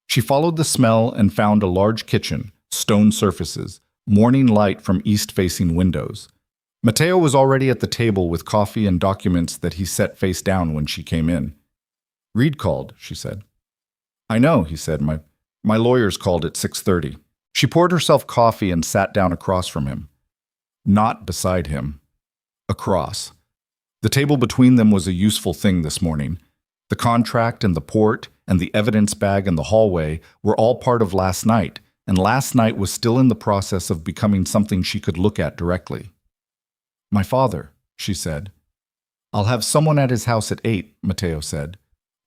She followed the smell and found a large kitchen, stone surfaces, morning light from east-facing windows. Matteo was already at the table with coffee and documents that he set face down when she came in. Reed called, she said. I know, he said. My lawyers called at 6:30. She poured herself coffee and sat down across from him. Not beside him. Across. The table between them was a useful thing this morning. The contract and the port and the evidence bag in the hallway were all part of last night, and last night was still in the process of becoming something she could look at directly. "My father," she said. "I'll have someone at his house at 8, Matteo said.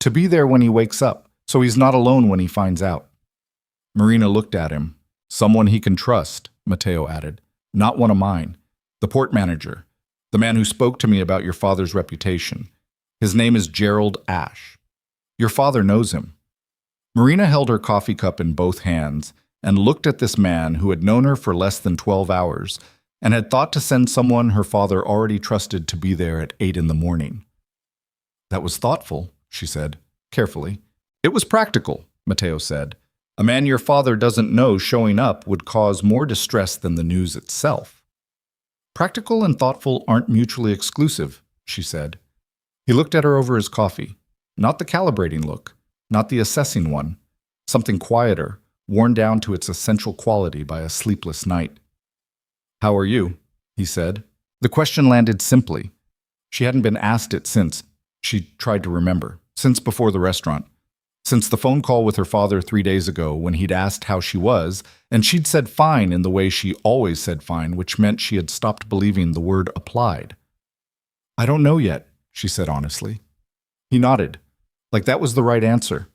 "To be there when he wakes up, so he's not alone when he finds out." Marina looked at him. "Someone he can trust," Matteo added. "Not one of mine. The port manager. The man who spoke to me about your father's reputation. His name is Gerald Ash. Your father knows him." Marina held her coffee cup in both hands and looked at this man who had known her for less than 12 hours and had thought to send someone her father already trusted to be there at 8 in the morning. "That was thoughtful," she said, carefully. "It was practical," Matteo said. "A man your father doesn't know showing up would cause more distress than the news itself." "Practical and thoughtful aren't mutually exclusive," she said. He looked at her over his coffee. Not the calibrating look, not the assessing one. Something quieter, worn down to its essential quality by a sleepless night. "How are you?" he said. The question landed simply. She hadn't been asked it since, she tried to remember, since before the restaurant. Since the phone call with her father 3 days ago when he'd asked how she was, and she'd said fine in the way she always said fine, which meant she had stopped believing the word applied. "I don't know yet," she said honestly. He nodded, like that was the right answer,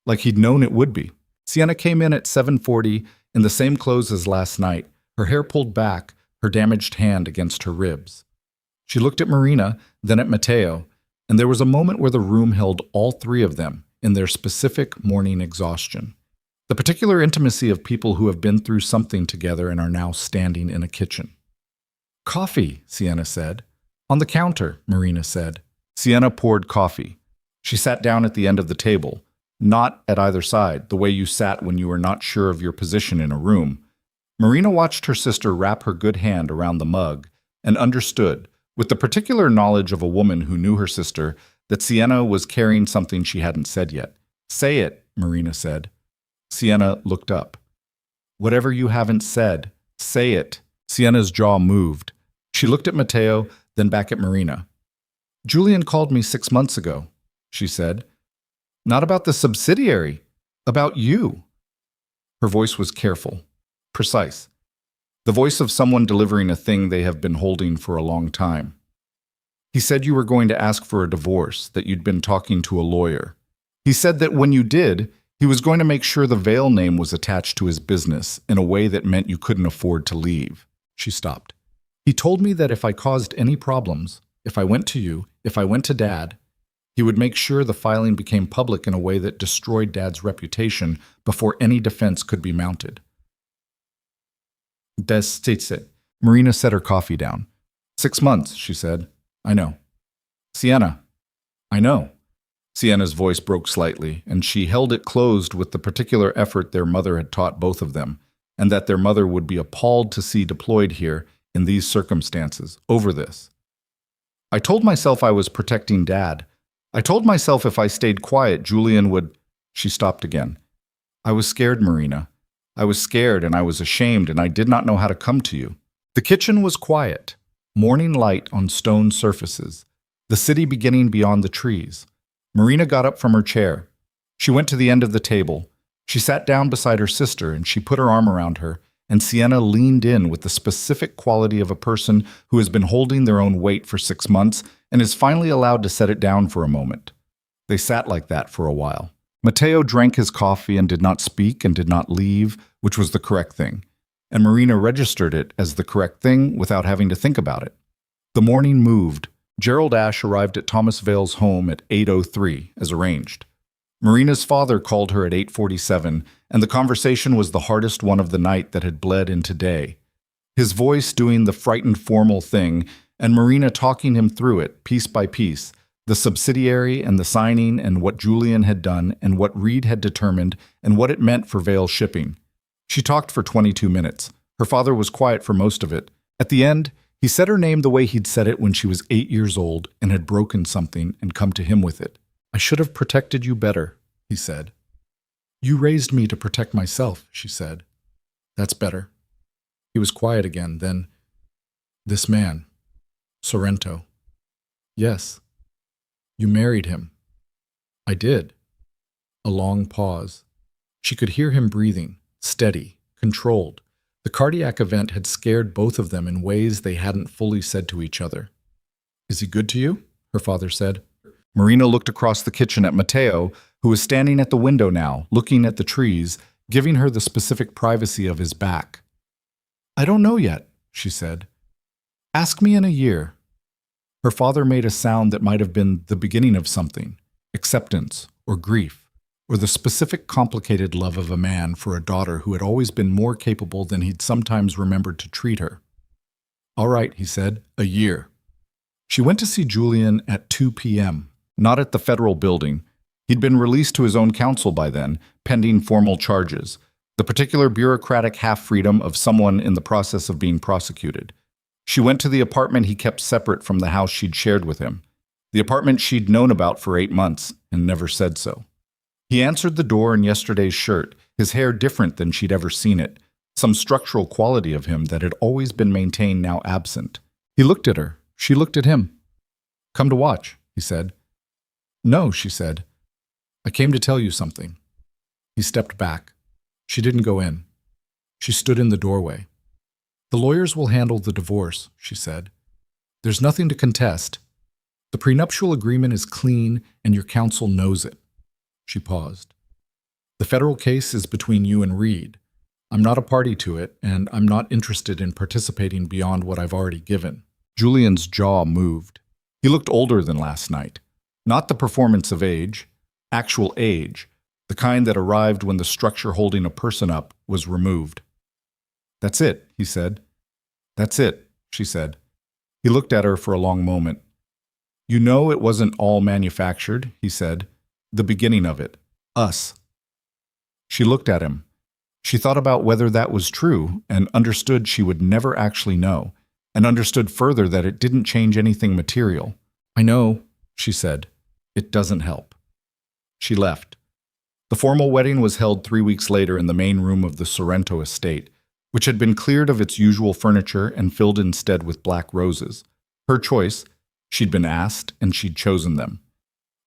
like he'd known it would be. Sienna came in at 7:40 in the same clothes as last night, her hair pulled back, her damaged hand against her ribs. She looked at Marina, then at Matteo, and there was a moment where the room held all three of them in their specific morning exhaustion. The particular intimacy of people who have been through something together and are now standing in a kitchen. "Coffee," Sienna said. "On the counter," Marina said. Sienna poured coffee. She sat down at the end of the table, not at either side, the way you sat when you were not sure of your position in a room. Marina watched her sister wrap her good hand around the mug and understood, with the particular knowledge of a woman who knew her sister, that Sienna was carrying something she hadn't said yet. "Say it," Marina said. Sienna looked up. "Whatever you haven't said, say it." Sienna's jaw moved. She looked at Matteo, then back at Marina. "Julian called me 6 months ago," she said. "Not about the subsidiary, about you." Her voice was careful, precise. The voice of someone delivering a thing they have been holding for a long time. "He said you were going to ask for a divorce, that you'd been talking to a lawyer. He said that when you did, he was going to make sure the Vale name was attached to his business in a way that meant you couldn't afford to leave." She stopped. "He told me that if I caused any problems, if I went to you, if I went to Dad, he would make sure the filing became public in a way that destroyed Dad's reputation before any defense could be mounted." "Das states it." Marina set her coffee down. 6 months, she said. "I know." "Sienna." "I know." Sienna's voice broke slightly, and she held it closed with the particular effort their mother had taught both of them, and that their mother would be appalled to see deployed here in these circumstances, over this. "I told myself I was protecting Dad. I told myself if I stayed quiet, Julian would—" She stopped again. "I was scared, Marina. I was scared and I was ashamed and I did not know how to come to you." The kitchen was quiet, morning light on stone surfaces, the city beginning beyond the trees. Marina got up from her chair. She went to the end of the table. She sat down beside her sister and she put her arm around her, and Sienna leaned in with the specific quality of a person who has been holding their own weight for 6 months and is finally allowed to set it down for a moment. They sat like that for a while. Matteo drank his coffee and did not speak and did not leave, which was the correct thing, and Marina registered it as the correct thing without having to think about it. The morning moved. Gerald Ash arrived at Thomas Vale's home at 8:03, as arranged. Marina's father called her at 8:47, and the conversation was the hardest one of the night that had bled into day. His voice doing the frightened formal thing, and Marina talking him through it, piece by piece, the subsidiary and the signing and what Julian had done and what Reed had determined and what it meant for Vale shipping. She talked for 22 minutes. Her father was quiet for most of it. At the end, he said her name the way he'd said it when she was 8 years old and had broken something and come to him with it. "I should have protected you better," he said. "You raised me to protect myself," she said. "That's better." He was quiet again, then, "This man, Sorrento." "Yes. You married him." "I did." A long pause. She could hear him breathing, steady, controlled. The cardiac event had scared both of them in ways they hadn't fully said to each other. "Is he good to you?" her father said. Marina looked across the kitchen at Matteo, who was standing at the window now, looking at the trees, giving her the specific privacy of his back. "I don't know yet," she said. "Ask me in a year." Her father made a sound that might have been the beginning of something, acceptance or grief, or the specific complicated love of a man for a daughter who had always been more capable than he'd sometimes remembered to treat her. "All right," he said, "a year." She went to see Julian at 2 p.m., not at the federal building. He'd been released to his own counsel by then, pending formal charges, the particular bureaucratic half-freedom of someone in the process of being prosecuted. She went to the apartment he kept separate from the house she'd shared with him, the apartment she'd known about for 8 months and never said so. He answered the door in yesterday's shirt, his hair different than she'd ever seen it, some structural quality of him that had always been maintained now absent. He looked at her. She looked at him. "Come to watch," he said. "No," she said. "I came to tell you something." He stepped back. She didn't go in. She stood in the doorway. "The lawyers will handle the divorce," she said. "There's nothing to contest. The prenuptial agreement is clean and your counsel knows it." She paused. "The federal case is between you and Reed. I'm not a party to it, and I'm not interested in participating beyond what I've already given." Julian's jaw moved. He looked older than last night. Not the performance of age, actual age, the kind that arrived when the structure holding a person up was removed. "That's it," he said. "That's it," she said. He looked at her for a long moment. "You know it wasn't all manufactured," he said. "The beginning of it. Us." She looked at him. She thought about whether that was true and understood she would never actually know, and understood further that it didn't change anything material. "I know," she said. "It doesn't help." She left. The formal wedding was held 3 weeks later in the main room of the Sorrento estate, which had been cleared of its usual furniture and filled instead with black roses. Her choice, she'd been asked and she'd chosen them.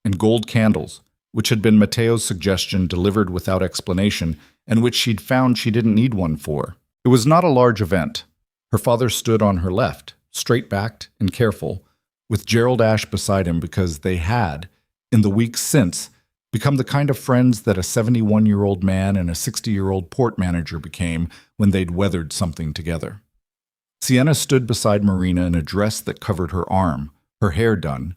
And gold candles, which had been Matteo's suggestion delivered without explanation, and which she'd found she didn't need one for. It was not a large event. Her father stood on her left, straight-backed and careful, with Gerald Ash beside him because they had, in the weeks since, become the kind of friends that a 71-year-old man and a 60-year-old port manager became when they'd weathered something together. Sienna stood beside Marina in a dress that covered her arm, her hair done,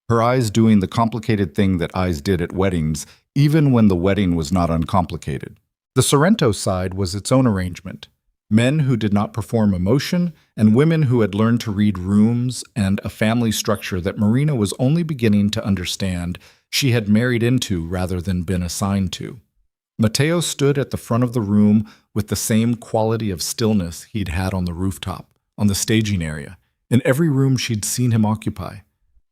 her eyes doing the complicated thing that eyes did at weddings, even when the wedding was not uncomplicated. The Sorrento side was its own arrangement. Men who did not perform emotion, and women who had learned to read rooms, and a family structure that Marina was only beginning to understand she had married into rather than been assigned to. Matteo stood at the front of the room with the same quality of stillness he'd had on the rooftop, on the staging area, in every room she'd seen him occupy.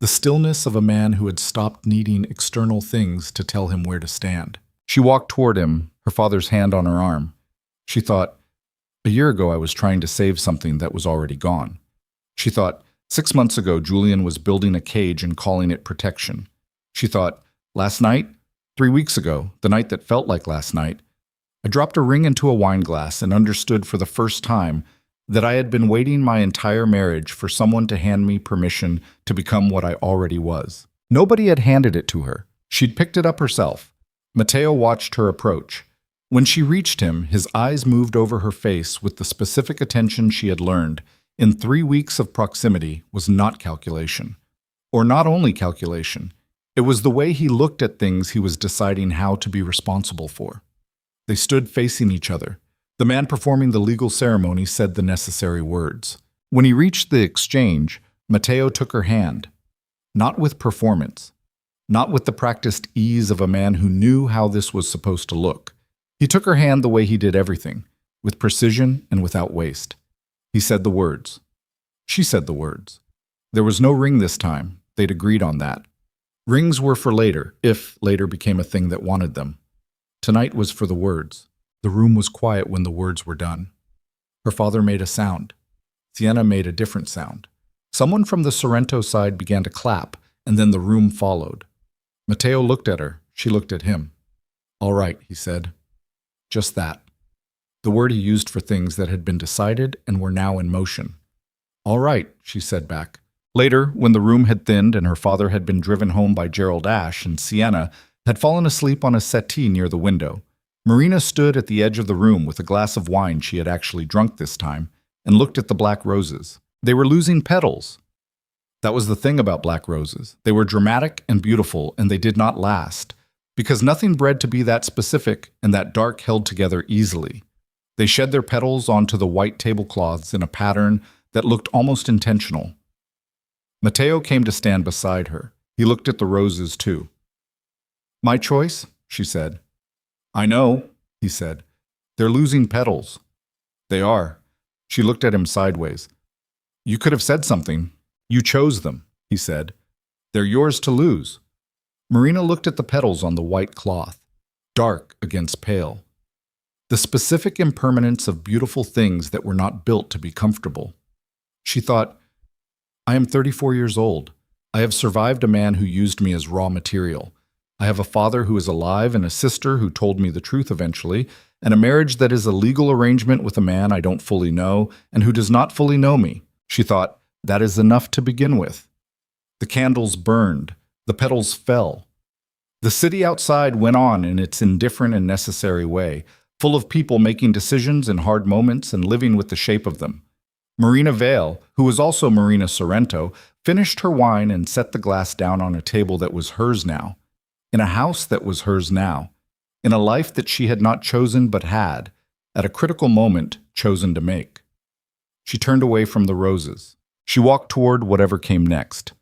The stillness of a man who had stopped needing external things to tell him where to stand. She walked toward him, her father's hand on her arm. She thought, "A year ago I was trying to save something that was already gone." She thought, 6 months ago Julian was building a cage and calling it protection. She thought, last night, 3 weeks ago, the night that felt like last night, I dropped a ring into a wine glass and understood for the first time that I had been waiting my entire marriage for someone to hand me permission to become what I already was. Nobody had handed it to her. She'd picked it up herself. Matteo watched her approach. When she reached him, his eyes moved over her face with the specific attention she had learned, in 3 weeks of proximity, was not calculation. Or not only calculation. It was the way he looked at things he was deciding how to be responsible for. They stood facing each other. The man performing the legal ceremony said the necessary words. When he reached the exchange, Matteo took her hand. Not with performance. Not with the practiced ease of a man who knew how this was supposed to look. He took her hand the way he did everything, with precision and without waste. He said the words. She said the words. There was no ring this time. They'd agreed on that. Rings were for later, if later became a thing that wanted them. Tonight was for the words. The room was quiet when the words were done. Her father made a sound. Sienna made a different sound. Someone from the Sorrento side began to clap, and then the room followed. Matteo looked at her. She looked at him. All right, he said. Just that. the word he used for things that had been decided and were now in motion. "All right," she said back. Later, when the room had thinned and her father had been driven home by Gerald Ash and Sienna had fallen asleep on a settee near the window, Marina stood at the edge of the room with a glass of wine she had actually drunk this time and looked at the black roses. They were losing petals. That was the thing about black roses. They were dramatic and beautiful, and they did not last, because nothing bred to be that specific and that dark held together easily. They shed their petals onto the white tablecloths in a pattern that looked almost intentional. Matteo came to stand beside her. He looked at the roses too. "My choice?" she said. "I know," he said. "They're losing petals." "They are." She looked at him sideways. "You could have said something. You chose them," he said. "They're yours to lose." Marina looked at the petals on the white cloth, dark against pale. The specific impermanence of beautiful things that were not built to be comfortable. She thought, "I am 34 years old. I have survived a man who used me as raw material. I have a father who is alive and a sister who told me the truth eventually, and a marriage that is a legal arrangement with a man I don't fully know and who does not fully know me." She thought, that is enough to begin with. The candles burned. The petals fell. The city outside went on in its indifferent and necessary way, full of people making decisions in hard moments and living with the shape of them. Marina Vale, who was also Marina Sorrento, finished her wine and set the glass down on a table that was hers now, in a house that was hers now, in a life that she had not chosen but had, at a critical moment, chosen to make. She turned away from the roses. She walked toward whatever came next.